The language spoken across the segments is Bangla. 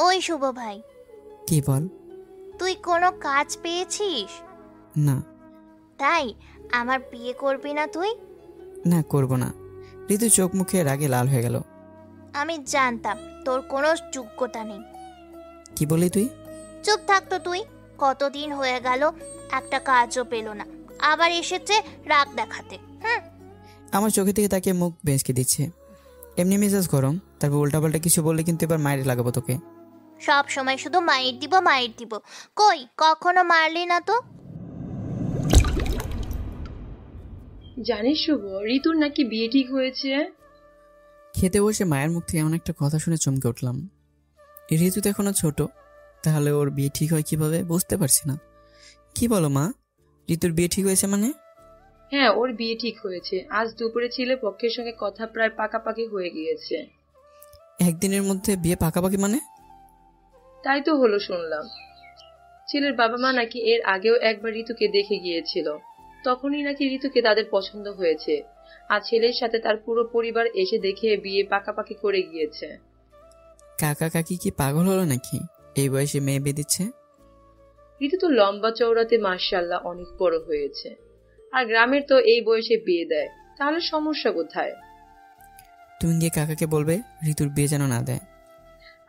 ওই শুভ ভাই, কি বল? তুই কোনো কাজ পেয়েছিস? না। তাই আমার বিয়ে করবি না তুই? না, করব না। ঋতু চোখ মুখে রাগে লাল হয়ে গেল। আমি জানতাম তোর কোনো যোগ্যতা নেই। কি বলি তুই? চুপ থাকতো তুই। কতদিন হয়ে গেল একটা কাজও পেল না, আবার এসেছে রাগ দেখাতে। আমার চোখে থেকে তাকে মুখ বেঁচকে দিচ্ছে। এমনি মেজাজ গরম, তারপর উল্টাপাল্টা কিছু বললে কিন্তু এবার মায়ের লাগাবো তোকে। সব সময় শুধু মাইর দিব মাইর দিব, কই কখনো মারলি না তো। জানিস শুভ, ঋতুর নাকি বিয়ে ঠিক হয়েছে। খেতে বসে মায়ের মুখ থেকে এমন একটা কথা শুনে চমকে উঠলাম। ঋতু তো এখনো ছোট, তাহলে ওর বিয়ে ঠিক হয় কিভাবে বুঝতে পারছি না। কি বলো মা, ঋতুর বিয়ে ঠিক হয়েছে মানে? হ্যাঁ, ওর বিয়ে ঠিক হয়েছে। আজ দুপুরে ছেলে পক্ষের সঙ্গে কথা প্রায় পাকাপাকি হয়ে গিয়েছে। একদিনের মধ্যে বিয়ে পাকাপাকি মানে? তাই তো হলো শুনলাম। ছেলের বাবা মা নাকি এর আগেও একবার ঋতুকে দেখে গিয়েছিল, তখনই নাকি ঋতুকে তাদের পছন্দ হয়েছে। আর ছেলের সাথে তার পুরো পরিবার এসে দেখে বিয়ে পাকাপাকি করে গিয়েছে। কাকা কাকি কি পাগল হলো নাকি এই বয়সে মেয়ে বিয়ে দিচ্ছে? ঋতু তো লম্বা চওড়াতে মাশাআল্লাহ অনেক বড় হয়েছে, আর গ্রামের তো এই বয়সে বিয়ে দেয়, তাহলে সমস্যা কোথায়? তুমি গিয়ে কাকাকে বলবে ঋতুর বিয়ে যেন না দেয়।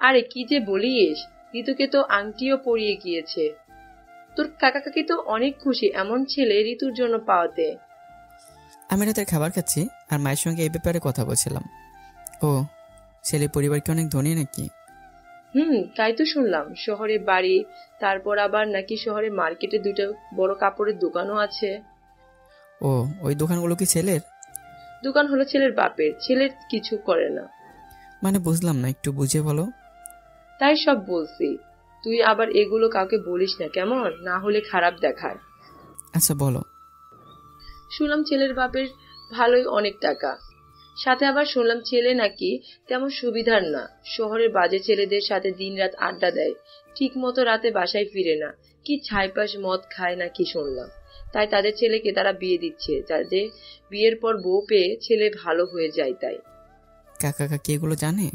আরে কি যে বলিস, ঋতুকে তো আংটিও পরিয়ে গিয়েছে। তোর কাকা কাকি তো অনেক খুশি এমন ছেলে ঋতুর জন্য পাওয়াতে। আমি রাতের খাবার খাচ্ছি আর মায়ের সঙ্গে এই ব্যাপারে কথা বলছিলাম। ও, ছেলে পরিবার কি অনেক ধনী নাকি? তাই তো শুনলাম। শহরে বাড়ি, তারপর আবার নাকি শহরে মার্কেটে দুটো বড় কাপড়ের দোকানও আছে। ও, ওই দোকানগুলো কি ছেলের? দোকান হলো ছেলের বাপের, ছেলের কিছু করে না। মানে বুঝলাম না, একটু বুঝে বলো। তাই সব বলছি, তুই আবার এগুলো কাউকে বলিস না কেমন, না হলে খারাপ দেখায়। আচ্ছা বলো। শুনলাম ছেলের বাপের ভালোই অনেক টাকা, সাথে আবার শুনলাম ছেলে নাকি তেমন সুবিধার না। শহরের বাজে ছেলেদের সাথে দিনরাত আড্ডা দেয়, ঠিক মতো রাতে বাসায় ফিরে না, কি ছাইপাশ মদ খায় নাকি শুনলাম। তাই তাদের ছেলেকে তারা বিয়ে দিচ্ছে, যাতে বিয়ের পর বউ পেয়ে ছেলে ভালো হয়ে যায়। তাই কাকা কাকি এগুলো জানে?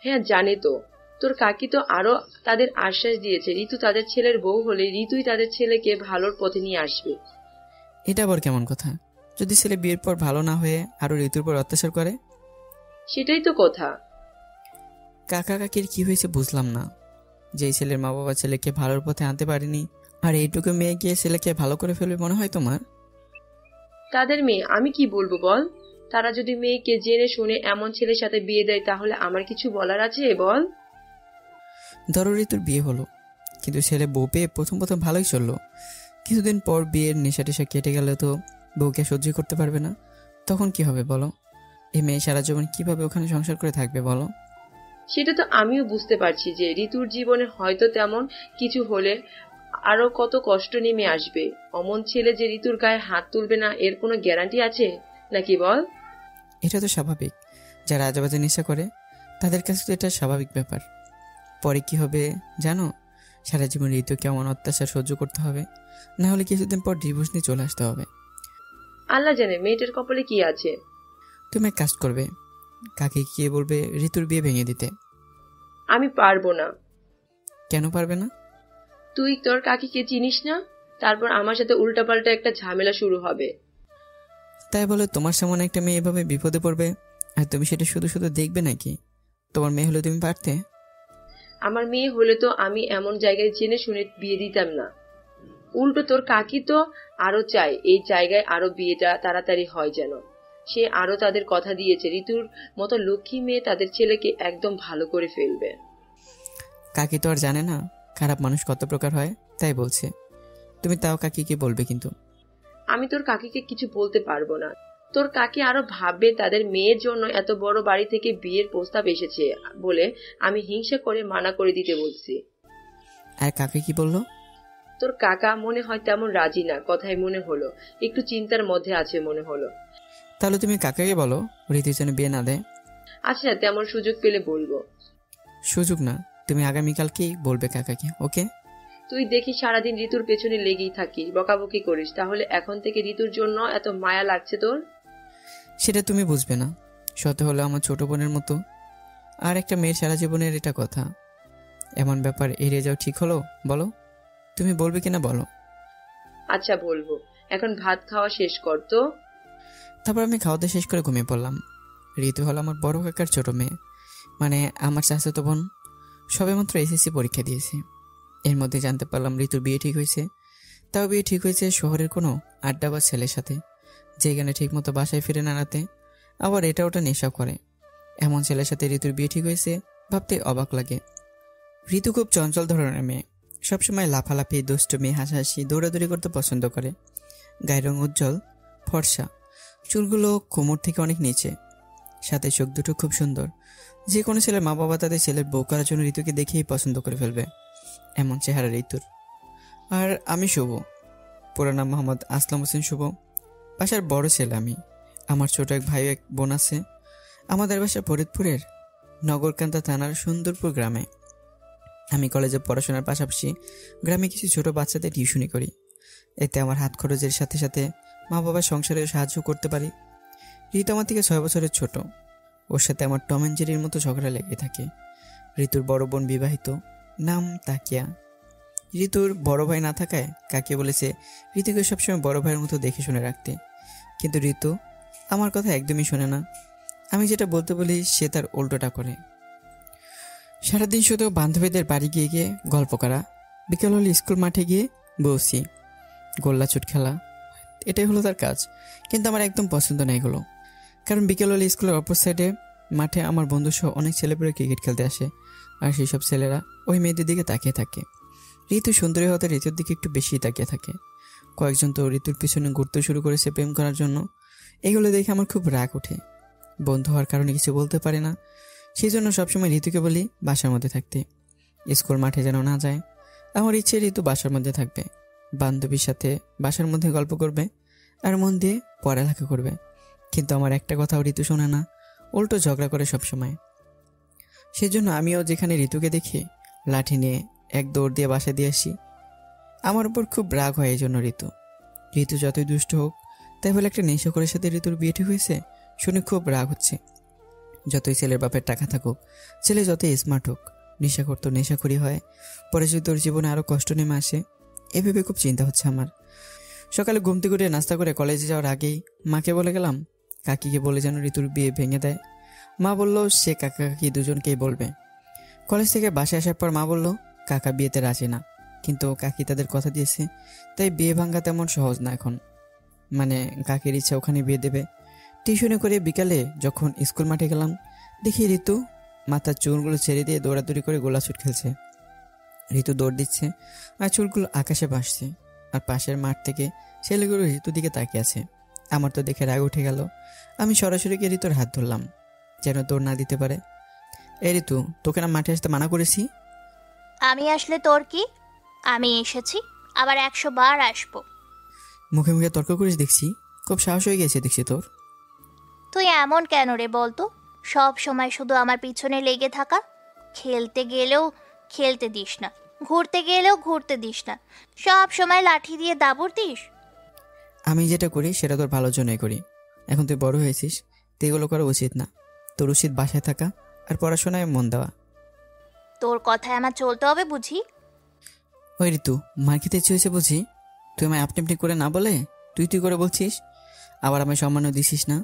হ্যাঁ জানে তো। তোর কাকি তো আরো তাদের আশ্বাস দিয়েছে ঋতু তাদের ছেলের বউ হলে ঋতুই তাদের ছেলেকে ভালোর পথে নিয়ে আসবে। এটা আবার কেমন কথা? যদি ছেলে বিয়ের পর ভালো না হয়ে আরো ঋতুর পর অত্যাচার করে? সেটাই তো কথা। কাকা কাকির কি হয়েছে বুঝলাম না। যেই ছেলের মা বাবা ছেলেকে ভালোর পথে আনতে পারেনি, আর এইটুকু মেয়ে গিয়ে ছেলেকে ভালো করে ফেলবে মনে হয় তোমার? তাদের মেয়ে, আমি কি বলবো বল? তারা যদি মেয়েকে জেনে শুনে এমন ছেলের সাথে বিয়ে দেয় তাহলে আমার কিছু বলার আছে বল? ধরো ঋতুর বিয়ে হলো, কিন্তু ছেলে বউ পেয়ে প্রথম প্রথম ভালোই চললো। কিছুদিন পর বিয়ের নেশা টেশা কেটে গেলে তো বউকে সহ্য করতে পারবে না, তখন কি হবে বলো? এই মেয়ে সারা জীবন কিভাবে ওখানে সংসার করে থাকবে বলো? সেটা তো আমিও বুঝতে পারছি যে ঋতুর জীবনে হয়তো তেমন কিছু হলে আরো কত কষ্ট নেমে আসবে। অমন ছেলে যে ঋতুর গায়ে হাত তুলবে না এর কোনো গ্যারান্টি আছে নাকি বল? এটা তো স্বাভাবিক, যারা আজেবাজে নেশা করে তাদের কাছে তো এটা স্বাভাবিক ব্যাপার। পরে কি হবে জানো? সারা জীবন ঋতু কেমন অত্যাচার সহ্য করতে হবে, না হলে কিছুদিন পর ডিভোর্স নিয়ে চলে আসতে হবে। আল্লাহ জানে মেয়েটার কপালে কি আছে। তুমি এক কাজ করবে, কাকে গিয়ে বলবে ঋতুর বিয়ে ভেঙে দিতে। আমি পারবো না। কেন পারবে না? তুই তোর কাকিকে চিনিস না, তারপর আমার সাথে উল্টাপাল্টা একটা ঝামেলা শুরু হবে। তাই বলে তোমার সামনে একটা মেয়ে এভাবে বিপদে পড়বে আর তুমি সেটা শুধু শুধু দেখবে নাকি? তোমার মেয়ে হলে তুমি পারতে? আমার মেয়ে হলে তো আমি এমন জায়গায় জেনে শুনে বিয়ে দিতাম না। উল্টো তোর কাকি তো আরো চায় এই জায়গায় আরো বিয়েটা তাড়াতাড়ি হয় যেন। সে আরো তাদের কথা দিয়েছে ঋতুর মতো লক্ষ্মী মেয়ে তাদের ছেলেকে একদম ভালো করে ফেলবে। কাকি তো আর জানে না খারাপ মানুষ কত প্রকার হয়, তাই বলছে। তুমি তাও কাকিকে বলবে কিন্তু। আমি তোর কাকিকে কিছু বলতে পারবো না। তোর কাকি আরো ভাববে তাদের মেয়ের জন্য এত বড় বাড়ি থেকে বিয়ের প্রস্তাব এসেছে বলে আমি হিংসা করে মানা করে দিতে বলছি। আর কাকি কি বললো? তোর কাকা মনে হয় তেমন রাজি না, কথাই মনে হলো একটু চিন্তার মধ্যে আছে মনে হলো। তাহলে তুমি কাকাকে বলো ঋতুর জন্য বিয়ে না দেয়। আচ্ছা, তেমন সুযোগ পেলে বলবো। সুযোগ না, তুমি আগামীকালকেই বলবে কাকাকে, ওকে? তুই দেখি সারাদিন ঋতুর পেছনে লেগেই থাকিস, বকাবকি করিস, তাহলে এখন থেকে ঋতুর জন্য এত মায়া লাগছে তোর? সেটা তুমি বুঝবে না। শত হলো আমার ছোট বোনের মতো, আর একটা মেয়ের সারা জীবনের এটা কথা। এমন ব্যাপার এড়িয়ে যাও ঠিক হলো? বলো, তুমি বলবে কিনা বলো। আচ্ছা বলবো, এখন ভাত খাওয়া শেষ কর তো। তারপর আমি খাওয়া দাওয়া শেষ করে ঘুমিয়ে পড়লাম। ঋতু হলো আমার বড় কাকার ছোট মেয়ে, মানে আমার চাচাতো বোন। সবেমাত্র এসএসসি পরীক্ষা দিয়েছে। এর মধ্যে জানতে পারলাম ঋতুর বিয়ে ঠিক হয়েছে। তাও বিয়ে ঠিক হয়েছে শহরের কোনো আড্ডা বা ছেলের সাথে, যেখানে ঠিকমতো বাসায় ফিরে না রাতে, আবার এটা ওটা নেশা করে। এমন ছেলের সাথে ঋতুর বিয়ে ঠিক হয়েছে ভাবতে অবাক লাগে। ঋতু খুব চঞ্চল ধরনের মেয়ে, সবসময় লাফালাফি, দুষ্টুমি, হাসাহাসি, দৌড়াদৌড়ি করতে পছন্দ করে। গায়ের রং উজ্জ্বল, ফর্সা, চুলগুলো কোমর থেকে অনেক নিচে, সাথে চোখ দুটো খুব সুন্দর। যে কোনো ছেলের মা বাবা তাদের ছেলের বউ করার জন্য ঋতুকে দেখেই পছন্দ করে ফেলবে, এমন চেহারা ঋতুর। আর আমি শুভ, পুরো নাম মোহাম্মদ আসলাম হোসেন শুভ। বাসার বড় ছেলে আমি। আমার ছোট এক ভাই এক বোন আছে। আমাদের বাসা ফরিদপুরের নগরকান্দা থানার সুন্দরপুর গ্রামে। আমি কলেজে পড়াশোনার পাশাপাশি গ্রামে কিছু ছোট বাচ্চাদের টিউশনি করি। এতে আমার হাত খরচের সাথে সাথে মা বাবার সংসারে সাহায্য করতে পারি। ঋতু আমার থেকে 6 বছরের ছোট। ওর সাথে আমার টম অ্যান্ড জেরির মতো ঝগড়া লেগে থাকে। ঋতুর বড় বোন বিবাহিত, নাম তাকিয়া। ঋতুর বড় ভাই না থাকায় কাকিয়া বলেছে ঋতুকে সবসময় বড় ভাইয়ের মতো দেখে শুনে রাখতে। কিন্তু ঋতু আমার কথা একদমই শোনে না। আমি যেটা বলতে বলি সে তার উল্টোটা করে। সারাদিন শুধু বান্ধবীদের বাড়ি গিয়ে গিয়ে গল্প করা, বিকেল হলে স্কুল মাঠে গিয়ে বসি, গোল্লাছুট খেলা, এটাই হলো তার কাজ। কিন্তু আমার একদম পছন্দ না এগুলো। কারণ বিকেল হলে স্কুলের অপর সাইডে মাঠে আমার বন্ধুসহ অনেক ছেলেপেলে ক্রিকেট খেলতে আসে, আর সেই সব ছেলেরা ওই মেয়েদের দিকে তাকিয়ে থাকে। ঋতু সুন্দরী হতে ঋতুর দিকে একটু বেশি তাকিয়ে থাকে। কয়েকজন তো ঋতুর পিছনে ঘুরতে শুরু করেছে প্রেম করার জন্য। এগুলো দেখে আমার খুব রাগ ওঠে। বন্ধু হওয়ার কারণে কিছু বলতে পারে না, সেই জন্য সবসময় ঋতুকে বলি বাসার মধ্যে থাকতে, স্কুল মাঠে যেন না যায়। আমার ইচ্ছে ঋতু বাসার মধ্যে থাকবে, বান্ধবীর সাথে বাসার মধ্যে গল্প করবে আর মন দিয়ে পড়ালেখা করবে। কিন্তু আমার একটা কথাও ঋতু শোনে না, উল্টো ঝগড়া করে সবসময়। সেজন্য আমিও যেখানে ঋতুকে দেখি লাঠি নিয়ে এক দৌড় দিয়ে বাসা দিয়ে আসি। আমার উপর খুব রাগ হয় এই জন্য ঋতু যতই দুষ্ট হোক, তাই বলে একটা নেশাখোরের সাথে ঋতুর বিয়ে ঠিক হয়েছে শুনে খুব রাগ হচ্ছে। যতই ছেলের বাপের টাকা থাকুক, ছেলে যতই স্মার্ট হোক, নেশাখোর তো নেশাখোরই হয়। পরে যদি তোর জীবনে আরও কষ্ট নেমে আসে, এভাবে খুব চিন্তা হচ্ছে আমার। সকালে ঘুম থেকে উঠে নাস্তা করে কলেজে যাওয়ার আগেই মাকে বলে গেলাম কাকিকে বলে যেন ঋতুর বিয়ে ভেঙে দেয়। মা বলল সে কাকা কাকি দুজনকেই বলবে। কলেজ থেকে বাসায় আসার পর মা বলল কাকা বিয়েতে রাজি না, কিন্তু কাকি তাদের কথা দিয়েছে, তাই বিয়ে ভাঙা তেমন সহজ না এখন। মানে কাকির ইচ্ছা ওখানে বিয়ে দেবে। টিউশনে করে বিকালে যখন স্কুল মাঠে গেলাম, দেখি ঋতু মাথার চুলগুলো ছেড়ে দিয়ে দৌড়াদৌড়ি করে গোলাছুট খেলছে। ঋতু দৌড় দিচ্ছে আর চুলগুলো আকাশে ভাসছে, আর পাশের মাঠ থেকে ছেলেগুলো ঋতুর দিকে তাকিয়ে আছে। আমার তো দেখে রাগ উঠে গেল। আমি সরাসরি গিয়ে ঋতুর হাত ধরলাম যেন দৌড় না দিতে পারে। এই ঋতু, তোকে না মাঠে আসতে মানা করেছি? আমি আসলে তোর কি? আমি এসেছি, আবার 100 বার আসবো। মুখে মুখে তর্ক করিস দেখছি, খুব সাহস হয়ে গেছে দেখছি তোর। তুই এমন কেন রে বলতো? সব সময় শুধু আমার পিছনে লেগে থাকা। খেলতে গেলেও খেলতে দিস না, ঘুরতে গেলেও ঘুরতে দিস না, সব সময় লাঠি দিয়ে দাবড় দিস। আমি যেটা করি সেটা তোর ভালোর জন্যই করি। এখন তুই বড় হয়েছিস, তো এগুলো করা উচিত না। তোর উচিত বাসায় থাকা আর পড়াশোনায় মন দেওয়া। তোর কথায় আমার চলতে হবে বুঝি? ওই ঋতু, মার খেতে ইচ্ছে হয়েছে বুঝি? তুই আমায় আপনি আপনি করে না বলে তুই তুই করে বলছিস, আবার আমায় সম্মানও দিছিস না।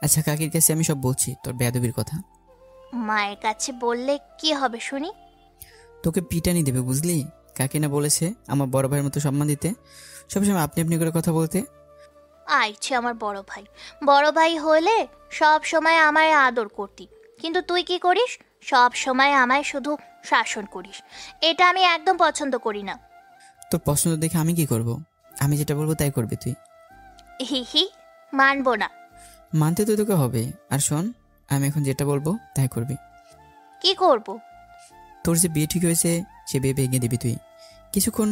আচ্ছা, কাকির কাছে আমি সব বলছি তোর বেয়াদবির কথা। মায়ের কাছে বললে কি হবে শুনি? তোকে পিটানি দেবে বুঝলি। কাকি না বলেছে আমার বড় ভাইয়ের মতো সম্মান দিতে, সবসময় আপনি আপনি করে কথা বলতে। আইছে আমার বড় ভাই, বড় ভাই হলে সব সময় আমায় আদর করতি, কিন্তু তুই কি করিস? সব সময় আমায় শুধু শাসন করিস। এটা আমি একদম পছন্দ করি না। তোর পছন্দ দেখে আমি কি করব? আমি যেটা বলবো তাই করবি তুই। হি হি, মানবো না। মানতে তো তোকে হবে। আর শোন, আমি এখন যেটা বলবো তাই করবি। কি করব? তোর যে বিয়ে ঠিক হয়েছে সে বিয়ে ভেঙে দিবি তুই। কিছুক্ষণ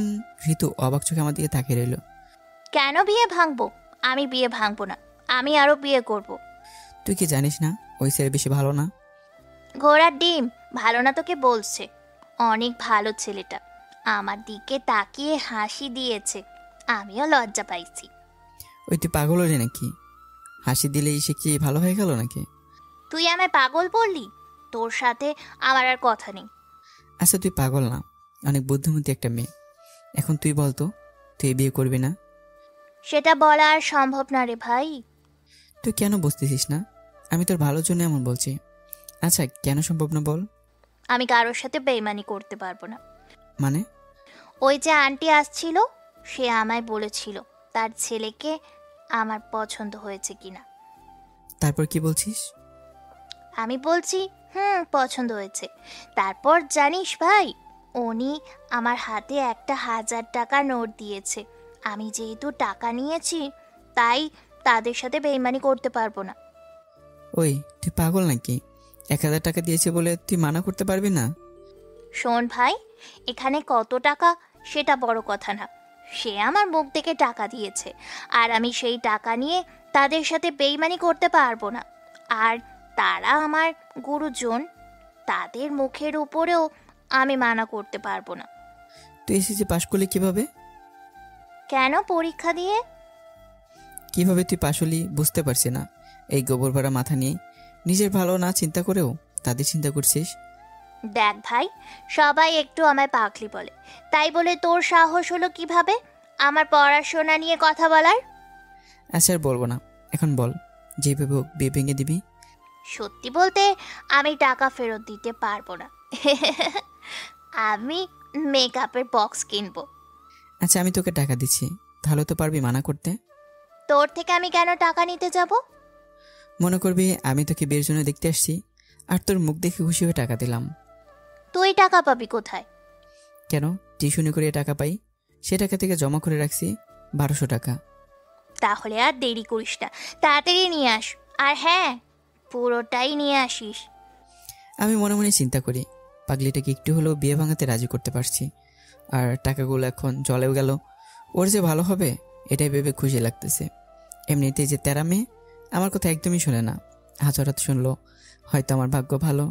ঋতু অবাক চোখে আমার দিকে তাকিয়ে রইল। কেন বিয়ে ভাঙবো? আমি বিয়ে ভাঙবো না, আমি আরো বিয়ে করব। তুই কি জানিস না ওই ছেলে বেশি ভালো না? ঘোড়ার ডিম ভালো না তোকে বলছে? অনেক ভালো ছেলেটা, আমার দিকে তাকিয়ে হাসি দিয়েছে, আমিও লজ্জা পাইছি। ওই তুই পাগল হলি নাকি? হাসি দিলেই সে কি ভালো হয়ে গেল নাকি? তুই আমায় পাগল বললি? তোর সাথে আমার আর কথা নেই। আচ্ছা তুই পাগল না, অনেক বুদ্ধিমতী একটা মেয়ে। এখন তুই বলতো, তুই বিয়ে করবি না? সেটা বলা আর সম্ভব না রে ভাই। তুই কেন বুঝতেছিস না? আমি তোর ভালোর জন্য এমন বলছি। আচ্ছা কেন সম্ভব না বল। আমি কারোর সাথে বেইমানি করতে পারবো না। মানে? ওই যে আন্টি আসছিল, সে আমায় বলেছিল তার ছেলেকে আমার পছন্দ হয়েছে কিনা। তারপর কি বলছিস? আমি বলছি পছন্দ হয়েছে। তারপর জানিস ভাই, উনি আমার হাতে একটা 1000 টাকা নোট দিয়েছে। আমি যেহেতু টাকা নিয়েছি, তাই তাদের সাথে বেইমানি করতে পারবো না। ওই তুই পাগল নাকি? 1000 টাকা দিয়েছে বলে তুই মানা করতে পারবি না? শোন ভাই, এখানে কত টাকা সেটা বড় কথা না। সে আমার মুখ থেকে টাকা দিয়েছে, আর আমি সেই টাকা নিয়ে তাদের সাথে বেইমানি করতে পারবো না। আর তারা আমার গুরুজন, তাদের মুখের উপরেও আমি মানা করতে পারবো না। তুই এসএসসি পাশ করলি কিভাবে? কেন? পরীক্ষা দিয়ে। কিভাবে তুই পাশ হলি বুঝতে পারছি না। এই গোবর ভরা মাথা নিয়ে নিজের ভালো না চিন্তা করেও তাদের চিন্তা করছিস। দেখ ভাই, সবাই একটু আমায় পাগলি বলে, তাই বলে তোর সাহস হলো কিভাবে আমার পড়াশোনা নিয়ে কথা বলার? আচ্ছা আর বলবো না, এখন বল, যেভাবে হোক বিয়ে ভেঙে দিবি? সত্যি বলতে আমি টাকা ফেরত দিতে পারবো না। আমি মেকআপের বক্স কিনবো। আচ্ছা আমি তোকে টাকা দিচ্ছি, তাহলে তো পারবি মানা করতে? তোর থেকে আমি কেন টাকা নিতে যাব? মনে করবি আমি তোকে বিয়ের জন্য দেখতে আসছি, আর তোর মুখ দেখে খুশি হয়ে টাকা দিলাম। তুই টাকা পাবি কোথায়? কেন, টিউশনি করে টাকা পাই, সে টাকা থেকে জমা করে রাখছি 1200 টাকা। তাহলে আর দেরি করিস না, তাড়াতাড়ি নিয়ে আস। আর হ্যাঁ, পুরোটাই নিয়ে আসিস। আমি মনে মনে চিন্তা করি, পাগলিটাকে একটু হলেও বিয়ে ভাঙাতে রাজি করতে পারছি, আর টাকাগুলো এখন জলেও গেল। ওর যে ভালো হবে এটাই ভেবে খুশি লাগতেছে। এমনিতেই যে তেরা মেয়ে, আমার কথা একদমই শোনে না। হাজারাত শুনলো, হয়তো আমার ভাগ্য ভালো।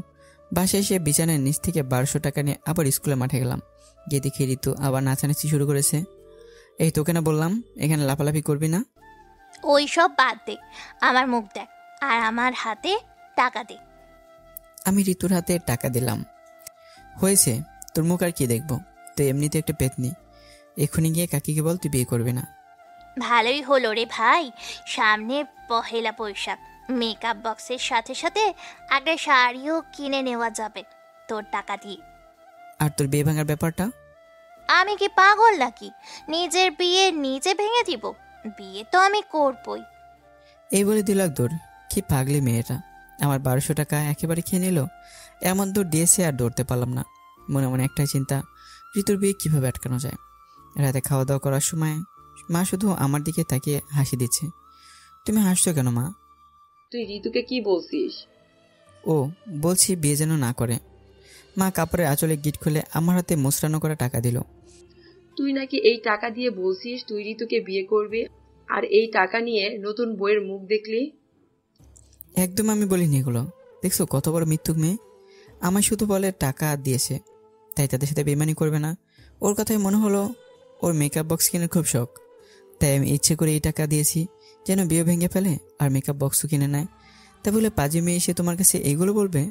বাসায় এসে বিছানার নিচ থেকে 1200 টাকা নিয়ে আবার স্কুলে মাঠে গেলাম। গিয়ে দেখি ঋতু আবার নাচানাচি শুরু করেছে। এই তোকে না বললাম এখানে লাফালাফি করবি না? ওই সব বাদ দে, আমার মুখ দেখ আর আমার হাতে টাকা দে। আমি ঋতুর হাতে টাকা দিলাম। হয়েছে, তোর মুখ আর কি দেখবো? তুই এমনিতে একটা পেতনি। এক্ষুনি গিয়ে কাকিকে বল তুই বিয়ে করবি না। ভালোই হলো রে ভাই, সামনে পহেলা বৈশাখ, মেকআপ বক্সের সাথে সাথে একটা শাড়িও কিনে নেওয়া যাবে তোর টাকা দিয়ে। আর তোর বিয়ে ভাঙার ব্যাপারটা? আমি কি পাগল নাকি? নিজের বিয়ে নিজে ভেঙে দিব? বিয়ে তো আমি করবই। এই বলে দিল এক দৌড়। কি পাগলি মেয়েটা, আমার 1200 টাকা একেবারে খেয়ে নিল। এমন দৌড় দিয়েছে আর দৌড়তে পারলাম না। মনে মনে একটাই চিন্তা, ঋতুর বিয়ে কীভাবে আটকানো যায়। রাতে খাওয়া দাওয়া করার সময় মা শুধু আমার দিকে তাকিয়ে হাসি দিচ্ছে। তুমি হাসছো কেন মা? তুই ঋতুকে কি বলছিস? ও, বলছি বিয়ে যেন না করে। মা কাপড়ের আঁচলে গিট খুলে আমার হাতে মোচড়ানো করা টাকা দিল। তুই নাকি এই টাকা দিয়ে বলছিস তুই ঋতুকে বিয়ে করবি, আর এই টাকা নিয়ে নতুন বইয়ের মুখ দেখলি? একদম আমি বলিনি এগুলো। দেখছো কত বড় মিথ্যুক মেয়ে। আমার শুধু বলে টাকা দিয়েছে, তাই তাদের সাথে বেইমানি করবে না। ওর কথাই মনে হলো ওর মেকআপ বক্স কেনার খুব শখ, তাই আমি ইচ্ছে করে এই টাকা দিয়েছি যেন বিয়ে ভেঙে ফেলে আর মেকআপ বক্সও কিনে নেয়। তা বলে পাজি মেয়ে এসে তোমার কাছে এইগুলো বলবে?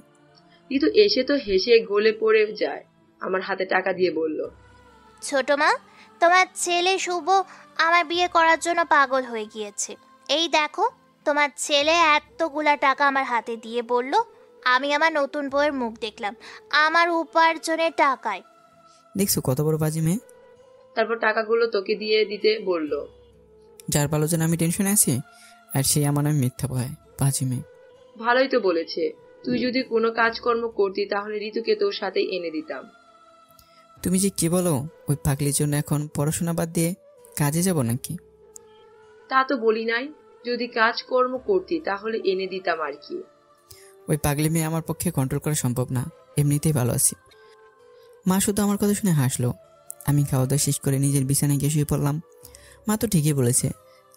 ঋতু এসে তো হেসে গলে পড়ে যায়, আমার হাতে টাকা দিয়ে বলল, ছোট মা, তোমার ছেলে শুভ আমার বিয়ে করার জন্য পাগল হয়ে গিয়েছে। এই দেখো, তোমার ছেলে এতগুলা টাকা আমার হাতে দিয়ে বলল আমি আমার নতুন বউয়ের মুখ দেখলাম আমার উপার্জনের টাকায়। দেখছো কত বড় পাজি মেয়ে। তারপর টাকাগুলো তোকে দিয়ে দিতে বলল। যার ভালো যেন আমি টেনশনে আছি, আর সেই আমার নামে মিথ্যা ভয়। পাজি মেয়ে। ভালোই তো বলেছে, তুই যদি কোনো কাজকর্ম করতি তাহলে ঋতুকে তোর সাথে এনে দিতাম। তুমি যে কি বলো, ওই পাগলির জন্য এখন পড়াশোনা বাদ দিয়ে কাজে যাব নাকি? তা তো বলি নাই, যদি কাজকর্ম করতি তাহলে এনে দিতাম আর কি। ওই পাগলি মেয়ে আমার পক্ষে কন্ট্রোল করা সম্ভব না, এমনিতেই ভালো আছি। মা শুধু আমার কথা শুনে হাসলো। আমি খাওয়া দাওয়া শেষ করে নিজের বিছানায় গিয়ে শুয়ে পড়লাম। মা তো ঠিকই বলেছে,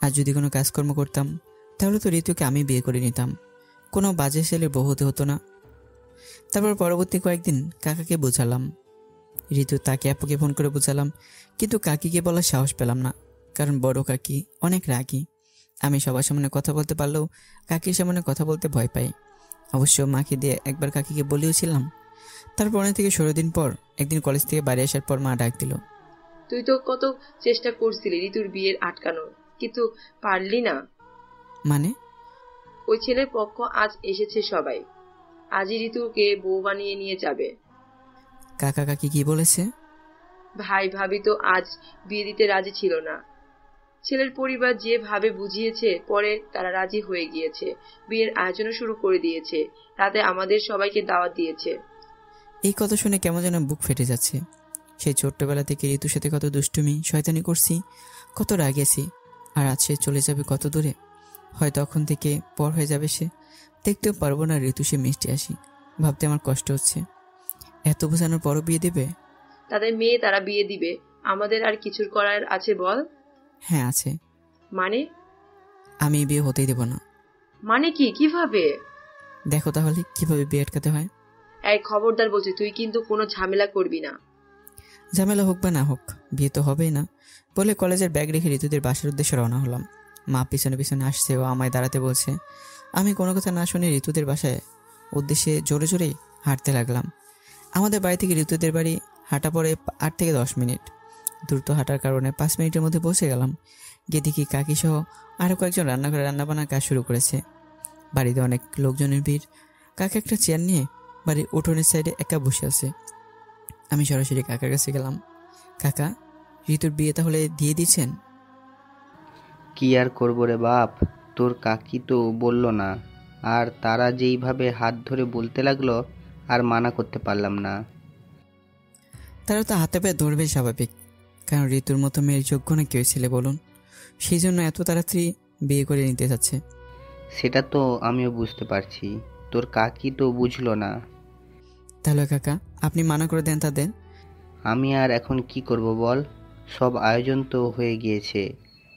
আর যদি কোনো কাজকর্ম করতাম তাহলে তো ঋতুকে আমি বিয়ে করে নিতাম, কোনো বাজে ছেলের বউ হতে হতো না। তারপর পরবর্তী কয়েকদিন কাকাকে বোঝালাম, ঋতু তাকে আপুকে ফোন করে বোঝালাম, কিন্তু কাকিকে বলার সাহস পেলাম না, কারণ বড় কাকি অনেক রাগী। আমি সবার সামনে কথা বলতে পারলেও কাকির সামনে কথা বলতে ভয় পাই। অবশ্য মাকে দিয়ে একবার কাকিকে বলেওছিলাম, তার 15 থেকে 16 দিন পর একদিন কলেজ থেকে বাড়ি আসার পর মা ডাক দিল। তুই তো কত চেষ্টা করছিলি ঋতুর বিয়ের আটকানোর, কিন্তু পারলি না। মানে? ওই ছেলের পক্ষ আজ এসেছে সবাই, আজই ঋতুকে বউ বানিয়ে নিয়ে যাবে। কাকা কাকি কি বলেছে? ভাই ভাবি তো আজ বিয়ে দিতে রাজি ছিল না। ছেলের পরিবার যেভাবে বুঝিয়েছে, পরে তারা রাজি হয়ে গিয়েছে, বিয়ের আয়োজনও শুরু করে দিয়েছে, রাতে আমাদের সবাইকে দাওয়াত দিয়েছে। এই কথা শুনে কেমন যেন বুক ফেটে যাচ্ছে। সেই ছোট্টবেলা থেকে ঋতুর সাথে কত দুষ্টুমি শয়তানি করছি, কত রাগেছি, আর আজ সে চলে যাবে কত দূরে। হয়তো তখন থেকে পর হয়ে যাবে সে, দেখতেও পারবো না ঋতু সে মিষ্টি আসি। ভাবতে আমার কষ্ট হচ্ছে, এত বোঝানোর পরও বিয়ে দেবে। তাদের মেয়ে, তারা বিয়ে দিবে, আমাদের আর কিছুর করার আছে বল? হ্যাঁ আছে। মানে? আমি এই বিয়ে হতেই দেব না। মানে কি? কিভাবে? দেখো তাহলে কিভাবে বিয়ে আটকাতে হয়। এই খবরদার বলছি, তুই কিন্তু কোনো ঝামেলা করবি না। ঝামেলা হোক বা না হোক, বিয়ে তো হবেই না বলে কলেজের ব্যাগ রেখে ঋতুদের বাসার উদ্দেশ্যে রওনা হলাম। মা পিছনে পিছনে আসছে ও আমায় দাঁড়াতে বলছে। আমি কোনো কথা না শুনে ঋতুদের বাসায় উদ্দেশ্যে জোরে জোরে হাঁটতে লাগলাম। আমাদের বাড়ি থেকে ঋতুদের বাড়ি হাঁটা পড়ে 8 থেকে 10 মিনিট। দ্রুত হাঁটার কারণে 5 মিনিটের মধ্যে পৌঁছে গেলাম। গিয়ে দেখি কাকি সহ আরও কয়েকজন রান্নাঘরে রান্নাবান্নার কাজ শুরু করেছে। বাড়িতে অনেক লোকজনের ভিড়। কাকা একটা চেয়ার নিয়ে বাড়ির উঠোনের সাইডে একা বসে আছে। আমি সরাসরি কাকার কাছে গেলাম। কাকা, ঋতুর বিয়ে তাহলে দিয়ে দিচ্ছেন? কি আর করবো রে বাপ, তোর কাকি তো বলল না, আর তারা যেইভাবে হাত ধরে বলতে লাগলো আর মানা করতে পারলাম না। তারা তো হাতে পায়ে ধরবে স্বাভাবিক, কারণ ঋতুর মতো মেয়ের যোগ্য না কেউ ছেলে বলুন, সেই জন্য এত তাড়াতাড়ি বিয়ে করে নিতে যাচ্ছে। সেটা তো আমিও বুঝতে পারছি, তোর কাকি তো বুঝলো না। তাহলে কাকা আপনি মানা করে দেন তাদের। আমি আর এখন কি করব বল, সব আয়োজন তো হয়ে গিয়েছে,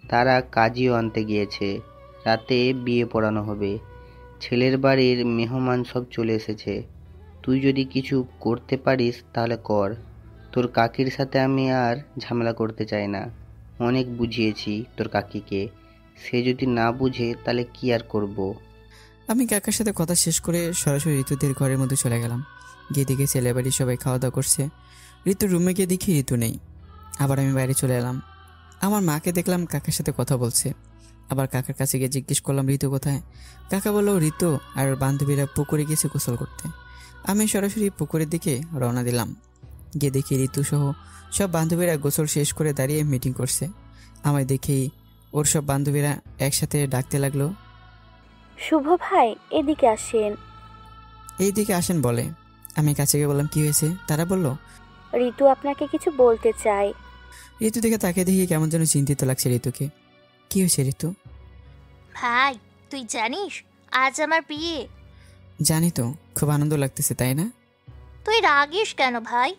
তারা কাজীও আনতে গিয়েছে, রাতে বিয়ে পড়ানো হবে, ছেলের বাড়ির মেহমান সব চলে এসেছে। তুই যদি কিছু করতে পারিস তাহলে কর, তোর কাকির সাথে আমি আর ঝামেলা করতে চাই না। অনেক বুঝিয়েছি তোর কাকিকে, সে যদি না বুঝে তাহলে কি আর করব। আমি কাকার সাথে কথা শেষ করে সরাসরি ঋতুদের ঘরের মধ্যে চলে গেলাম। গিয়ে দেখে ছেলে বাড়ি সবাই খাওয়া দাওয়া করছে। ঋতুর রুমে গিয়ে দেখি ঋতু নেই। আবার আমি বাইরে চলে এলাম। আমার মাকে দেখলাম কাকার সাথে কথা বলছে। আবার কাকার কাছে গিয়ে জিজ্ঞেস করলাম ঋতু কোথায়। কাকা বলল ঋতু আর বান্ধবীরা পুকুরে গিয়েছে গোসল করতে। আমি সরাসরি পুকুরের দিকে রওনা দিলাম। গিয়ে দেখি ঋতু সহ সব বান্ধবীরা গোসল শেষ করে দাঁড়িয়ে মিটিং করছে। আমায় দেখেই ওর সব বান্ধবীরা একসাথে ডাকতে লাগলো, শুভ ভাই এদিকে আসেন। এই দিকে আসেন বলে। আমি কাছে গিয়ে বললাম কি হয়েছে। তারা বলল, ঋতু আপনাকে কিছু বলতে চায়। ঋতু দিকে তাকে দেখি কেমন যেন চিন্তিত লাগছে ঋতুকে। কি হয়েছে ঋতু? ভাই, তুই জানিস আজ আমার বিয়ে। জানি তো, খুব আনন্দ লাগতেছে তাই না? তুই রাগিস কেন ভাই?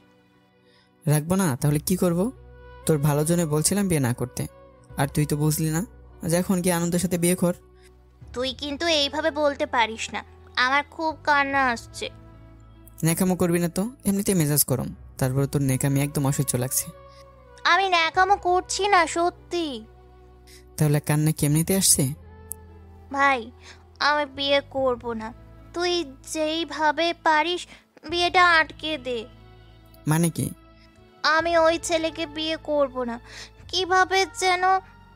রাখবো না তাহলে কি করব? তোর ভালো জন্য বলছিলাম বিয়ে না করতে, আর তুই তো বুঝলি না। আজ এখন কি আনন্দের সাথে বিয়ে কর। তুই কিন্তু এইভাবে বলতে পারিস না, আমার খুব কান্না আসছে। নেকামো করবি না তো, এমনিতে মেজাজ গরম, তারপর তোর নেকামি একদম অসহ্য লাগছে। আমি ন্যাকামো করছি না, সত্যি। তাহলে কান্না কি এমনিতে আসছে? ভাই, আমি বিয়ে করব না। তুই যেইভাবে পারিস বিয়েটা আটকে দে। মানে কি? আমি ওই ছেলেকে বিয়ে করব না। কিভাবে যেন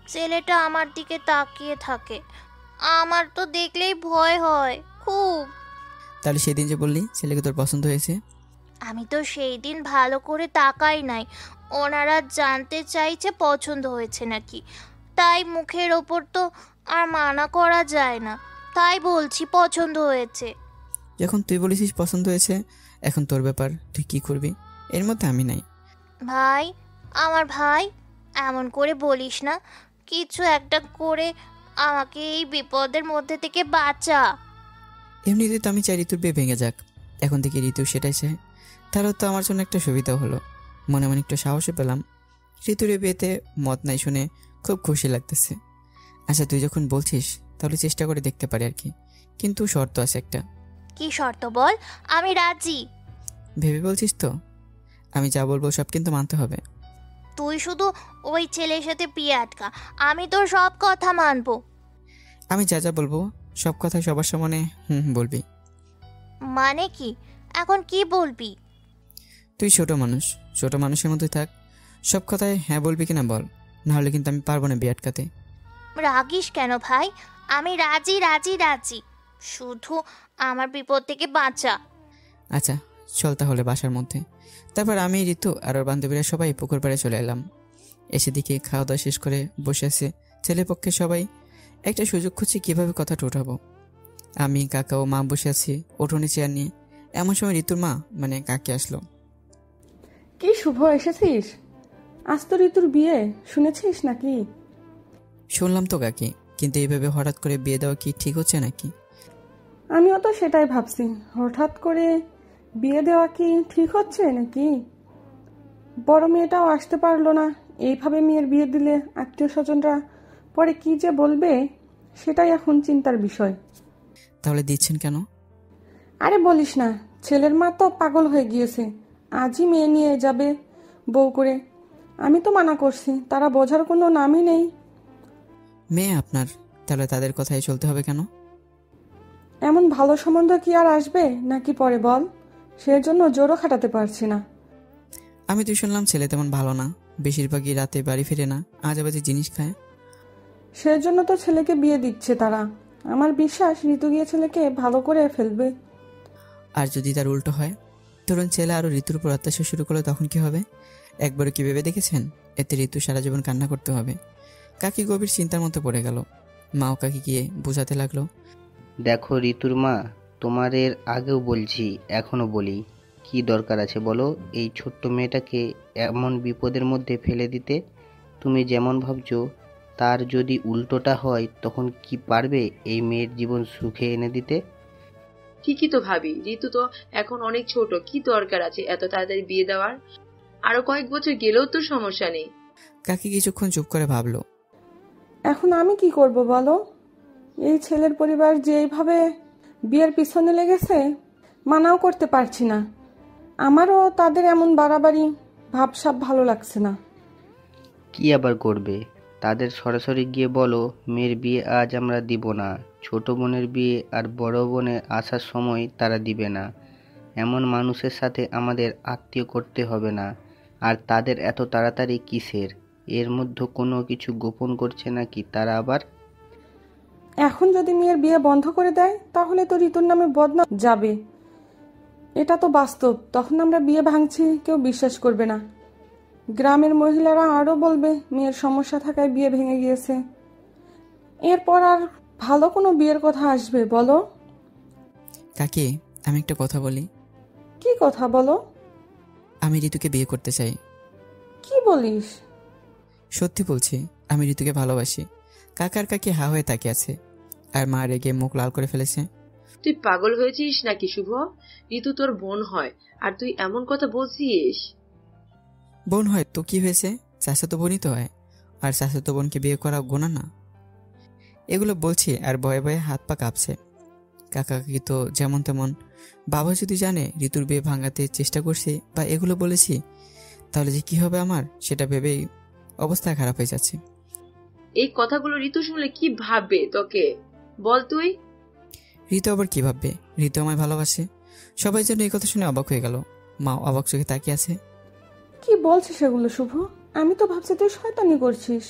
ছেলেটা আমার দিকে তাকিয়ে থাকে, আমার তো দেখলেই ভয় হয় খুব। তাহলে সেদিন যে বললি ছেলেকে তোর পছন্দ হয়েছে। আমি তো সেই দিন ভালো করে তাকাই নাই। ওনারা জানতে চাইছে পছন্দ হয়েছে নাকি, তাই মুখের ওপর তো আর মানা করা যায় না, তাই বলছি পছন্দ হয়েছে। যখন তুই বলেছিস পছন্দ হয়েছে, এখন তোর ব্যাপার, তুই কি করবি, এর মধ্যে আমি নাই। ভাই, আমার ভাই, এমন করে বলিস না। কিছু একটা করে আমাকে এই বিপদের মধ্যে থেকে বাঁচা। এমনিতে তো আমি চাই ঋতুর বিয়ে ভেঙে যাক। এখন থেকে ঋতু সেটাই চায়, তাহলে তো আমার জন্য একটা সুবিধা হলো। মনে মনে একটু সাহসে পেলাম। ঋতুর বিয়েতে মত নাই শুনে খুব খুশি লাগতেছে। আচ্ছা তুই যখন বলছিস তাহলে চেষ্টা করে দেখতে পারি আর কি, কিন্তু শর্ত আছে একটা। কি শর্ত বল, আমি রাজি। ভেবে বলছিস তো? আমি যা বলবো সব কিন্তু মানতে হবে। তুই শুধু ওই ছেলের সাথে বিয়ে আটকা, আমি তোর সব কথা মানবো। আমি যা যা বলবো সব কথাই সবার সামনে হুম হুম বলবি। মানে কি? এখন কি বলবি? তুই ছোট মানুষ, ছোট মানুষের মতোই থাক। সব কথায় হ্যাঁ বলবি কিনা বল, নাহলে কিন্তু আমি পারবো না বিয়ে আটকাতে। রাগিস কেন ভাই? আমি রাজি রাজি রাজি, শুধু আমার বিপদ থেকে বাঁচা। আচ্ছা চল তাহলে বাসার মধ্যে। তারপর আমি, ঋতু আর ওর বান্ধবীরা সবাই পুকুর পাড়ে চলে এলাম। এসে দেখি খাওয়া দাওয়া শেষ করে বসে আছে ছেলে পক্ষে সবাই। একটা সুযোগ খুঁজছি কীভাবে কথাটা উঠাবো। আমি, কাকা ও মা বসে আছি উঠোনে চেয়ার নিয়ে। এমন সময় ঋতুর মা মানে কাকি আসলো। কি শুভ, এসেছিস? আজ তো ঋতুর বিয়ে, শুনেছিস নাকি? শুনলাম তো কাকি, কিন্তু এইভাবে হঠাৎ করে বিয়ে দেওয়া কি ঠিক হচ্ছে নাকি? আমিও তো সেটাই ভাবছি, হঠাৎ করে বিয়ে দেওয়া কি ঠিক হচ্ছে নাকি? বড় মেয়েটাও আসতে পারলো না, এইভাবে মেয়ের বিয়ে দিলে আত্মীয় স্বজনরা পরে কি যে বলবে, সেটাই এখন চিন্তার বিষয়। তাহলে দিচ্ছেন কেন? আরে বলিস না, ছেলের মা তো পাগল হয়ে গিয়েছে, আজই মেয়ে নিয়ে যাবে বউ করে। আমি তো মানা করছি, তারা বোঝার কোনো নামই নেই। মেয়ে আপনার, তাহলে তাদের কথাই চলতে হবে কেন? এমন ভালো সম্বন্ধ কি আর আসবে নাকি পরে বল? সেজন্য জোরও খাটাতে পারছি না। আমি তো শুনলাম ছেলে তেমন ভালো না, বেশিরভাগই রাতে বাড়ি ফিরে না, আজেবাজে জিনিস খায়। সেজন্য তো ছেলেকে বিয়ে দিচ্ছে তারা। আমার বিশ্বাস ঋতু গিয়ে ছেলেকে ভালো করে ফেলবে। আর যদি তার উল্টো হয়, ধরুন ছেলে আরও ঋতুর উপর অত্যাচার শুরু করলো, তখন কি হবে? একবারও কি ভেবে দেখেছেন? এতে ঋতু সারা জীবন কান্না করতে হবে। কাকি গভীর চিন্তার মতো পড়ে গেল। মাও কাকি গিয়ে বোঝাতে লাগলো। দেখো ঋতুর মা, তোমাদের আগেও বলছি, এখনো বলি, কি দরকার আছে বলো এই ছোট্ট মেয়েটাকে এমন বিপদের মধ্যে ফেলে দিতে? তুমি যেমন ভাবছো তার যদি উল্টোটা হয়, তখন কি পারবে এই মেয়ের জীবন সুখে এনে দিতে? ঠিকই তো ভাবি, ঋতু তো এখন অনেক ছোট, কি দরকার আছে এত তাড়াতাড়ি বিয়ে দেওয়ার? আরো কয়েক বছর গেলেও তো সমস্যা নেই। কাকি কিছুক্ষণ চুপ করে ভাবলো। এখন আমি কি করব বলো? এই ছেলের পরিবার যে এইভাবে বিয়ের পিছনে লেগেছে, মানাও করতে পারছি না। আমারও তাদের এমন বাড়াবাড়ি ভাবসাব ভালো লাগছে না। কি আবার করবে? তাদের সরাসরি গিয়ে বলো মেয়ের বিয়ে আজ আমরা দিব না, ছোট বোনের বিয়ে আর বড় বোনের আসার সময় তারা দিবে না। এমন মানুষের সাথে আমাদের আত্মীয় করতে হবে না। আর তাদের এত তাড়াতাড়ি কিসের? এর মধ্যে কোনো কিছু গোপন করছে নাকি তারা আবার? এখন যদি মেয়ের বিয়ে বন্ধ করে দেয়, তাহলে তো ঋতুর নামে বদনাম যাবে। এটা তো বাস্তব। তখন আমরা বিয়ে ভাঙছি, কেউ বিশ্বাস করবে না। গ্রামের মহিলারা আরও বলবে মেয়ের সমস্যা থাকায় বিয়ে ভেঙে গিয়েছে। এরপর আর ভালো কোনো বিয়ের কথা আসবে বলো? কাকি, আমি একটা কথা বলি। কি কথা বলো? আমি ঋতুকে বিয়ে করতে চাই। কি বলিস? সত্যি বলছি, আমি ঋতুকে ভালোবাসি। কাকার কাকি হা হয়ে তাকিয়ে আছে, আর মা রেগে মুখ লাল করে ফেলেছে। তুই পাগল হয়েছিস নাকি শুভ? ঋতু তোর বোন হয়, আর তুই এমন কথা বলছিস? বোন হয় তো কি হয়েছে, চাচাতো বোনই তো হয়। আর চাচাতো বোনকে বিয়ে করা গোনা না? এগুলো বলছি আর ভয়ে ভয়ে হাত পা কাঁপছে। কাকা কাকি তো যেমন তেমন। বাবা যদি জানে ঋতুর বিয়ে ভাঙাতে চেষ্টা করছি বা এগুলো বলেছি, তাহলে যে কি হবে আমার, সেটা ভেবেই অবস্থা খারাপ হয়ে যাচ্ছে। এই কথাগুলো ঋতু শুনলে কি ভাববে তোকে বল তুই? ঋতু আবার কি ভাববে? ঋতু আমায় ভালোবাসে। সবাই যেন এই কথা শুনে অবাক হয়ে গেল। মা অবাক চোখে তাকিয়ে আছে। কি বলছিস এগুলো শুভ? আমি তো ভাবছি তুই শয়তানি করছিস।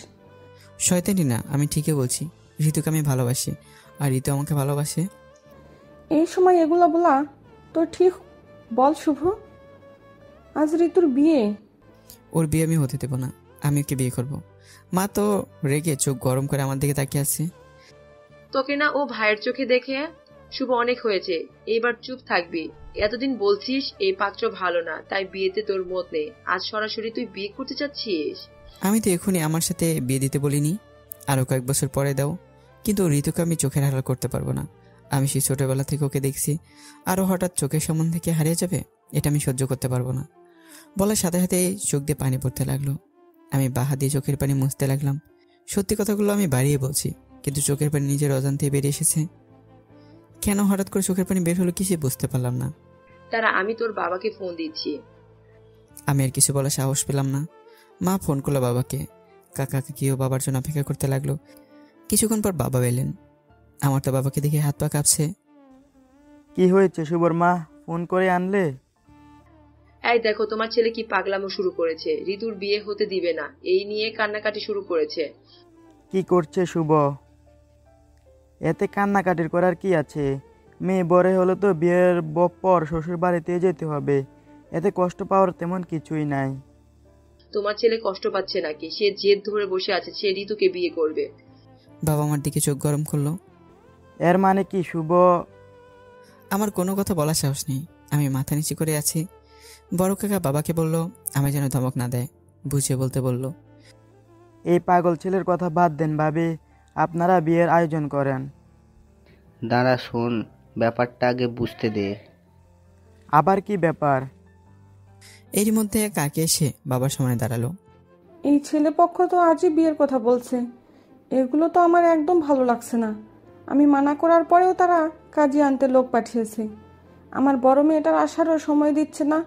শয়তানি না, আমি ঠিকই বলছি। ঋতুকে আমি ভালোবাসি, আর ঋতু আমাকে ভালোবাসে। এই সময় এগুলো বলা তো ঠিক? বল শুভ, আজ ঋতুর বিয়ে। ওর বিয়ে আমি হতে দেবো না, আমি ওকে বিয়ে করব। মা তো রেগে চোখ গরম করে আমার দিকে তাকিয়ে আছে। তোকে না ও ভাইয়ের চোখে দেখে? শুভ, অনেক হয়েছে, এইবার চুপ থাকবি। এতদিন বলছিস এই পাত্র ভালো না, তাই বিয়েতে তোর মত নেই, আজ সরাসরি তুই বিয়ে করতে চাচ্ছিস? আমি তো এখনই আমার সাথে বিয়ে দিতে বলিনি, আরও কয়েক বছর পরে দাও। কিন্তু ঋতুকে আমি চোখের হারাল করতে পারবো না। আমি সেই ছোটবেলা থেকে ওকে দেখছি, আরও হঠাৎ চোখের সামনে থেকে হারিয়ে যাবে, এটা আমি সহ্য করতে পারবো না। বলার সাথে সাথে চোখ দিয়ে পানি পড়তে লাগলো। আমি বাহা দিয়ে চোখের পানি মুছতে লাগলাম। সত্যি কথাগুলো আমি বাড়িয়ে বলছি, কিন্তু চোখের পানি নিজের অজান্তে বেরিয়ে এসেছে। কেন হঠাৎ করে চোখের পানি বের হলো কিছু বুঝতে পারলাম না। তারা আমি তোর বাবাকে ফোন দিচ্ছি। আমি আর কিছু বলার সাহস পেলাম না। মা ফোন করলো বাবাকে। কাকা কাকিও বাবার জন্য অপেক্ষা করতে লাগলো। কিছুক্ষণ পর বাবা এলেন। আমার তো বাবাকে দেখে হাত পা কাঁপছে। কি হয়েছে শুভর মা, ফোন করে আনলে? এই দেখো তোমার ছেলে কি পাগলামো শুরু করেছে, ঋতুর বিয়ে হতে দিবে না এই নিয়ে কান্নাকাটি শুরু করেছে। কি করছে শুভ? এতে কান্নাকাটির করার কি আছে? মেয়ে বড় হলে তো বিয়ের পর শ্বশুর বাড়িতে যেতে হবে, এতে কষ্ট পাওয়ার তেমন কিছুই নাই। তোমার ছেলে কষ্ট পাচ্ছে নাকি? সে জেদ ধরে বসে আছে, সে ঋতুকে বিয়ে করবে। বাবা আমার দিকে চোখ গরম করলো। এর মানে কি শুভ? আমার কোনো কথা বলার সাহস নেই, আমি মাথা নিচু করে আছি। বড় কাকা বাবাকে বলল আমি যেন ধমক না দেয়, বুঝিয়ে বলতে বলল। এই পাগল ছেলের কথা বাদ দেন ভাবি, আপনারা বিয়ের আয়োজন করেন। দাঁড়া শোন, ব্যাপারটা আগে বুঝতে দে। আবার কি ব্যাপার? এরই মধ্যে কাকে এসে বাবার সামনে দাঁড়ালো। এই ছেলে পক্ষ তো আজই বিয়ের কথা বলছে, এগুলো তো আমার একদম ভালো লাগছে না। আমি মানা করার পরেও তারা কাজে আনতে লোক পাঠিয়েছে। আমার বড় মেয়েটার আসারও সময় দিচ্ছে না।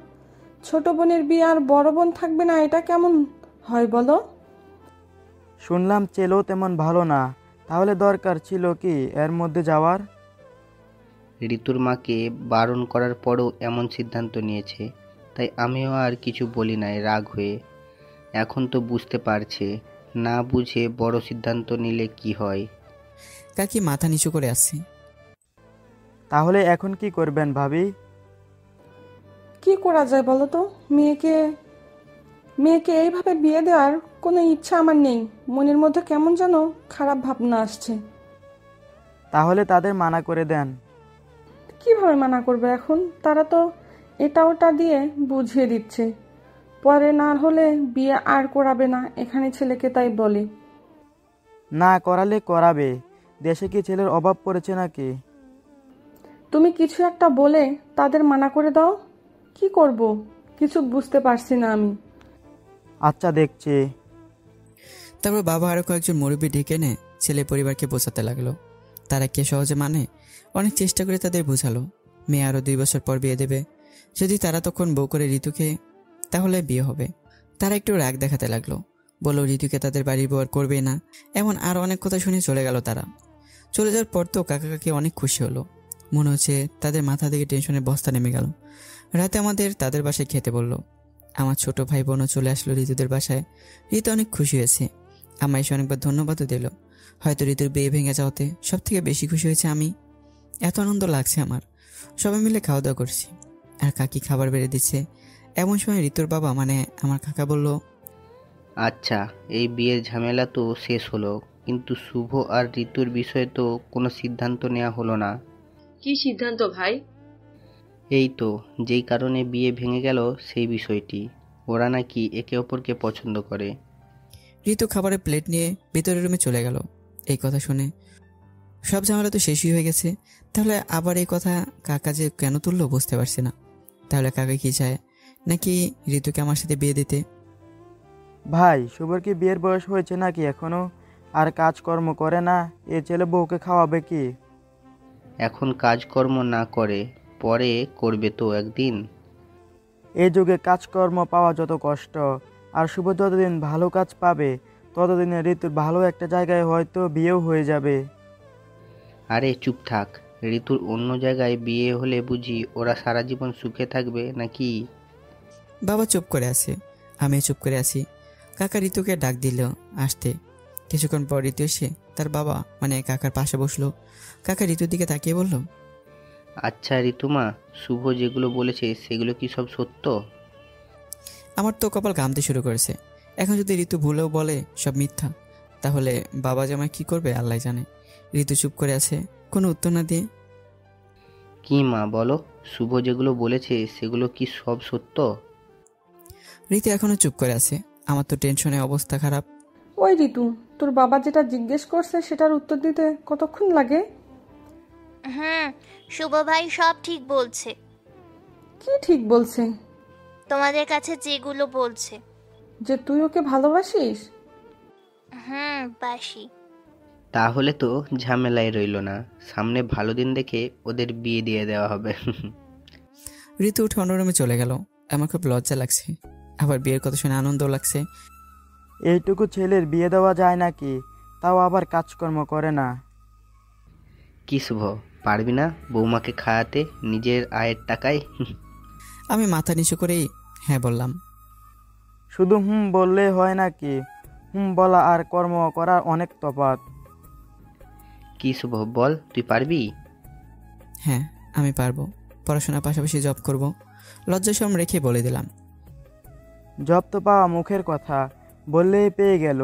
ছোট বোনের বিয়ে আর বড় বোন থাকবে না, এটা কেমন হয় বলো? শুনলাম ছেলেও তেমন ভালো না, তাহলে দরকার ছিল কি এর মধ্যে যাওয়ার? ঋতুর মাকে বারণ করার পরও এমন সিদ্ধান্ত নিয়েছে, তাই আমিও আর কিছু বলি নাই রাগ হয়ে। এখন তো বুঝতে পারছে, না বুঝে বড় সিদ্ধান্ত নিলে কি হয়। কাকি মাথা নিচু করে আছে। তাহলে এখন কি করবেন ভাবি? কি করা যায় বলো তো? মেয়েকে এইভাবে বিয়ে দেওয়ার কোনো ইচ্ছা আমার নেই। মনের মধ্যে কেমন যেন খারাপ ভাবনা আসছে। তাহলে তাদের মানা করে দেন। কিভাবে মানা করবে এখন? তারা তো এটা ওটা দিয়ে বুঝিয়ে দিচ্ছে, পরে না হলে বিয়ে আর করাবে না, এখানে ছেলেকে তাই বলে। না করালে করাবে, দেশে কি ছেলের অভাব পড়েছে নাকি? তুমি কিছু একটা বলে তাদের মানা করে দাও। কি করব কিছু বুঝতে পারছি না আমি। আচ্ছা দেখছি। তারপর বাবা আরো কয়েকজন মুরব্বী ডেকে এনে ছেলে পরিবারকে বোঝাতে লাগলো। তারা কে সহজে মানে, অনেক চেষ্টা করে তাদের বোঝালো মেয়ে আরো 2 বছর পর বিয়ে দেবে। যদি তারা তখন বউ করে ঋতুকে, তাহলে বিয়ে হবে। তারা একটু রাগ দেখাতে লাগলো, বললো ঋতুকে তাদের বাড়ির বউ আর করবে না, এমন আর অনেক কথা শুনে চলে গেল তারা। চলে যাওয়ার পর তো কাকা কাকি অনেক খুশি হলো, মনে হচ্ছে তাদের মাথা থেকে টেনশনের বস্তা নেমে গেল। রাতে আমাদের তাদের বাসায় খেতে বললো। আমার ছোট ভাই বোনও চলে আসলো ঋতুদের বাসায়। ঋতু অনেক খুশি হয়েছে, আমার এসে অনেকবার ধন্যবাদও দিল। হয়তো ঋতুর বিয়ে ভেঙে যাওয়াতে সব থেকে বেশি খুশি হয়েছে আমি। এত আনন্দ লাগছে আমার। সবাই মিলে খাওয়া দাওয়া করছি, আর কাকি খাবার বেড়ে দিচ্ছে। এমন সময় ঋতুর বাবা মানে আমার কাকা বলল, আচ্ছা, এই বিয়ের ঝামেলা তো শেষ হলো, কিন্তু শুভ আর ঋতুর বিষয়ে তো কোনো সিদ্ধান্ত নেওয়া হলো না। কি সিদ্ধান্ত ভাই? এই তো, যেই কারণে বিয়ে ভেঙে গেল সেই বিষয়টি। ওরা নাকি একে অপরকে পছন্দ করে। ঋতু খাবারের প্লেট নিয়ে ভিতরের রুমে চলে গেল। এই কথা শুনে সব ঝামেলা তো শেষই হয়ে গেছে, তাহলে আবার এই কথা কাকা যে কেন তুললো বুঝতে পারছি না। তাহলে কাকা কি চায়, নাকি ঋতুকে আমার সাথে বিয়ে দিতে? ভাই শুভর কি বিয়ের বয়স হয়েছে নাকি এখনো? আর কাজকর্ম করে না, এ ছেলে বউকে খাওয়াবে কি? এখন কাজকর্ম না করে পরে করবে তো একদিন। এই যুগে কাজকর্ম পাওয়া যত কষ্ট, আর শুভ যতদিন ভালো কাজ পাবে ততদিনে ঋতুর ভালো একটা জায়গায় হয়তো বিয়েও হয়ে যাবে। আরে চুপ থাক, ঋতুর অন্য জায়গায় বিয়ে হলে বুঝি ওরা সারা জীবন সুখে থাকবে নাকি? বাবা চুপ করে আছে, আমি চুপ করে আছি। কাকা ঋতুকে ডাক দিল আসতে। কিছুক্ষণ পর ঋতু এসে তার বাবা মানে কাকার পাশে বসলো। কাকা ঋতুর দিকে তাকিয়ে বলল, আচ্ছা ঋতুমা, শুভ যেগুলো বলেছে সেগুলো কি সব সত্য? আমার তো কপাল ঘামতে শুরু করেছে। এখন যদি ঋতু ভুলেও বলে সব মিথ্যা, তাহলে বাবা জামাই কি করবে আল্লাহ জানে। ঋতু চুপ করে আছে, কোনো উত্তর না দিয়ে। কি মা বলো, শুভ যেগুলো বলেছে সেগুলো কি সব সত্য? ঋতু এখনো চুপ করে আছে। আমার তো টেনশনে অবস্থা খারাপ। ওই ঋতু, তোর বাবা যেটা জিজ্ঞেস করছে সেটার উত্তর দিতে কতক্ষণ লাগে? শুভ ভাই সব ঠিক বলছে। কি ঠিক বলছে? তোমাদের কাছে যেগুলো বলছে। যে তুই ওকে ভালোবাসিস? বাসি। তাহলে তো ঝামেলাই রইল না, সামনে ভালো দিন দেখে ওদের বিয়ে দিয়ে দেওয়া হবে। ঋতু উঠে অন্য রুমে চলে গেল। আমার খুব লজ্জা লাগছে, আবার বিয়ের কথা শুনে আনন্দও লাগছে। এইটুকু ছেলের বিয়ে দেওয়া যায় নাকি? তাও আবার কাজকর্ম করে না। কি শুভ, পারবি না বৌমাকে খাওয়াতে নিজের আয়ের টাকায়? আমি মাথা নিচু করেই হ্যাঁ বললাম। শুধু হুম বললে হয় নাকি? হুম বলা আর কর্ম করার অনেক তফাৎ। কি শুভ, বল তুই পারবি? হ্যাঁ আমি পারবো, পড়াশোনার পাশাপাশি জব করব। লজ্জা শরম রেখে বলে দিলাম। জব তো পাওয়া মুখের কথা, বললেই পেয়ে গেল।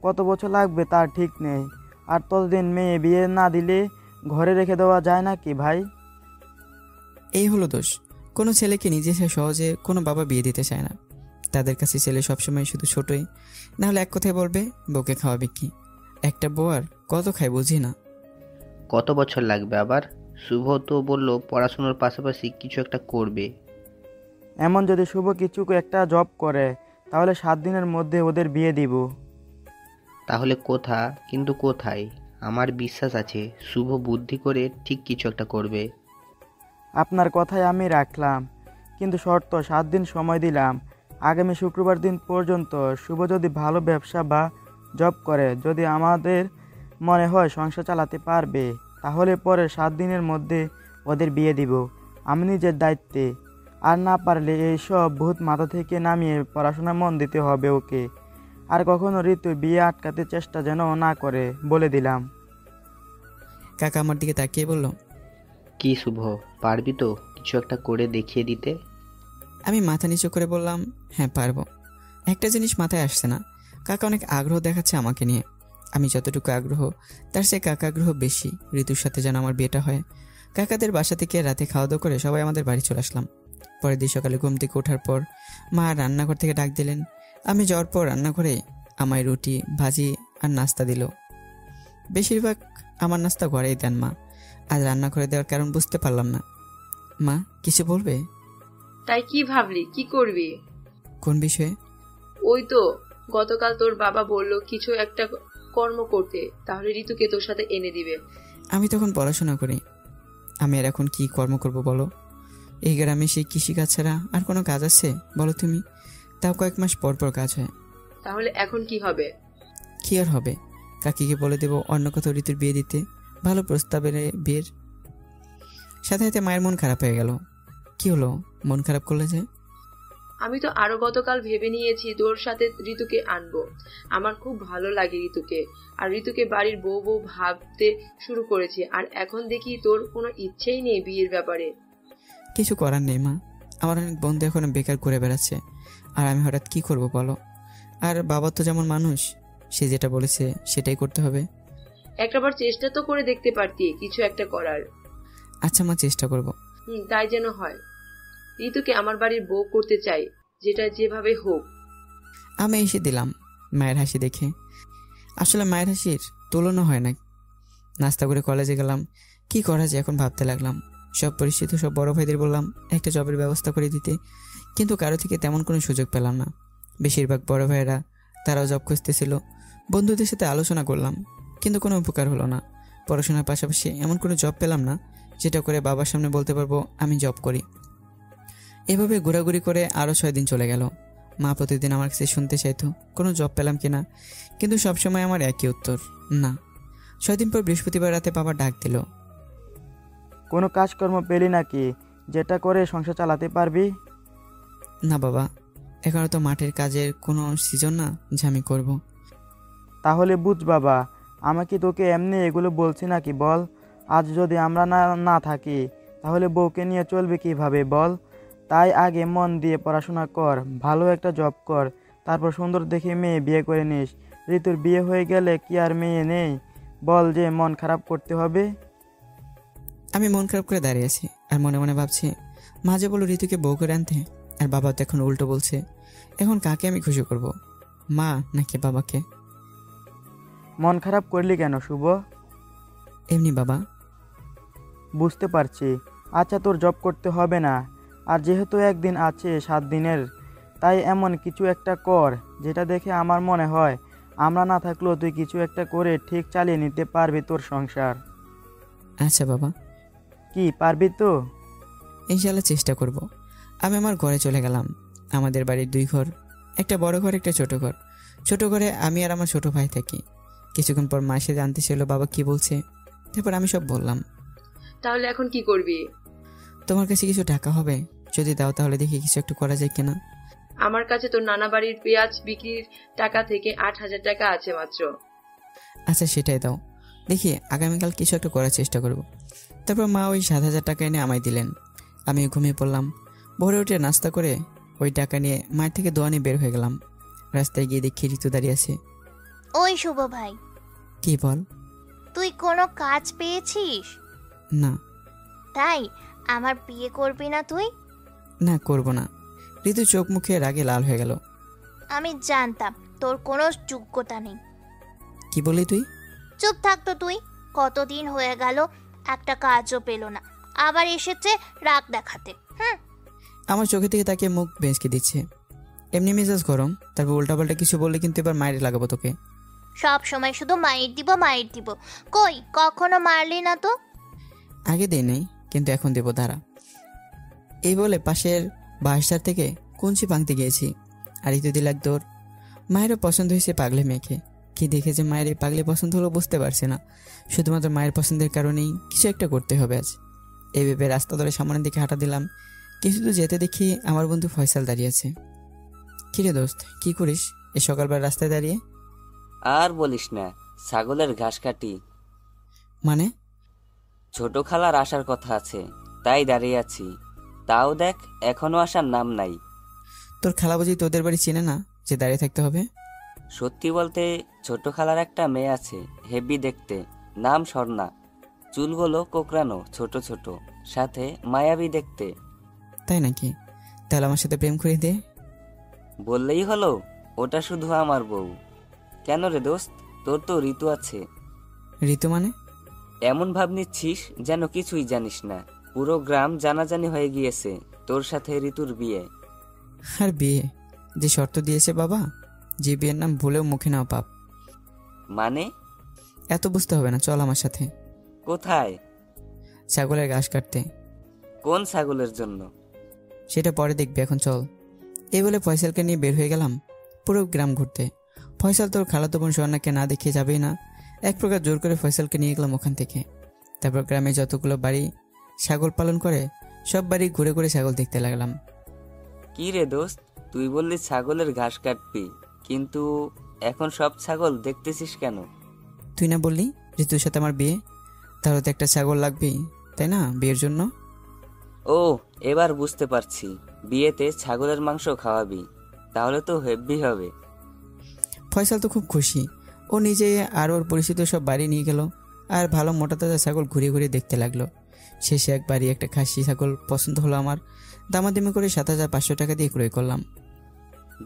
কত বছর লাগবে তার ঠিক নেই। আর ততদিন মেয়ে বিয়ে না দিলে ঘরে রেখে দেওয়া যায় নাকি ভাই? এই হলো দোষ, কোনো ছেলেকে নিজে সহজে কোনো বাবা বিয়ে দিতে চায় না। তাদের কাছে ছেলে সবসময় শুধু ছোটই, নাহলে এক কথায় বলবে বউকে খাওয়াবে কি। একটা বউ আর কত খায় বুঝি না। কত বছর লাগবে আবার? শুভ তো বললো পড়াশোনার পাশাপাশি কিছু একটা করবে। এমন যদি শুভ কিছু একটা জব করে তাহলে 7 দিনের মধ্যে ওদের বিয়ে দিব। তাহলে কিন্তু কোথায়? আমার বিশ্বাস আছে শুভ বুদ্ধি করে ঠিক কিছু একটা করবে। আপনার কথাই আমি রাখলাম, কিন্তু শর্ত 7 দিন সময় দিলাম। আগামী শুক্রবার দিন পর্যন্ত শুভ যদি ভালো ব্যবসা বা জব করে, যদি আমাদের মনে হয় সংসার চালাতে পারবে, তাহলে পরে 7 দিনের মধ্যে ওদের বিয়ে দিব আমি নিজের দায়িত্বে। আর না পারলে এইসব ভূত মাথা থেকে নামিয়ে পড়াশোনা মন দিতে হবে ওকে। আর কখনো ঋতুর বিয়ে আটকাতে চেষ্টা যেন না করে, বলে দিলাম। কাকা আমার দিকে তাকিয়ে বলল, কি শুভ, পারবি তো কিছু একটা করে দেখিয়ে দিতে? আমি মাথা নিচু করে বললাম হ্যাঁ পারবো। একটা জিনিস মাথায় আসছে না, কাকা অনেক আগ্রহ দেখাচ্ছে আমাকে নিয়ে। আমি যতটুকু আগ্রহ তার সে কাকা আগ্রহ বেশি ঋতুর সাথে যেন আমার বিয়েটা হয়। কাকাদের বাসা থেকে রাতে খাওয়া দাওয়া করে সবাই আমাদের বাড়ি চলে আসলাম। পরের দিন সকালে ঘুম থেকে ওঠার পর মা রান্নাঘর থেকে ডাক দিলেন। আমি যাওয়ার পর রান্নাঘরে আমায় রুটি ভাজি আর নাস্তা দিল। বেশিরভাগ আমার নাস্তা ঘরেই দেন মা, আজ রান্না করে দেওয়ার কারণ বুঝতে পারলাম না। মা কিছু বলবে? তাই কি ভাবলি, কি করবি? কোন বিষয়ে? ওই তো গতকাল তোর বাবা বলল কিছু একটা কর্ম করতে, তাহলে ঋতুকে তোর সাথে এনে দিবে। আমি তখন পড়াশোনা করি, আমি আর এখন কি কর্ম করব বলো? এই গ্রামে সেই কৃষিকাজ ছাড়া আর কোনো কাজ আছে বলো তুমি? তাও কয়েক মাস পর পর কাজ হয়। তাহলে এখন কি হবে? কি আর হবে, কাকিকে বলে দেবো অন্য কোথাও ঋতুর বিয়ে দিতে, ভালো প্রস্তাবের বিয়ের। সাথে সাথে মায়ের মন খারাপ হয়ে গেল। কি হলো, মন খারাপ করলে যে? আমি তো আরো গতকাল ভেবে নিয়েছি তোর সাথে ঋতুকে আনবো। আমার খুব ভালো লাগে ঋতুকে, আর ঋতুকে বাড়ির বউ বউ ভাবতে শুরু করেছি। আর এখন দেখি তোর কোনো ইচ্ছেই নেই বিয়ের ব্যাপারে। কিছু করার নেই মা, আমার অনেক বন্ধু এখন বেকার করে বেড়াচ্ছে, আর আমি হঠাৎ কি করব বলো? আর বাবা তো যেমন মানুষ, সে যেটা বলেছে সেটাই করতে হবে। একটাবার চেষ্টা তো করে দেখতে পারতি কিছু একটা করার। আচ্ছা মা, চেষ্টা করব। তাই যেন হয়। ঋতুকে আমার বাড়ির বউ করতে চাই, যেটা যেভাবে হোক। আমি এসে দিলাম মায়ের হাসি দেখে। আসলে মায়ের হাসির তুলনা হয় না। নাস্তা করে কলেজে গেলাম, কি করা যায় এখন ভাবতে লাগলাম। সব পরিচিত সব বড় ভাইদের বললাম একটা জবের ব্যবস্থা করে দিতে, কিন্তু কারো থেকে তেমন কোনো সুযোগ পেলাম না। বেশিরভাগ বড় ভাইয়েরা তারাও জব খুঁজতেছিল। বন্ধুদের সাথে আলোচনা করলাম, কিন্তু কোনো উপকার হলো না। পড়াশোনার পাশাপাশি এমন কোনো জব পেলাম না যেটা করে বাবার সামনে বলতে পারবো আমি জব করি। এভাবে ঘোরাঘুরি করে আরও 6 দিন চলে গেল। মা প্রতিদিন আমার কাছে শুনতে চাইতো কোনো জব পেলাম কিনা, কিন্তু সবসময় আমার একই উত্তর, না। 6 দিন পর বৃহস্পতিবার রাতে বাবা ডাক দিল। কোনো কাজকর্ম পেলি নাকি যেটা করে সংসার চালাতে পারবি? না বাবা, এখনো তো মাঠের কাজের কোনো সিজন না যে আমি করব। তাহলে বুঝ বাবা, আমি কি তোকে এমনি এগুলো বলছি নাকি বল? আজ যদি আমরা না থাকি তাহলে বউকে নিয়ে চলবে কিভাবে বল? তাই আগে মন দিয়ে পড়াশোনা কর, ভালো একটা জব কর, তারপর সুন্দর দেখে মেয়ে বিয়ে করে নিস। ঋতুর বিয়ে হয়ে গেলে কি আর মেয়ে নেই বল যে মন খারাপ করতে হবে? আমি মন খারাপ করে দাঁড়িয়ে আছি আর মনে মনে ভাবছি, মা যে বলল ঋতুকে বউ করে আনতে, আর বাবা তো এখন উল্টো বলছে। এখন কাকে আমি খুশি করব, মা নাকি বাবাকে? মন খারাপ করলি কেন শুভ? এমনি বাবা। বুঝতে পারছি। আচ্ছা তোর জব করতে হবে না, আর যেহেতু একদিন আছে 7 দিনের, তাই এমন কিছু একটা কর যেটা দেখে আমার মনে হয় আমরা না থাকলেও তুই কিছু একটা করে ঠিক চালিয়ে নিতে পারবি তোর সংসার। আচ্ছা বাবা। কি পারবি তো? ইনশাল্লাহ চেষ্টা করব। আমি আমার ঘরে চলে গেলাম। আমাদের বাড়ির 2 ঘর, একটা বড় ঘর একটা ছোট ঘর। ছোট ঘরে আমি আর আমার ছোট ভাই থাকি। কিছুক্ষণ পর মা এসে জানতে ছিল বাবা কি বলছে। তারপর আমি সব বললাম। তাহলে এখন কি করবি? তোমার কাছে কিছু টাকা হবে, যদি দাও তাহলে দেখি কিছু একটা করা যায় কিনা। আমার কাছে তোর নানা বাড়ির পেঁয়াজ বিক্রির টাকা থেকে 8,000 টাকা আছে মাত্র। আচ্ছা সেটাই দাও, দেখি আগামীকাল কিছু একটা করার চেষ্টা করব। তারপর মা ওই 7,000 টাকা এনে আমায় দিলেন। আমি ঘুমিয়ে পড়লাম। ভোরে উঠে নাস্তা করে ওই টাকা নিয়ে মায়ের থেকে দোয়া নিয়ে বের হয়ে গেলাম। রাস্তায় গিয়ে দেখি ঋতু দাঁড়িয়ে আছে। ওই শুভ ভাই, কি বল? তুই কোনো কাজ পেয়েছিস? না। তাই আমার বিয়ে করবি না তুই? না, করব না। ঋতু চোখ মুখে রাগে লাল হয়ে গেল। আমি জানতাম তোর কোনো যোগ্যতা নেই। কি বলি তুই? চুপ থাকতো তুই। কতদিন হয়ে গেল একটা কাজও পেল না, আবার এসেছে রাগ দেখাতে। আমার চোখে থেকে তাকে মুখ বেঁচকে দিচ্ছে। এমনি মেজাজ গরম, তারপর উল্টাপাল্টা কিছু বললে কিন্তু এবার মায়ের লাগাবো তোকে। সব সময় শুধু মাইর দিব মাইর দিব, কই কখনো মারলি না তো। আগে দেই নাই, কিন্তু এখন দেবো, দাঁড়া। এই বলে পাশের বাসার থেকে কুঞ্চি ভাঙতে গিয়েছি, আর ঋতু দিল এক দৌড়। মায়েরও পছন্দ হয়েছে পাগলে মেয়েকে। কি দেখে যে মায়ের এই পাগলে পছন্দ হলো বুঝতে পারছে না। শুধুমাত্র মায়ের পছন্দের কারণেই কিছু একটা করতে হবে আজ। এই ভেবে রাস্তা ধরে সামনের দিকে হাঁটা দিলাম। কিছু তো যেতে দেখি আমার বন্ধু ফয়সাল দাঁড়িয়ে আছে। কিরে দোস্ত, কি করিস এই সকালবেলা রাস্তায় দাঁড়িয়ে? আর বলিস না, ছাগলের ঘাস কাটি। মানে? ছোট খালার আসার কথা আছে, তাই দাঁড়িয়ে আছি। তাও দেখ, এখনো আসার নাম নাই। তোর খালা বুঝি তোদের বাড়ি চেনে না যে দাঁড়িয়ে থাকতে হবে? সত্যি বলতে, ছোট খালার একটা মেয়ে আছে, হেভি দেখতে, নাম স্বর্ণা। চুলগুলো কোকড়ানো, ছোট ছোট, সাথে মায়াবী দেখতে। তাই নাকি? তাহলে আমার সাথে প্রেম করে দে। বললেই হলো, ওটা শুধু আমার বউ। কেন রে দোস্ত, তোর তো ঋতু আছে। ঋতু মানে? এমন ভাব নিচ্ছিস যেন কিছুই জানিস না। পুরো গ্রাম জানাজানি হয়ে গিয়েছে তোর সাথে ঋতুর বিয়ে। আর বিয়ে? যে শর্ত দিয়েছে বাবা, যে বিয়ের নাম ভুলেও মুখে নাও পাপ। মানে? এত বুঝতে হবে না, চল আমার সাথে। কোথায়? ছাগলের ঘাস কাটতে। কোন ছাগলের জন্য? সেটা পরে দেখবি, এখন চল। এই বলে ফয়সালকে নিয়ে বের হয়ে গেলাম পুরো গ্রাম ঘুরতে। ফয়সাল তোর খালাতো বোন স্বর্ণাকে না দেখে যাবেই না। এক প্রকার জোর করে ফয়সালকে নিয়ে গেলাম ওখান থেকে। তারপর গ্রামে যতগুলো বাড়ি ছাগল পালন করে সব বাড়ি ঘুরে ঘুরে ছাগল দেখতে লাগলাম। কি রে দোস্ত, তুই বললি ছাগলের ঘাস কাটবি, কিন্তু এখন সব ছাগল দেখতেছিস কেন? তুই না বললি ঋতুর সাথে আমার বিয়ে? তাহলে তো একটা ছাগল লাগবেই, তাই না, বিয়ের জন্য? ও, এবার বুঝতে পারছি, বিয়েতে ছাগলের মাংস খাওয়াবি, তাহলে তো হেব্বি হবে। ফয়সাল তো খুব খুশি। ও নিজে আর ওর পরিচিত সব বাড়ি নিয়ে গেল, আর ভালো মোটা তাজা ছাগল ঘুরিয়ে ঘুরিয়ে দেখতে লাগলো। শেষে এক বাড়ি একটা খাসি ছাগল পছন্দ হলো আমার। দামাদামি করে 7,500 টাকা দিয়ে ক্রয় করলাম।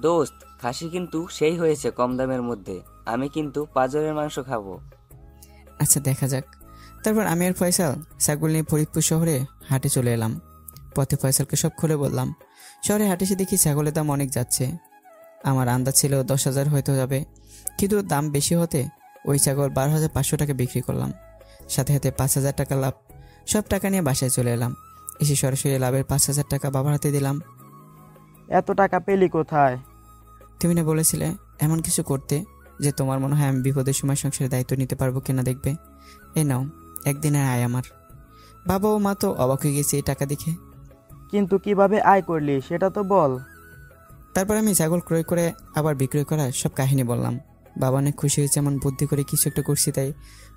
দোস্ত, খাসি কিন্তু সেই হয়েছে কম দামের মধ্যে। আমি কিন্তু পাঁজরের মাংস খাবো। আচ্ছা, দেখা যাক। তারপর আমি আর ফয়সাল ছাগল নিয়ে ফরিদপুর শহরে হাটে চলে এলাম। পথে ফয়সালকে সব খুলে বললাম। শহরে হাটে এসে দেখি ছাগলের দাম অনেক যাচ্ছে। আমার আন্দাজ ছিল 10,000 হয়তো যাবে, কিন্তু দাম বেশি হতে ওই ছাগল 12,500 টাকা বিক্রি করলাম। সাথে সাথে 5,000 টাকা লাভ। সব টাকা নিয়ে বাসায় চলে এলাম। এসে সরাসরি লাভের 5,000 টাকা বাবার হাতে দিলাম। এত টাকা পেলি কোথায়? তুমি না বলেছিলে এমন কিছু করতে যে তোমার মনে হয় আমি বিপদের সময় সংসারের দায়িত্ব নিতে পারবো কিনা, দেখবে। এই নাও একদিনের আয় আমার। বাবা ও মা তো অবাক হয়ে গেছে এই টাকা দেখে। কিন্তু কিভাবে আয় করলি সেটা তো বল। তারপর আমি ছাগল ক্রয় করে আবার বিক্রয় করা সব কাহিনী বললাম। বাবা অনেক খুশি হয়েছে, এমন বুদ্ধি করে কিছু একটা করছি তাই।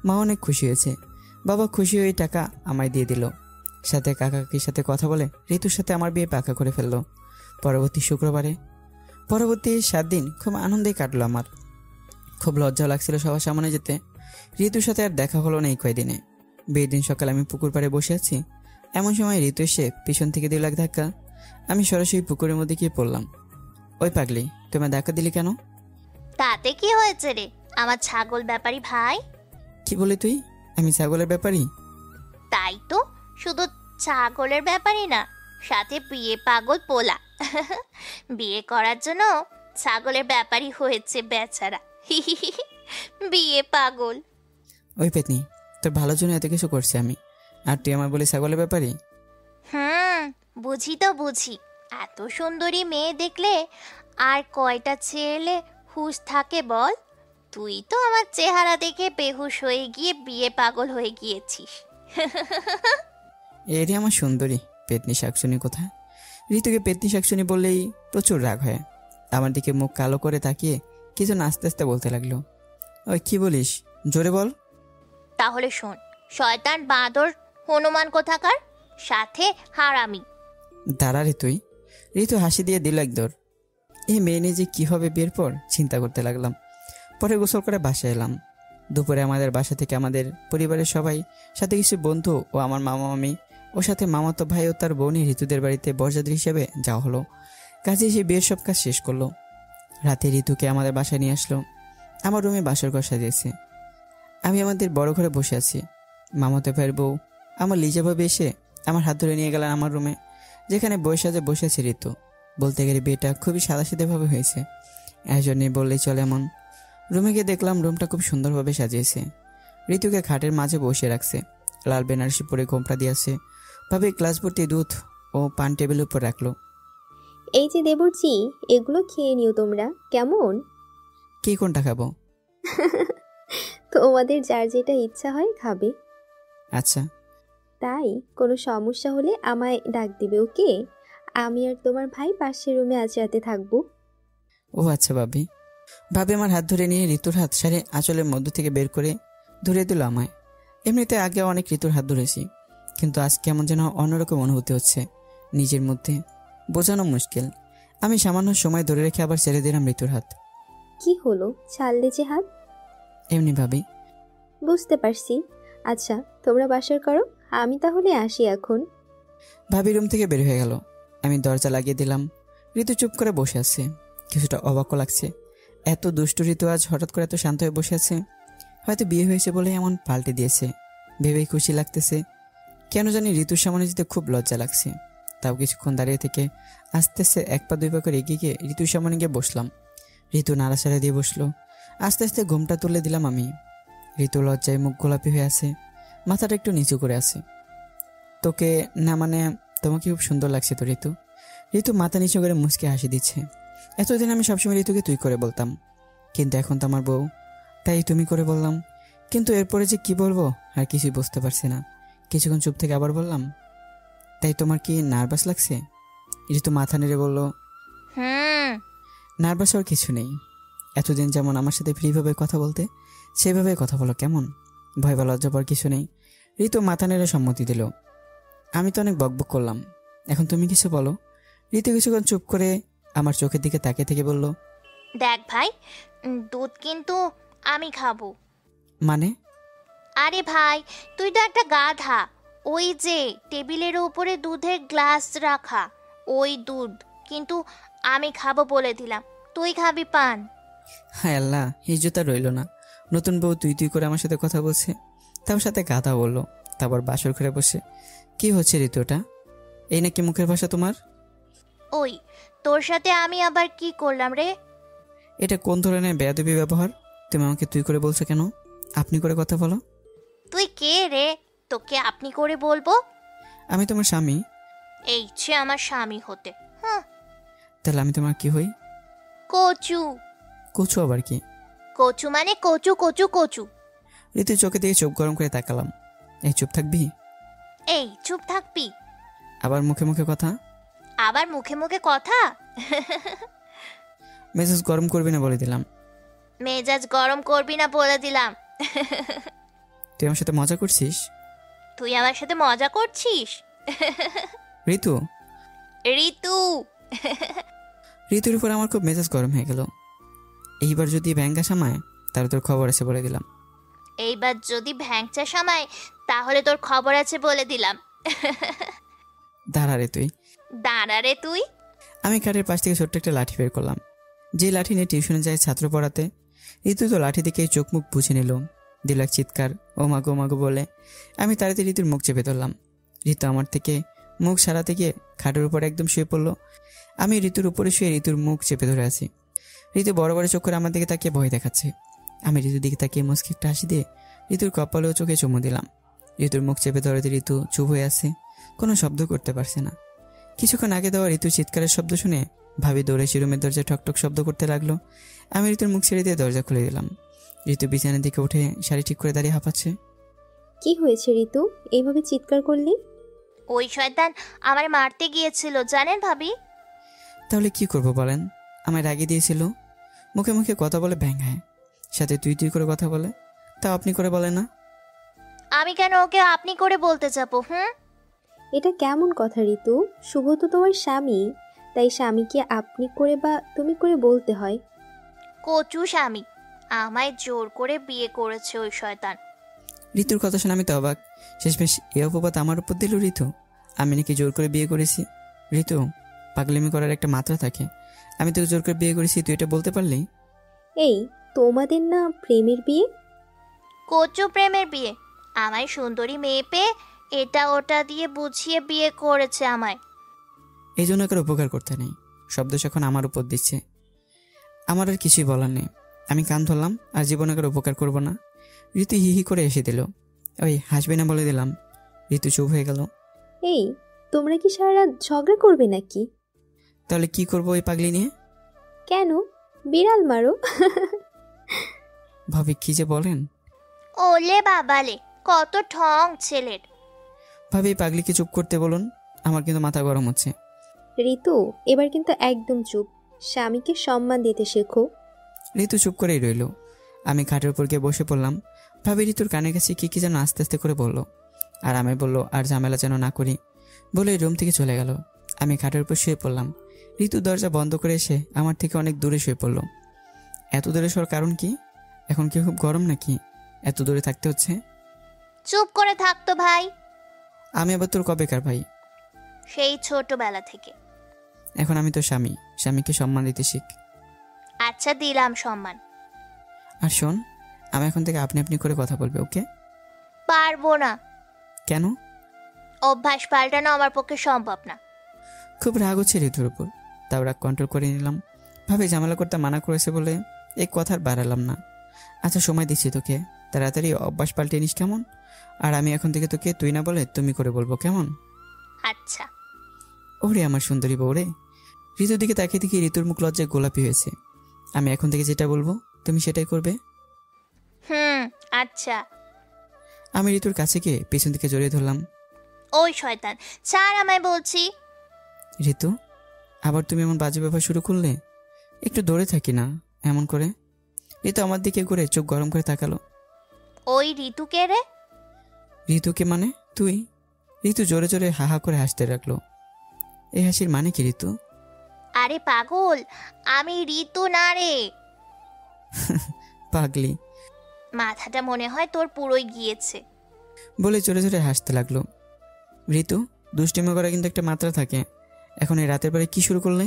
মা অনেক খুশি হয়েছে। বাবা খুশি হয়ে টাকা আমায় দিয়ে দিল। সাথে কাকাকির সাথে কথা বলে ঋতুর সাথে আমার বিয়ে পাকা করে ফেললো পরবর্তী শুক্রবারে। পরবর্তী 7 দিন খুব আনন্দেই কাটলো আমার। খুব লজ্জাও লাগছিল সবার সামনে যেতে। ঋতুর সাথে আর দেখা হলো না এই কয়দিনে। বিয়ের দিন সকালে আমি পুকুর পাড়ে বসে আছি, এমন সময় ঋতু এসে পিছন থেকে দিল এক ধাক্কা। আমি সরাসরি পুকুরের মধ্যে গিয়ে পড়লাম। ওই পাগলি, তোমার ধাক্কা দিলি কেন? তাতে কি হয়েছে রে আমার ছাগল ব্যাপারী ভাই? কি বলি তুই? আমি ছাগলের ব্যাপারী? তাই তো, শুধু ছাগলের ব্যাপারই না, সাথে বিয়ে পাগল পোলা। বিয়ে করার জন্য ছাগলের ব্যাপারই হয়েছে বেচারা। বিয়ে পাগল। ওই পেতনি, তোর ভালোর জন্য এত কিছু করছি আমি, আর তুই আমার বলি ছাগলের ব্যাপারী? বুঝি তো বুঝি। এত সুন্দরী মেয়ে দেখলে আর কয়টা ছেলে হুঁশ থাকে বল? তুই তো আমার চেহারা দেখে বেহুশ হয়ে গিয়ে বিয়ে পাগল হয়ে গিয়েছিস। এরই আমার সুন্দরী পেতনি শাকসুনি কোথায়। ঋতুকে পেতনি শাকসুনি বললেই প্রচুর রাগ হয়। আমার দিকে মুখ কালো করে তাকিয়ে কিছু না আস্তে আস্তে বলতে লাগলো। ওই কি বলিস, জোরে বল। তাহলে শোন, শয়তান বাঁদর হনুমান কোথাকার, সাথে হারামি। দাঁড়া রে তুই। ঋতু হাসি দিয়ে দিল এক দৌড়। এই মেয়ে নিয়ে যে কী হবে বিয়ের পর চিন্তা করতে লাগলাম। পরে গোসল করে বাসায় এলাম। দুপুরে আমাদের বাসা থেকে আমাদের পরিবারের সবাই, সাথে কিছু বন্ধু ও আমার মামা মামি ও সাথে মামাতো ভাই ও তার বোনই ঋতুদের বাড়িতে বরযাত্রী হিসেবে যাওয়া হলো। কাজে এসে বিয়ের সব কাজ শেষ করলো। রাতে ঋতুকে আমাদের বাসায় নিয়ে আসলো। আমার রুমে বাসর ঘর সাজিয়েছে। আমি আমাদের বড় ঘরে বসে আছি। মামাতো ভাইয়ের বউ আমার লিজা ভাবে এসে আমার হাত ধরে নিয়ে গেলেন আমার রুমে, যেখানে বসে সাজে বসেছে ঋতু। বলতে গেলে বিয়েটা খুবই সাদাসিধেভাবে হয়েছে, আয়োজন নিয়ে বললেই চলে এমন। রুমে গিয়ে দেখলাম রুমটা খুব সুন্দরভাবে সাজিয়েছে। ঋতুকে খাটের মাঝে বসিয়ে রাখছে, লাল বেনারসি পরে ঘোমটা দিয়েছে। ভাবে গ্লাস ভর্তি দুধ ও পান টেবিলের উপর রাখলো। এই যে দেবরজি, এগুলো খেয়ে নিও তোমরা, কেমন? কি কোনটা খাবো? তোমাদের যার যেটা ইচ্ছা হয় খাবে। আচ্ছা। তাই কোনো সমস্যা হলে আমায় ডাক দিবে, ওকে? আমি আর তোমার ভাই পাশের রুমে আজ রাতে থাকবো। ও আচ্ছা ভাবি। ভাবি আমার হাত ধরে নিয়ে ঋতুর হাত সারে আঁচলের মধ্য থেকে বের করে ধরে দিল আমায়। এমনিতে আগে অনেক ঋতুর হাত ধরেছি, কিন্তু আজ কেমন যেন অন্যরকম অনুভূতি হচ্ছে নিজের মধ্যে, বোঝানো মুশকিল। আমি সামান্য সময় ধরে রেখে আবার ছেড়ে দিলাম ঋতুর হাত। কি হলো, ছাড়লে যে হাত? এমনি ভাবি। বুঝতে পারছি। আচ্ছা তোমরা বাসার করো, আমি তাহলে আসি এখন। ভাবি রুম থেকে বের হয়ে গেল। আমি দরজা লাগিয়ে দিলাম। ঋতু চুপ করে বসে আছে। কিছুটা অবাকও লাগছে, এত দুষ্টু ঋতু আজ হঠাৎ করে এত শান্ত হয়ে বসে আছে। হয়তো বিয়ে হয়েছে বলে এমন পাল্টে দিয়েছে, ভেবেই খুশি লাগতেছে। কেন জানি ঋতুর সামনে যেতে খুব লজ্জা লাগছে। তাও কিছুক্ষণ দাঁড়িয়ে থেকে আস্তে আস্তে এক পা দুই পা করে এগিয়ে গিয়ে ঋতুর সামনে গিয়ে বসলাম। ঋতু নাড়াচাড়া দিয়ে বসলো। আস্তে আস্তে ঘুমটা তুলে দিলাম আমি। ঋতু লজ্জায় মুখ গোলাপি হয়ে আছে, মাথাটা একটু নিচু করে আছে। তোকে না, মানে তোমাকে খুব সুন্দর লাগছে তো ঋতু। ঋতু মাথা নিচু করে মুচকে হাসি দিচ্ছে। এতদিন আমি সবসময় ঋতুকে তুই করে বলতাম, কিন্তু এখন তো আমার বউ, তাই তুমি করে বললাম। কিন্তু এরপরে যে কি বলবো আর কিছুই বুঝতে পারছি না। কিছুক্ষণ চুপ থেকে আবার বললাম, তাই তোমার কি নার্ভাস লাগছে? ঋতু মাথা নেড়ে বলল, নার্ভাস হওয়ার কিছু নেই। এতদিন যেমন আমার সাথে ফ্রিভাবে কথা বলতে, সেভাবে কথা বলো কেমন। ভয় বা লজ্জা পাওয়ার কিছু নেই। ঋতু মাথা নেড়ে সম্মতি দিল। আমি তো অনেক বকবক করলাম, এখন তুমি কিছু বলো। ঋতু কিছুক্ষণ চুপ করে আমার চোখের দিকে তাকিয়ে থেকে বলল, দেখ ভাই, দুধ কিন্তু আমি খাবো। মানে? আরে ভাই, তুই তো একটা গাধা। ওই যে টেবিলের উপরে দুধের গ্লাস রাখা, ওই দুধ কিন্তু আমি খাবো বলে দিলাম। তুই খাবি পান? হায় আল্লাহ, ইজ্জত রইল না। নতুন বউ তুই তুই করে আমার সাথে কথা বলছে, তার সাথে গাধা বললো। তারপর বাসর ঘরে বসে কি হচ্ছে ঋতুটা? এই নাকি মুখের ভাষা তোমার? ওই তোর সাথে আমি আবার কি করলাম রে? এটা কোন ধরনের বেয়াদবি ব্যবহার? তুমি আমাকে তুই করে বলছো কেন? আপনি করে কথা বলো। তুই কে রে, তোকে আপনি করে বলবো? আমি তোমার স্বামী। এই ইচ্ছে আমার স্বামী হতে। হ্যাঁ, তাহলে আমি তোমার কি হই? কচু। কচু আবার কি? কচু মানে কচু কচু কচু। ঋতু চোখে দিকে চোখ গরম করে তাকালাম। এই চুপ থাকবি? এই চুপ থাকবি? আবার মুখে মুখে কথা? আবার মুখে মুখে কথা? মেজাজ গরম করবি না বলে দিলাম। মেজাজ গরম করবি না বলে দিলাম। তুই আমার সাথে মজা করছিস? তুই আমার সাথে মজা করছিস? ঋতু। ঋতু। ঋতুর উপর আমার খুব মেজাজ গরম হয়ে গেল। এইবার যদি ব্যাঙ্গা সামায় তাহলে তোর খবর আছে বলে দিলাম। এইবার যদি ভ্যাংচা সামায় তাহলে তোর খবর আছে বলে দিলাম। দাঁড়া রে তুই। দাঁড়া রে তুই। আমি খাটের পাশ থেকে ছোট্ট একটা লাঠি বের করলাম, যে লাঠি নিয়ে টিউশনে যায় ছাত্র পড়াতে। ঋতু তো লাঠি দিকে চোখ মুখ বুঝে নিল, দিল এক চিৎকার, ও মাগো মাগো বলে। আমি তাড়াতাড়ি ঋতুর মুখ চেপে ধরলাম। ঋতু আমার থেকে মুখ সারাতে গিয়ে খাটের উপর একদম শুয়ে পড়লো। আমি ঋতুর উপরে শুয়ে ঋতুর মুখ চেপে ধরে আছি। ঋতু বড় বড় চোখ করে আমার দিকে তাকিয়ে ভয় দেখাচ্ছে। আমি ঋতুর দিকে তাকিয়ে মুচকি একটা হাসি দিয়ে ঋতুর কপালে ও চোখে চুমু দিলাম। ঋতুর মুখ চেপে ধরে ঋতু চুপ হয়ে আছে, কোনো শব্দ করতে পারছে না। কিছুক্ষণ আগে দেওয়া ঋতুর চিৎকারের শব্দ শুনে ভাবি দৌড়ে রুমের দরজায় ঠকঠক শব্দ করতে লাগলো। আমি ঋতুর মুখ ছেড়ে দিয়ে দরজা খুলে দিলাম। ঋতু বিছানার দিকে উঠে শাড়ি ঠিক করে দাঁড়িয়ে হাঁপাচ্ছে। কি হয়েছে ঋতু, এইভাবে চিৎকার করলি? ওই শয়তান আমার মারতে গিয়েছিল জানেন ভাবি। তাহলে কি করব বলেন? আমায় রাগিয়ে দিয়েছিল, মুখে মুখে কথা বলে ভ্যাঙায়, সাথে তুই তুই করে কথা বলে, তাও আপনি করে বলে না। আমি কেন ওকে আপনি করে বলতে যাবো? এটা কেমন কথা ঋতু? শুভ তো তোমার স্বামী, তাই স্বামীকে আপনি করে বা তুমি করে বলতে হয়। কচু স্বামী, আমায় জোর করে বিয়ে করেছে ওই শয়তান। ঋতুর কথা শুনে আমি তো অবাক। শেষমেশ এ অপবাদ আমার উপর দিল ঋতু। আমি নাকি জোর করে বিয়ে করেছি? ঋতু, পাগলামি করার একটা মাত্রা থাকে। আমি তোকে জোর করে বিয়ে করেছি, তুই এটা বলতে পারলি? এই তোমাদের না প্রেমের বিয়ে? কচু প্রেমের বিয়ে? আমায় সুন্দরী মেয়ে পেয়ে এটা ওটা দিয়ে বুঝিয়ে বিয়ে করেছে আমায়। এই জন্য কারো উপকার করতে নেই, শব্দ এখন আমার উপর দিচ্ছে। আমার আর কিছুই বলার নেই, আমি কান ধরলাম আর জীবনে কারো উপকার করব না। ঋতু হি হি করে এসে দিল। ওই হাসবে না বলে দিলাম। ঋতু চুপ হয়ে গেল। এই তোমরা কি সারা রাত ঝগড়া করবে নাকি? তাহলে কি করবো ওই পাগলি নিয়ে? কেন, বিড়াল মারো। ভাবি কি যে বলেন। ওলে বাবালে, কত ঠং ছেলের। ভাবি পাগলিকে চুপ করতে বলুন, আমার কিন্তু মাথা গরম হচ্ছে। ঋতু এবার কিন্তু একদম চুপ, স্বামীকে সম্মান দিতে শেখো। ঋতু চুপ করেই রইল। আমি খাটের উপর গিয়ে বসে পড়লাম। ভাবি ঋতুর কানের কাছে কি কি যেন আস্তে আস্তে করে বলল, আর আমি বলল আর ঝামেলা যেন না করি বলে রুম থেকে চলে গেল। আমি খাটের উপর শুয়ে পড়লাম। ঋতু দরজা বন্ধ করে এসে আমার থেকে অনেক দূরে শুয়ে পড়ল। এত দূরে শোয়ার কারণ কি? এখন কি খুব গরম নাকি এত দূরে থাকতে হচ্ছে? চুপ করে থাকতো ভাই। আমি আবার তোর কবেকার ভাই? সেই ছোটবেলা থেকে। এখন আমি তো স্বামী, স্বামীকে সম্মান দিতে শিখ। আচ্ছা দিলাম সম্মান। আর শোন, আমি এখন থেকে আপনি আপনি করে কথা বলবে, ওকে? পারবো না। কেন? অভ্যাস পাল্টানো আমার পক্ষে সম্ভব না। খুব রাগ হচ্ছে ঋতুর উপর, তাও রাগ কন্ট্রোল করে নিলাম। ভাবে ঝামেলা করতে মানা করেছে বলে এই কথা আর বাড়ালাম না। আচ্ছা সময় দিচ্ছি তোকে, তাড়াতাড়ি অভ্যাস পাল্টে নিস কেমন? আর আমি এখন থেকে তোকে তুই না বলে তুমি করে বলবো, কেমন? আচ্ছা। ওরে আমার সুন্দরী বউ রে। ঋতুর দিকে তাকিয়ে দেখি ঋতুর মুখ লজ্জায় গোলাপি হয়েছে। আমি এখন থেকে যেটা বলবো তুমি সেটাই করবে। আচ্ছা। আমি ঋতুর কাছে গিয়ে পেছন দিকে জড়িয়ে ধরলাম। ওই শয়তান ছাড় আমায় বলছি। ঋতু, আবার তুমি এমন বাজে ব্যাপার শুরু করলে? একটু দৌড়ে থাকি না এমন করে। ঋতু আমার দিকে ঘুরে চোখ গরম করে তাকালো। ওই ঋতুকে রে? ঋতুকে মানে তুই? ঋতু জোরে জোরে হা হা করে হাসতে লাগলো। এই হাসির মানে কি ঋতু? আরে পাগল, আমি ঋতু না রে। পাগলি, মাথাটা মনে হয় তোর পুরোই গিয়েছে। বলে জোরে জোরে হাসতে লাগলো। ঋতু, দুষ্টিমি করা কিন্তু একটা মাত্রা থাকে। এখন এই রাতের বেলায় কি শুরু করলে?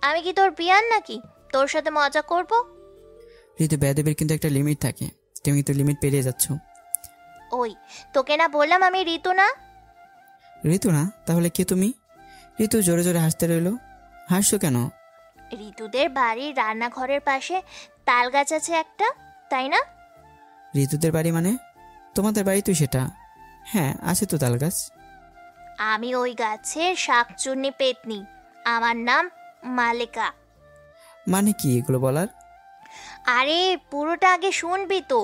আমি কি তোর বিয়ান নাকি তোর সাথে মজা করব? ঋতু, বেয়াদবির কিন্তু একটা লিমিট থাকে, তুমি তো লিমিট পেরিয়ে যাচ্ছ। ওই তোকে না বললাম আমি ঋতু না? ঋতু না? তাহলে কে তুমি? ঋতু জোরে জোরে হাসতে রইল। হাসছো কেন? ঋতুদের বাড়ির রান্নাঘরের পাশে তাল গাছ আছে একটা, তাই না? ঋতুদের বাড়ি মানে? তোমাদের বাড়ি তো সেটা। হ্যাঁ আছে তো তাল গাছ। আমি ওই গাছের শাকচুন্নি পেতনি, আমার নাম মালেকা। মানে কি এগুলো বলার? আরে পুরোটা আগে শুনবি তো।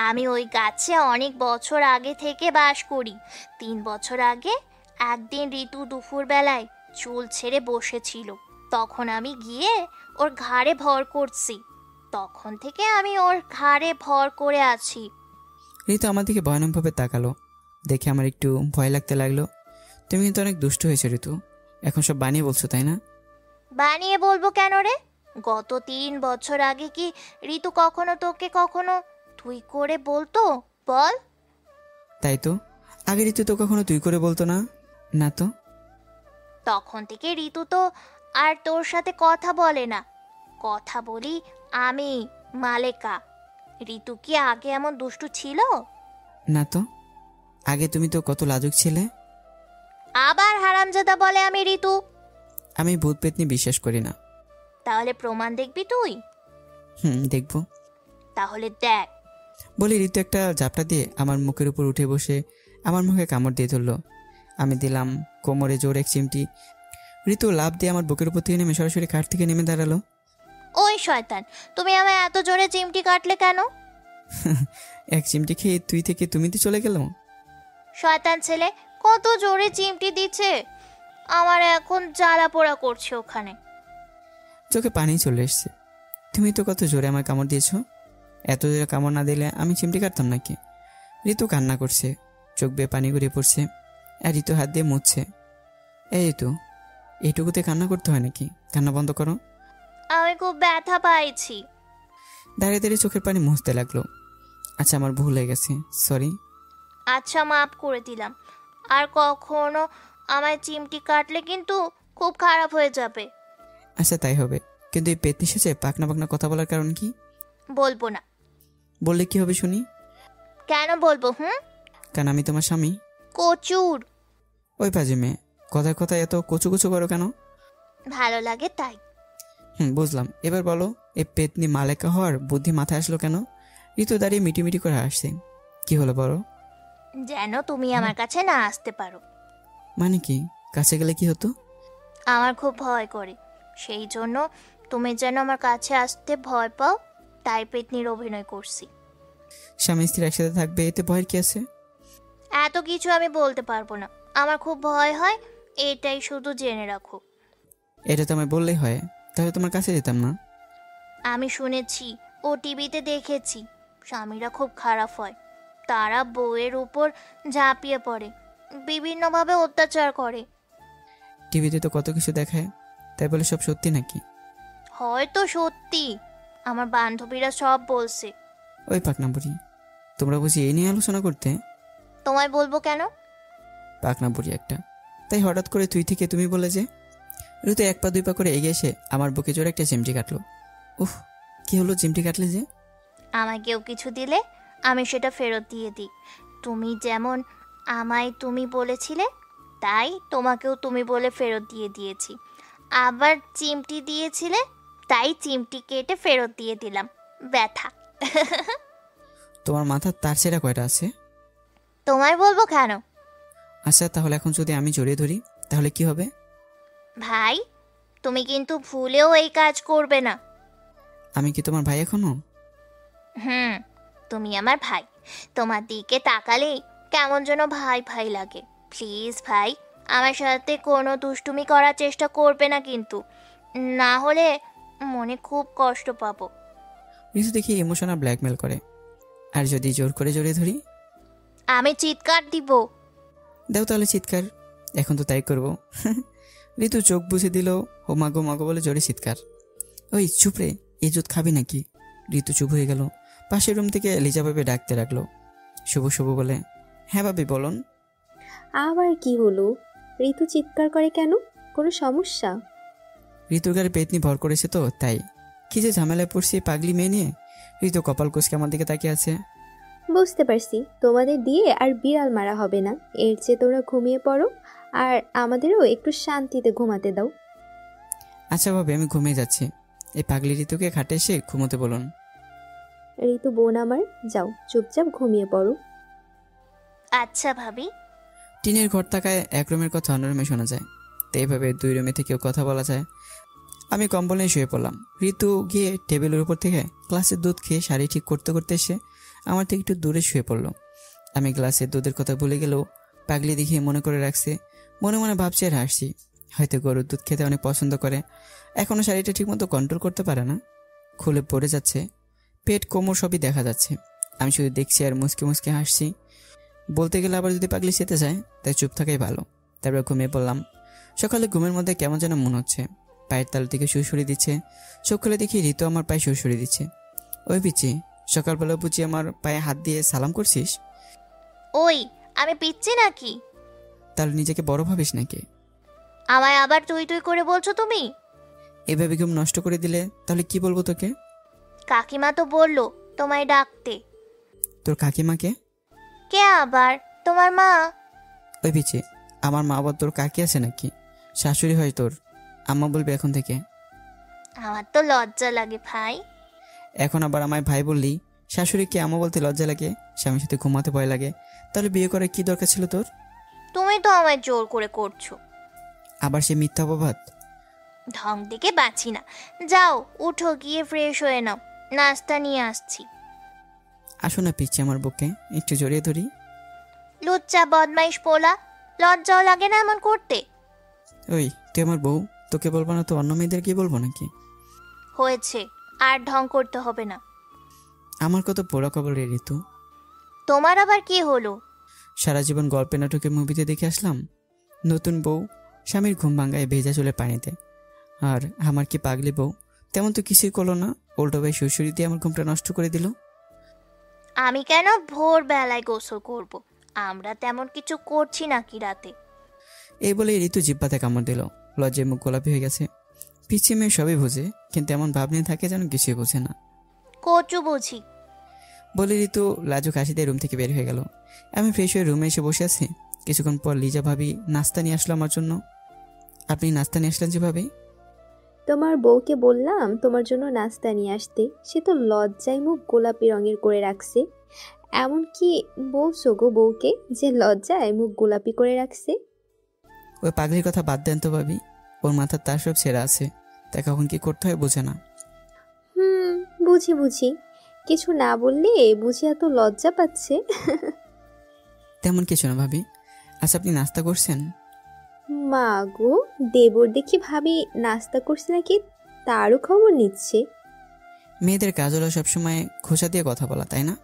আমি ওই গাছে অনেক বছর আগে থেকে বাস করি। 3 বছর আগে একদিন ঋতু দুপুর বেলায় চুল ছেড়ে বসেছিল, তখন আমি গিয়ে ওর ঘাড়ে ভর করছি। তখন থেকে আমি ওর ঘাড়ে ভর করে আছি। ঋতু আমার দিকে ভয়ানকভাবে তাকালো। দেখে আমার একটু ভয় লাগতে লাগলো। তুমি কিন্তু অনেক দুষ্ট হয়েছো ঋতু, এখন সব বানিয়ে বলছো তাই না? বানিয়ে বলবো কেন রে? গত 3 বছর আগে কি ঋতু কখনো তোকে কখনো তুই করে বলতো বল? তাই তো, আগে ঋতু তো কখনো তুই করে বলতো না। না তো। তখন থেকে ঋতু তো আর তোর সাথে কথা বলে না, কথা বলি আমি মালেকা। ঋতু কি আগে এমন দুষ্টু ছিল? না তো, আগে তুমি তো কত লাজুক ছিলে। আবার হারামজাদা বলে আমি ঋতু। আমি ভূত পেতনি বিশ্বাস করি না। তাহলে প্রমাণ দেখবি তুই? দেখবো। তাহলে দেখ। বলে ঋতু একটা ঝাপটা দিয়ে আমার মুখের উপর উঠে বসে আমার মুখে কামড় দিয়ে ধরলো। আমি দিলাম কোমরে জোর এক চিমটি। ঋতু লাফ দিয়ে আমার বুকের উপর থেকে নেমে সরাসরি খাট থেকে নেমে দাঁড়ালো। ওই শয়তান, তুমি আমায় এত জোরে চিমটি কাটলে কেন? এক চিমটি খেয়ে তুই থেকে তুমিতে চলে গেল। শয়তান ছেলে, কত জোরে চিমটি দিচ্ছে, আমার এখন জ্বালা পোড়া করছে ওখানে। চোখে পানি চলে এসছে। তুমি তো কত জোরে আমার কামড় দিয়েছ। এত জোরে কামড় না দিলে আমি চিমটি কাটতাম নাকি? ঋতু কান্না করছে, চোখ বেয়ে পানি গড়িয়ে পড়ছে, আর ঋতু হাত দিয়ে মুছছে। এই ঋতু, এইটুকুতে কান্না করতে হয় নাকি? কান্না বন্ধ করো। আমি খুব ব্যথা পাইছি। দাঁড়িয়ে দাঁড়িয়ে চোখের পানি মুছতে লাগলো। আচ্ছা, আমার ভুল হয়ে গেছে, সরি। আচ্ছা, মাফ করে দিলাম। আর কখনো আমায় চিমটি কাটলে কিন্তু খুব খারাপ হয়ে যাবে। আচ্ছা, তাই হবে। কিন্তু এই পেতনি সেজে পাকনা পাকনা কথা বলার কারণ কি? বলবো না। বললে কি হবে শুনি? কেন বলবো? কারণ আমি তোমার স্বামী। কচুর। ওই পাজি মেয়ে, কথায় কথায় এত কচু কচু করো কেন? ভালো লাগে তাই। বুঝলাম। এবার বলো, এই পেতনি মালেকা হওয়ার বুদ্ধি মাথায় আসলো কেন? ঋতু দাঁড়িয়ে মিটিমিটি করে আসছে। কি হলো বলো? যেন তুমি আমার কাছে না আসতে পারো। মানে কি? কাছে গেলে কি হতো? আমার খুব ভয় করে, সেই জন্য তুমি যেন আমার কাছে আসতে ভয় পাও, তাই পেতনির অভিনয় করছি। স্বামী স্ত্রী একসাথে থাকবে, এতে ভয়ের কি আছে? এত কিছু আমি বলতে পারবো না, আমার খুব ভয় হয়, এটাই শুধু জেনে রাখো। এটা তো আমায় বললেই হয়, তাহলে তোমার কাছে যেতাম না। আমি শুনেছি ও টিভিতে দেখেছি, স্বামীরা খুব খারাপ হয়। তারা বউয়ের উপর ঝাঁপিয়ে পড়ে, বিভিন্নভাবে অত্যাচার করে। টিভিতে তো কত কিছু দেখায়, তাই বলে সব সত্যি নাকি? হয়তো সত্যি, আমার বান্ধবীরা সব বলছে। ওই পাকনা বুড়ি, তোমরা বুঝি এই নিয়ে আলোচনা করতে? তোমায় বলবো কেন? পাকনা বুড়ি একটা, তাই হঠাৎ করে তুই থেকে তুমি বলে যে? ঋতু এক পা দুই পা করে এগিয়ে এসে আমার বুকে জোরে একটা চিমটি কাটলো। উফ, কি হলো চিমটি কাটলে যে? আমায় কেউ কিছু দিলে আমি সেটা ফেরত দিয়ে দিই। তুমি যেমন আমায় তুমি বলেছিলে, তাই তোমাকেও তুমি বলে ফেরত দিয়ে দিয়েছি। আবার চিমটি দিয়েছিলে, তাই চিমটি কেটে ফেরত দিয়ে দিলাম। ব্যথা। তোমার মাথার তার ছেঁড়া কয়টা আছে? তোমায় বলবো কেন? আচ্ছা, তাহলে এখন যদি আমি জড়িয়ে ধরি তাহলে কি হবে? ভাই, তুমি কিন্তু ভুলেও এই কাজ করবে না। আমি কি তোমার ভাই এখনো? তুমি আমার ভাই। তোমার দিকে তাকালেই কেমন যেন ভাই ভাই লাগে। প্লিজ ভাই, আমার সাথে কোনো দুষ্টুমি করার চেষ্টা করবে না কিন্তু, না হলে মনে খুব কষ্ট পাবো। ঋতু দেখি ইমোশনাল ব্ল্যাকমেল করে। আর যদি জোর করে জড়িয়ে ধরি? আমি চিৎকার দিব। দাও তাহলে চিৎকার, এখন তো তাই করবো। ঋতু চোখ বুঝে দিল, ও মাগো মাগো বলে জোরে চিৎকার। ওই চুপ রে, ইজ্জত খাবি নাকি? ঋতু চুপ হয়ে গেল। পাশের রুম থেকে লিজা ভাবে ডাকতে লাগলো। শুভ শুভ বলে, হ্যাঁ ভাবি বলুন। আবার কি হলো? ঋতু চিৎকার করে কেন? কোনো সমস্যা? ঋতুর গায়ে পেতনি ভর করেছে তো তাই। কি যে ঝামেলায় পড়ছি পাগলি মেয়ে নিয়ে। ঋতু কপাল কুঁচকে আমার দিকে তাকিয়ে আছে। বুঝতে পারছি, তোমাদের দিয়ে আর বিড়াল মারা হবে না। এর চেয়ে তোমরা ঘুমিয়ে পড়ো, আর আমাদেরও একটু শান্তিতে ঘুমাতে দাও। আচ্ছা ভাবি, আমি ঘুমিয়ে যাচ্ছি। এই পাগলি ঋতুকে খাটে এসে ঘুমোতে বলুন। ঋতু বোন আমার, যাও চুপচাপ ঘুমিয়ে পড়ো। আচ্ছা ভাবি। টিনের ঘর থাকায় এক রুমের কথা অন্য রুমে শোনা যায়, তো এইভাবে দুই রুমে থেকেও কথা বলা যায়। আমি কম্বল নিয়ে শুয়ে পড়লাম। ঋতু গিয়ে টেবিলের উপর থেকে গ্লাসের দুধ খেয়ে শাড়ি ঠিক করতে করতে এসে আমার থেকে একটু দূরে শুয়ে পড়লো। আমি গ্লাসের দুধের কথা ভুলে গেলেও পাগলি দেখিয়ে মনে করে রাখছে। মনে মনে ভাবছি আর হাসছি, হয়তো গরুর দুধ খেতে অনেক পছন্দ করে, এখনও শাড়িটা ঠিকমতো কন্ট্রোল করতে পারে না, খুলে পড়ে যাচ্ছে, পেট কোমর সবই দেখা যাচ্ছে। আমি শুধু দেখছি আর মুসকে মুসকে হাসছি। বলতে গেলে আবার যদি পাগলি সেতে যায়, তাই চুপ থাকাই ভালো। তারপর ঘুমিয়ে পড়লাম। সকালে ঘুমের মধ্যে কেমন যেন মনে হচ্ছে, পায়ের তালু থেকে সুরসুরি দিচ্ছে। চোখ খুলে দেখি ঋতু আমার পায়ে সুরসুরি দিচ্ছে। ওই পিচ্ছি, সকালবেলা বুঝি আমার পায়ে হাত দিয়ে সালাম করছিস? ওই, আমি পিচ্ছি নাকি? তাহলে নিজেকে বড় ভাবিস নাকি? আমায় আবার তুই তুই করে বলছো তুমি? এভাবে ঘুম নষ্ট করে দিলে তাহলে কি বলবো তোকে? কাকিমা তো বললো তোমায় ডাকতে। তোর কাকিমাকে? কে আবার? তোমার মা। ওই পিচ্ছি, আমার মা আবার তোর কাকি আছে নাকি? শাশুড়ি হয় তোর, আম্মা বলবে এখন থেকে। আমার তো লজ্জা লাগে ভাই। এখন আবার আমায় ভাই বললি, শাশুড়িকে আম্মা বলতে লজ্জা লাগে, স্বামীর সাথে ঘুমাতে ভয় লাগে, তাহলে বিয়ে করার কি দরকার ছিল তোর? তুমি তো আমায় জোর করে করছো। আবার সে মিথ্যা অপবাদ। ঢং দিকে বাঁচি না। যাও উঠো, গিয়ে ফ্রেশ হয়ে নাও, নাস্তা নিয়ে আসছি। আসো না পিচ্ছি আমার বুকে, একটু জড়িয়ে ধরি। লুচ্চা বদমাইশ পোলা, লজ্জাও লাগে না এমন করতে? ওই তুই আমার বউ, তোকে বলবো না তো অন্য মেয়েদের কি বলবো নাকি? হয়েছে, আর ঢং করতে হবে না। আমার কত পোড়া কবল রে ঋতু। তোমার আবার কি হলো? সারা জীবন গল্পে নাটকে মুভিতে দেখে আসলাম নতুন বউ স্বামীর ঘুম ভাঙায় ভেজা চুলে পানিতে, আর আমার কি পাগলি বউ তেমন তো কিছুই করলো না, উল্টো ভাই শ্বশুরি দিয়ে আমার ঘুমটা নষ্ট করে দিল। আমি কেন ভোর বেলায় গোসল করব? আমরা তেমন কিছু করছি নাকি রাতে? এই বলে ঋতু জিব্বাতে কামড় দিল। লজ্জায় মুখ গোলাপি হয়ে গেছে। পিছিয়ে মেয়ে সবই বোঝে, কিন্তু এমন ভাব নিয়ে থাকে যেন কিছুই বোঝে না। কচু বুঝি। বলে ঋতু লাজুক হাসিতে রুম থেকে বের হয়ে গেল। আমি ফ্রেশ হয়ে রুমে এসে বসে আছি। কিছুক্ষণ পর লিজা ভাবি নাস্তা নিয়ে আসলো আমার জন্য। আপনি নাস্তা নিয়ে আসলেন যে ভাবি? তোমার বউকে বললাম তোমার জন্য নাস্তা নিয়ে আসতে, সে তো লজ্জায় মুখ গোলাপি রঙের করে রাখছে। এমনকি বলছো গো বউকে যে লজ্জায় মুখ গোলাপি করে রাখছে? ওই পাগলির কথা বাদ দেন তো ভাবি, ওর মাথার তার সব ছেঁড়া আছে, তা কখন কি করতে হয় বোঝে না। বুঝি বুঝি, কিছু না বললে বুঝি এত লজ্জা পাচ্ছে। তেমন কিছু না ভাবি। আচ্ছা আপনি নাস্তা করছেন? মা গো, দেবর দেখি ভাবি নাস্তা করছে নাকি তারও খবর নিচ্ছে। মেয়েদের কাজ হলো সবসময় খোঁচা দিয়ে কথা বলা, তাই না?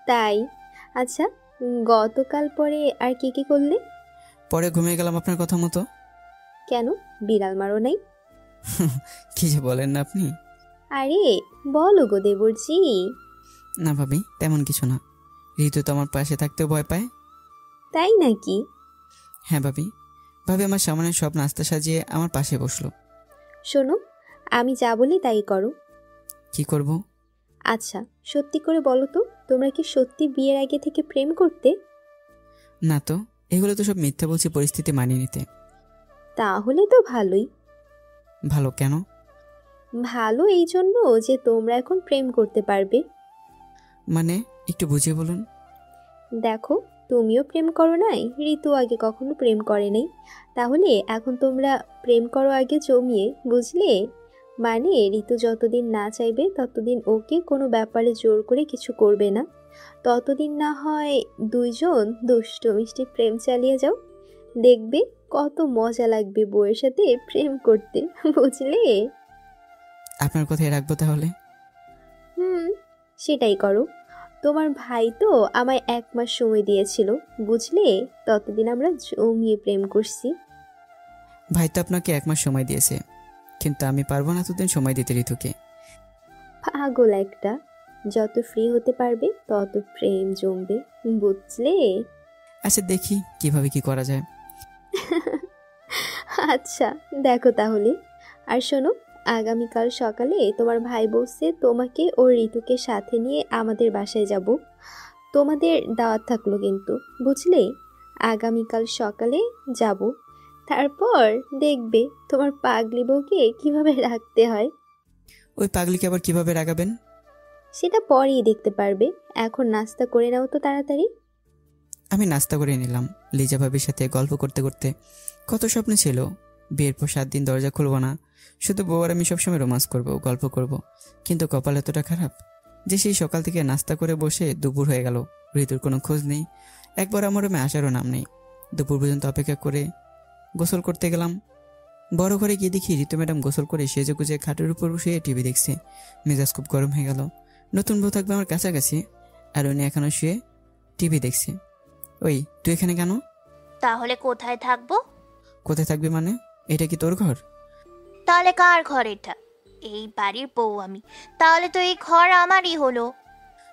তাই। আচ্ছা, গতকাল পরে আর কি কি করলে? পরে ঘুমিয়ে গেলাম আপনার কথা মতো। কেন, বিড়াল মারো নাই? কি যে বলেন না আপনি। আরে বলো গো দেবরজি। না ভাবি, তেমন কিছু না। ঋতু তো আমার পাশে থাকতেও ভয় পায়। তাই নাকি? হ্যাঁ ভাবি। ভাবি আমার সামনে সব নাস্তা সাজিয়ে আমার পাশে বসলো। শোনো, আমি যা বলি তাই করো। কি করব? আচ্ছা সত্যি করে বলো তো, তোমরা কি সত্যি বিয়ের আগে থেকে প্রেম করতে? না তো, এগুলো তো সব মিথ্যা বলছি পরিস্থিতি মানিয়ে নিতে। তাহলে তো ভালোই। ভালো কেন? ভালো এই জন্য যে তোমরা এখন প্রেম করতে পারবে। মানে একটু বুঝিয়ে বলুন। দেখো, তুমিও প্রেম করো নাই, ঋতু আগে কখনো প্রেম করে নাই, তাহলে এখন তোমরা প্রেম করো আগে জমিয়ে, বুঝলে? মানে ঋতু যতদিন না চাইবে ততদিন ওকে কোনো ব্যাপারে জোর করে কিছু করবে না, ততদিন না হয় দুইজন দুষ্ট মিষ্টি প্রেম চালিয়ে যাও, দেখবে কত মজা লাগবে বউয়ের সাথে প্রেম করতে, বুঝলে? আপনার কথাই রাখবো তাহলে। সেটাই করো। তোমার ভাই তো আমায় 1 মাস সময় দিয়েছিল, বুঝলে? ততদিন আমরা জমিয়ে প্রেম করছি। ভাই তো আপনাকে 1 মাস সময় দিয়েছে, কিন্তু আমি পারবো না এতদিন সময় দিতে ঋতুকে। পাগল একটা, যত ফ্রি হতে পারবে তত প্রেম জমবে, বুঝলে? আচ্ছা দেখি কিভাবে কি করা যায়। আচ্ছা দেখো তাহলে। আর শোনো, আগামীকাল সকালে তোমার ভাই বলছে তোমাকে ও ঋতুকে সাথে নিয়ে আমাদের বাসায় যাব। তোমাদের দাওয়াত থাকলো কিন্তু, বুঝলে? আগামীকাল সকালে যাব, তারপর দেখবে তোমার পাগলি বউকে কিভাবে রাখতে হয়। ওই পাগলিকে আবার কিভাবে রাগাবেন? সেটা পরেই দেখতে পারবে, এখন নাস্তা করে নাও তো তাড়াতাড়ি। আমি নাস্তা করে নিলাম। লিজা ভাবির সাথে গল্প করতে করতে কত স্বপ্ন ছিল। বিয়ের পর 7 দিন দরজা খুলবো না, শুধু বউ আর আমি সবসময় রোমান্স করব, গল্প করব। কিন্তু কপাল এতটা খারাপ যে সেই সকাল থেকে নাস্তা করে বসে দুপুর হয়ে গেল, ঋতুর কোনো খোঁজ নেই। একবার আমার রুমে আসারও নাম নেই। দুপুর পর্যন্ত অপেক্ষা করে গোসল করতে গেলাম। বড় ঘরে গিয়ে দেখি ঋতু ম্যাডাম গোসল করে সেজে গুজে খাটের উপর বসে টিভি দেখছে। মেজাজ খুব গরম হয়ে গেল। নতুন বউ থাকবে আমার কাছাকাছি, আর উনি এখনো শুয়ে টিভি দেখছে। ওই তুই এখানে কেন? তাহলে কোথায় থাকবো? কোথায় থাকবি মানে? এটা কি তোর ঘর? তাহলে কার ঘর এটা? এই বাড়ির বউ আমি, তাহলে তো এই ঘর আমারই হলো।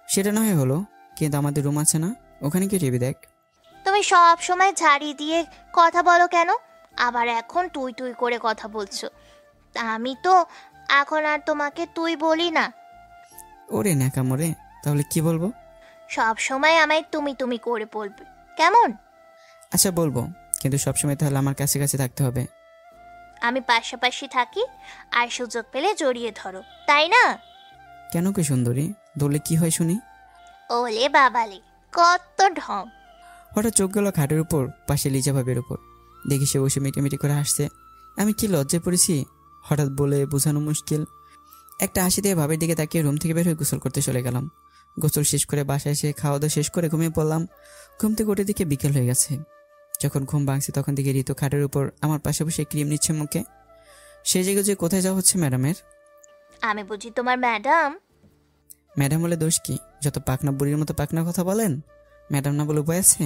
সেটা নয় হলো, কিন্তু আমাদের রুম আছে না, ওখানে কি টিভি দেখ। তুমি সব সময় ঝাড়ি দিয়ে কথা বলো কেন? আবার এখন তুই তুই করে কথা বলছো। আমি তো এখন আর তোমাকে তুই বলি না। ওরে ন্যাকামোরে, তাহলে কি বলবো? সব সময় আমায় তুমি তুমি করে বলবে, কেমন? আচ্ছা বলবো, কিন্তু সবসময় তাহলে আমার কাছে কাছে থাকতে হবে। আমি পাশাপাশি থাকি, আর সুযোগ পেলে জড়িয়ে ধরো, তাই না? কেন কি সুন্দরী, ধরলে কি হয় শুনি? ওলে বাবালে, কত ঢং! হঠাৎ চোখ গেল খাটের উপর, পাশে লিজা ভাবির উপর। দেখি সে বসে মিটিমিটি করে হাসছে। আমি কি লজ্জায় পড়েছি, হঠাৎ বলে বোঝানো মুশকিল। একটা হাসি দিয়ে ভাবির দিকে তাকিয়ে রুম থেকে বের হয়ে গোসল করতে চলে গেলাম। গোসল শেষ করে বাসায় এসে খাওয়া দাওয়া শেষ করে ঘুমিয়ে পড়লাম। ঘুম থেকে উঠে দিকে বিকেল হয়ে গেছে। যখন ঘুম ভাঙছে তখন দিকে ঋতু খাটের উপর আমার পাশে বসে ক্রিম নিচ্ছে মুখে। সেই জায়গায় যে কোথায় যাওয়া হচ্ছে ম্যাডামের? আমি বুঝি তোমার ম্যাডাম? ম্যাডাম বলে দোষ কি? যত পাকনা বুড়ির মতো পাকনা কথা বলেন, ম্যাডাম না বলে উপায় আছে?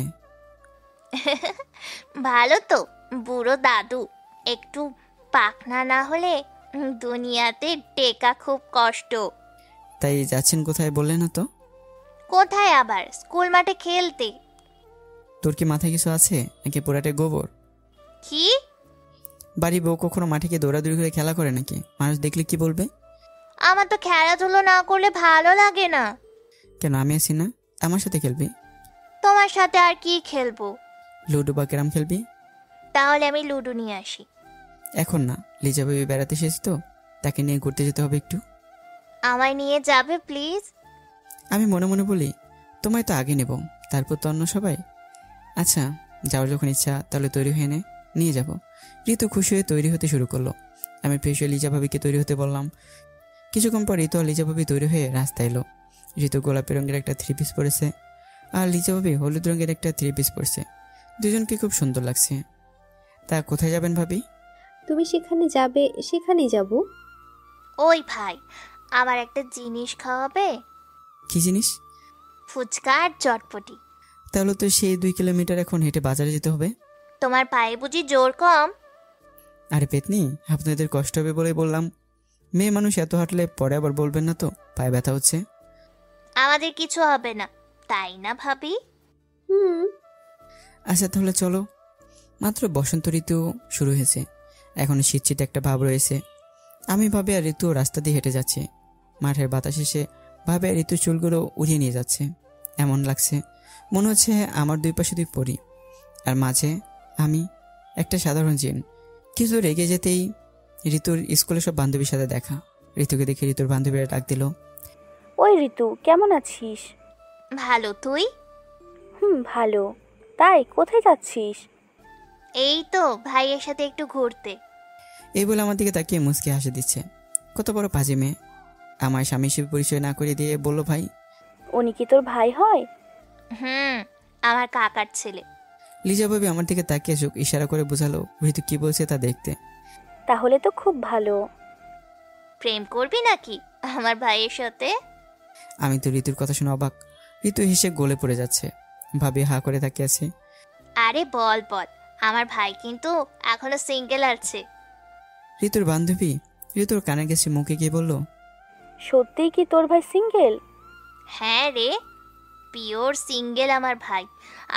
ভালো তো, বুড়ো দাদু। একটু পাকনা না হলে দুনিয়াতে টেকা খুব কষ্ট। তাই যাচ্ছেন কোথায় বললে না তো? কোথায় আবার? স্কুল মাঠে খেলতে। তোর কি মাথায় কিছু আছে নাকি পুরাটে গোবর? কি? বাড়ি বউ কখনো মাঠে গিয়ে দৌড়াদৌড়ি করে খেলা করে নাকি? মানুষ দেখলে কি বলবে? আমার তো খেলাধুলো না করলে ভালো লাগে না। কেন, আমি আছি না? আমার সাথে খেলবি। তোমার সাথে আর কি খেলবো? লুডো বা ক্যারাম খেলবি? তাহলে আমি লুডো নিয়ে আসি। এখন না, লিজা বেবি বেড়াতে এসেছি তো, তাকে নিয়ে ঘুরতে যেতে হবে একটু। আমায় নিয়ে যাবে প্লিজ? আমি মনে মনে বলি, তোমায় তো আগে নেব, তারপর তো অন্য সবাই। আচ্ছা, যাওয়ার যখন ইচ্ছা তাহলে তৈরি হয়ে নিয়ে যাব। ঋতু খুশি হয়ে তৈরি হতে শুরু করলো। আমি ফ্রেশ হয়ে লিজা ভাবিকে তৈরি হতে বললাম। কিছুক্ষণ পর ঋতু আর লিজা ভাবি তৈরি হয়ে রাস্তায় এলো। ঋতু গোলাপি রঙের একটা 3 পিস পরেছে আর লিজা ভাবি হলুদ রঙের একটা 3 পিস পরেছে। দুজনকে খুব সুন্দর লাগছে। তা কোথায় যাবেন ভাবি? তুমি সেখানে যাবে, সেখানেই যাব। ওই ভাই, আমার একটা জিনিস খাওয়াবে? কি জিনিস? ফুচকা আর চটপটি। তাহলে তো সেই 2 কিলোমিটার এখন হেঁটে বাজারে যেতে হবে। তোমার পায়ে বুঝি জোর কম? আরে পেতনি, আপনাদের কষ্ট হবে বলে বললাম। মেয়ে মানুষ এত হাঁটলে পরে আবার বলবেন না তো পায়ে ব্যথা হচ্ছে। আমাদের কিছু হবে না, তাই না ভাবি? আচ্ছা তাহলে চলো। মাত্র বসন্ত ঋতু শুরু হয়েছে, এখন শীত একটা ভাব রয়েছে। আমি ভাবে আর ঋতু রাস্তা দিয়ে হেঁটে যাচ্ছে। মাঠের বাতাস এসে ভাবে আর ঋতু চুলগুলো উড়িয়ে নিয়ে যাচ্ছে। এমন লাগছে মনে হচ্ছে আমার 2 পাশে 2 পরি, আর মাঝে আমি একটা সাধারণ জিন। কিছু রেগে যেতেই ঋতুর স্কুলে সব বান্ধবীর সাথে দেখা। ঋতুকে দেখে ঋতুর বান্ধবীরা ডাক দিল, ওই ঋতু, কেমন আছিস? ভালো, তুই? ভালো। তাই কোথায় যাচ্ছিস? এই তো ভাইয়ের সাথে একটু ঘুরতে। এই বলে আমার দিকে তাকিয়ে মুচকি হাসি দিচ্ছে। কত বড় পাজি মেয়ে! আমার স্বামী হিসেবে পরিচয় না করে দিয়ে বলল ভাই। উনি কি তোর ভাই হয়? আমার কাকার ছেলে। লিজা ভাবি আমার দিকে তাকিয়ে চোখ ইশারা করে বোঝালো ঋতু কি বলছে তা দেখতে। তাহলে তো খুব ভালো। প্রেম করবি নাকি আমার ভাইয়ের সাথে? আমি তো ঋতুর কথা শুনে অবাক। ঋতু হেসে গলে পড়ে যাচ্ছে। ভাবি হা করে তাকিয়ে আছে। আরে বল বল, আমার ভাই কিন্তু এখনো সিঙ্গেল আছে। ঋতুর বান্ধবী ঋতুর কানে গেছে মুখে গিয়ে বলল, সত্যিই কি তোর ভাই সিঙ্গেল? হ্যাঁ রে, পিওর সিঙ্গেল আমার ভাই।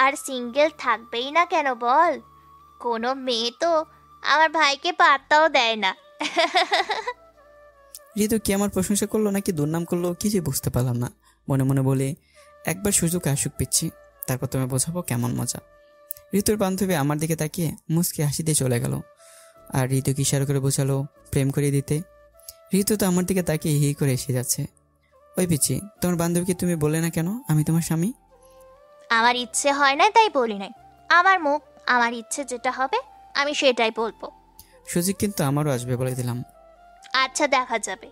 আর সিঙ্গেল থাকবেই না কেন বল? কোনো মেয়ে তো আমার ভাইকে পাত্তাও দেয় না। ঋতু কি আমার প্রশংসা করলো নাকি দুর্নাম করলো কিছুই বুঝতে পারলাম না। মনে মনে বলে, একবার সুযোগ আসুক পিচ্ছি, তারপর তুমি বোঝাবো কেমন মজা। ঋতুর বান্ধবী আমার দিকে তাকিয়ে মুচকি হাসি দিয়ে চলে গেল। আর ঋতুকে ইশারা করে বোঝালো প্রেম করিয়ে দিতে। ঋতু তো আমার দিকে তাকিয়ে হি করে এসে যাচ্ছে। ওই পিচ্ছি, তোমার বান্ধবীকে তুমি বললে না কেন আমি তোমার স্বামী? আমার ইচ্ছে হয় না তাই বলি নাই। আমার মুখ, আমার ইচ্ছে যেটা হবে আমি সেটাই বলবো। সুযোগ কিন্তু আমারও আসবে বলে দিলাম। আচ্ছা, দেখা যাবে।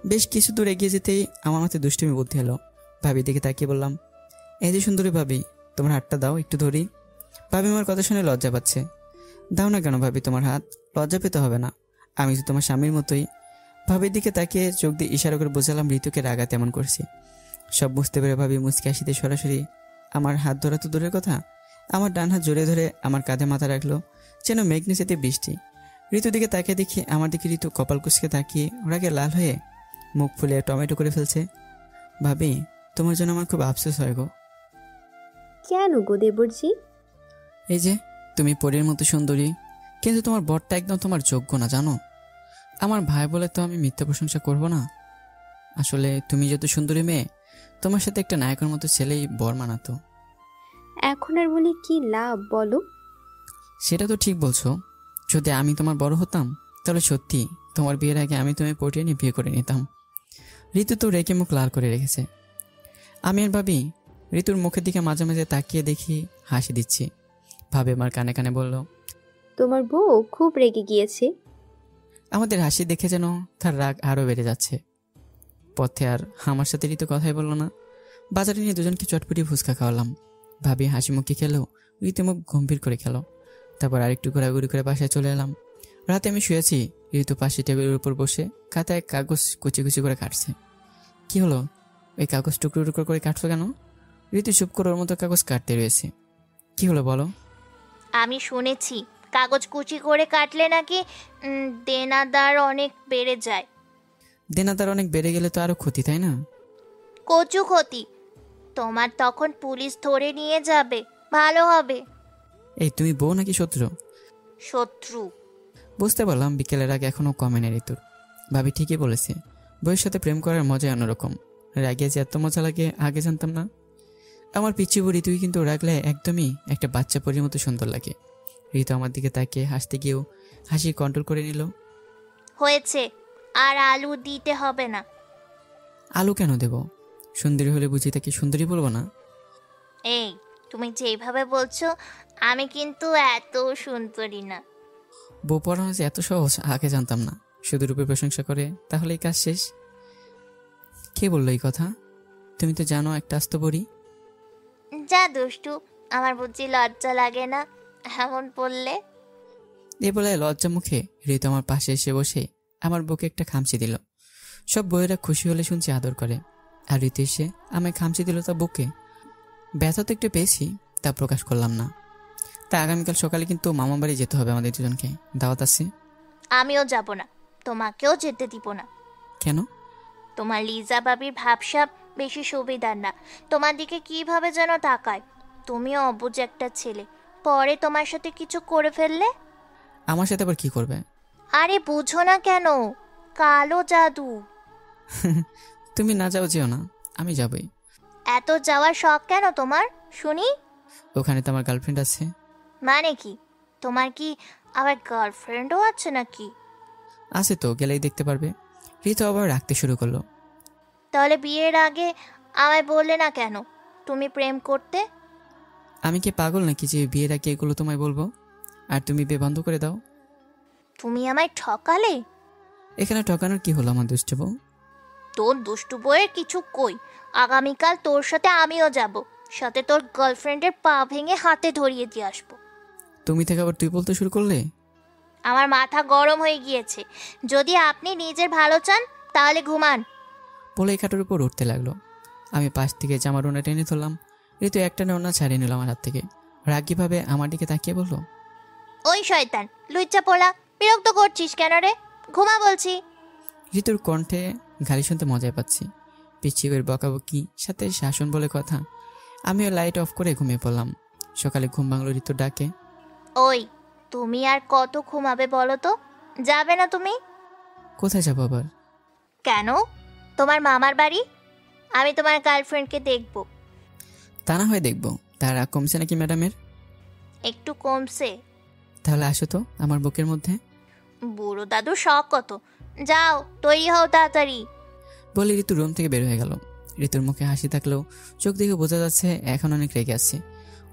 বেশ কিছু দূর এগিয়ে যেতেই আমার মাথায় দুষ্টুমি বুদ্ধি এলো। ভাবির দিকে তাকিয়ে বললাম, এই যে সুন্দরী ভাবি, তোমার হাতটা দাও একটু ধরি। ভাবি আমার কথা শুনে লজ্জা পাচ্ছে। দাও না কেন ভাবি তোমার হাত, লজ্জা পেতে হবে না, আমি তো তোমার স্বামীর মতোই। ভাবির দিকে তাকিয়ে চোখ দিয়ে ইশারা করে বোঝালাম ঋতুকে রাগাতে এমন করছি। সব বুঝতে পেরে ভাবি মুচকি হাসিতে সরাসরি আমার হাত ধরা তো দূরের কথা, আমার ডান হাত জোরে ধরে আমার কাঁধে মাথা রাখলো, যেন মেঘ নিচেতে বৃষ্টি। ঋতুর দিকে তাকিয়ে দেখি আমার দিকে ঋতু কপাল কুঁচকে তাকিয়ে ওরাকে লাল হয়ে মুখ ফুলে টমেটো করে ফেলছে। ভাবি, তোমার জন্য আমার খুব আফসোস হয় গো। কেন গো দেবরজি? এই যে তুমি পরীর মতো সুন্দরী, কিন্তু তোমার বরটা একদম তোমার যোগ্য না জানো। আমার ভাই বলে তো আমি মিথ্যা প্রশংসা করব না। আসলে তুমি যত সুন্দরী মেয়ে, তোমার সাথে একটা নায়কের মতো ছেলেই বর মানাতো। এখন আর বলি কি লাভ বলো? সেটা তো ঠিক বলছো। যদি আমি তোমার বড় হতাম তাহলে সত্যি তোমার বিয়ের আগে আমি তুমি পটিয়ে নিয়ে বিয়ে করে নিতাম। ঋতু তো রেখে মুখ লাল করে রেখেছে। আমি আর ভাবি ঋতুর মুখের দিকে মাঝে মাঝে তাকিয়ে দেখি হাসি দিচ্ছি। ভাবে আমার কানে কানে বলল, তোমার বউ খুব রেগে গিয়েছে। আমাদের হাসি দেখে যেন তার রাগ আরো বেড়ে যাচ্ছে। পথে আর আমার সাথে ঋতু কথাই বলল না। বাজারে নিয়ে দুজনকে চটপটি ফুচকা খাওয়ালাম। ভাবি হাসি মুখে খেলো, ঋতু মুখ গম্ভীর করে খেলো। তারপর আরেকটু ঘোরাঘুরি করে বাসায় চলে এলাম। রাতে আমি শুয়েছি, ঋতু পাশে টেবিলের উপর বসে খাতায় কাগজ কুচি কুচি করে কাটছে। কি হলো, ওই কাগজ টুকরো টুকরো করে কাটছো কেন? ঋতু চুপ করে ওর মতো কাগজ কাটতে রয়েছে। কি হলো বলো? আমি শুনেছি কাগজ কুচি করে কাটলে নাকি দেনাদার অনেক বেড়ে যায়। দেনাদার অনেক বেড়ে গেলে তো আরো ক্ষতি, তাই না? কচু ক্ষতি। তোমার তখন পুলিশ ধরে নিয়ে যাবে, ভালো হবে। এই তুমি বউ নাকি শত্রু? শত্রু। বুঝতে পারলাম বিকেলের আগে এখনো কমে না ঋতুর। ভাবি ঠিকই বলেছে, বউয়ের সাথে প্রেম করার মজাই অন্যরকম। রাগে যে এত মজা লাগে আগে জানতাম না। আমার পিচ্ছি বউ ঋতুই কিন্তু রাগলে একদমই একটা বাচ্চা পরীর মতো সুন্দর লাগে। ঋতু আমার দিকে তাকিয়ে হাসতে গিয়েও হাসি কন্ট্রোল করে নিল। হয়েছে, আর আলু দিতে হবে না। আলু কেন দেব? সুন্দরী হলে বুঝি তাকে সুন্দরী বলবো না? এই, তুমি যেভাবে বলছো আমি কিন্তু এত সুন্দরী না। বউ পড়ানো যে এত সহজ আগে জানতাম না। শুধু রূপে প্রশংসা করে তাহলেই কাজ শেষ। কে বললো এই কথা? তুমি তো জানো একটা আস্ত বড়ি। যা দুষ্টু, আমার বুঝি লজ্জা লাগে না এমন বললে? এ বলে লজ্জা মুখে ঋতু আমার পাশে এসে বসে আমার বুকে একটা খামচি দিল। সব বউয়েরা খুশি হলে শুনছি আদর করে, আর ঋতু এসে আমায় খামচি দিল তা বুকে। ব্যথা তো একটু পেয়েছি, তা প্রকাশ করলাম না। তা আগামীকাল সকালে কিন্তু মামা বাড়ি যেতে হবে আমাদের দুজনকে, দাওয়াত আছে। আমিও যাব না, তোমাকেও যেতে দিব না। কেন? তোমার লিজা বাবির ভাবসাব বেশি সুবিধার না। তোমার দিকে কিভাবে যেন তাকায়। তুমিও অবুঝ একটা ছেলে, পরে তোমার সাথে কিছু করে ফেললে? আমার সাথে আবার কি করবে? আরে বুঝো না কেন, কালো জাদু। তুমি না যাও, যেও না, আমি যাবই। এত যাওয়ার শখ কেন তোমার শুনি? ওখানে তো আমার গার্লফ্রেন্ড আছে। মানে কি, তোমার কি আবার গার্লফ্রেন্ডও আছে নাকি? আছে তো, গেলেই দেখতে পারবে। ঋতু আবার রাখতে শুরু করলো। তাহলে বিয়ের আগে আমায় বললে না কেন তুমি প্রেম করতে? আমি কি পাগল নাকি যে বিয়ের আগে এগুলো তোমায় বলবো আর তুমি বিয়ে বন্ধ করে দাও? তুমি আমায় ঠকালে। এখানে ঠকানোর কি হলো আমার দুষ্ট বউ? তোর দুষ্টু বইয়ের কিছু কই। আগামীকাল তোর সাথে আমিও যাব, সাথে তোর গার্লফ্রেন্ডের পা ভেঙে হাতে ধরিয়ে দিয়ে আসবো। তুমি থেকে আবার তুই বলতে শুরু করলে? আমার মাথা গরম হয়ে গিয়েছে। যদি আপনি নিজের ভালো চান তাহলে ঘুমান। বলে এই খাটের উপর উঠতে লাগলো। আমি পাশ থেকে জামার ওনা টেনে ধরলাম। ঋতু একটা ওনা ছাড়িয়ে নিল আমার হাত থেকে। রাগীভাবে আমার দিকে তাকিয়ে বলল, ওই শয়তান লুচ্চা পোলা, বিরক্ত করছিস কেন রে? ঘুমা বলছি। ঋতুর কণ্ঠে গালি শুনতে মজায় পাচ্ছি। পিচ্ছিবের বকাবকি সাথে শাসন বলে কথা। আমিও লাইট অফ করে ঘুমিয়ে পড়লাম। সকালে ঘুম ভাঙলো ঋতুর ডাকে। ওই, তুমি আর কত ঘুমাবে বলো তো? যাবে না তুমি? কোথায় যাবো আবার? কেন? তোমার মামার বাড়ি। আমি তোমার গার্লফ্রেন্ডকে দেখব। তা না হয় দেখবো। তার রাগ কমছে নাকি ম্যাডামের? একটু কমছে। তাহলে আসো তো আমার বুকের মধ্যে। বুড়ো দাদু শখ কত। যাও, তৈরি হও তাড়াতাড়ি। বলে ঋতু রুম থেকে বের হয়ে গেল। ঋতুর মুখে হাসি থাকলেও চোখ দেখে বোঝা যাচ্ছে এখন অনেক রেগে আছে।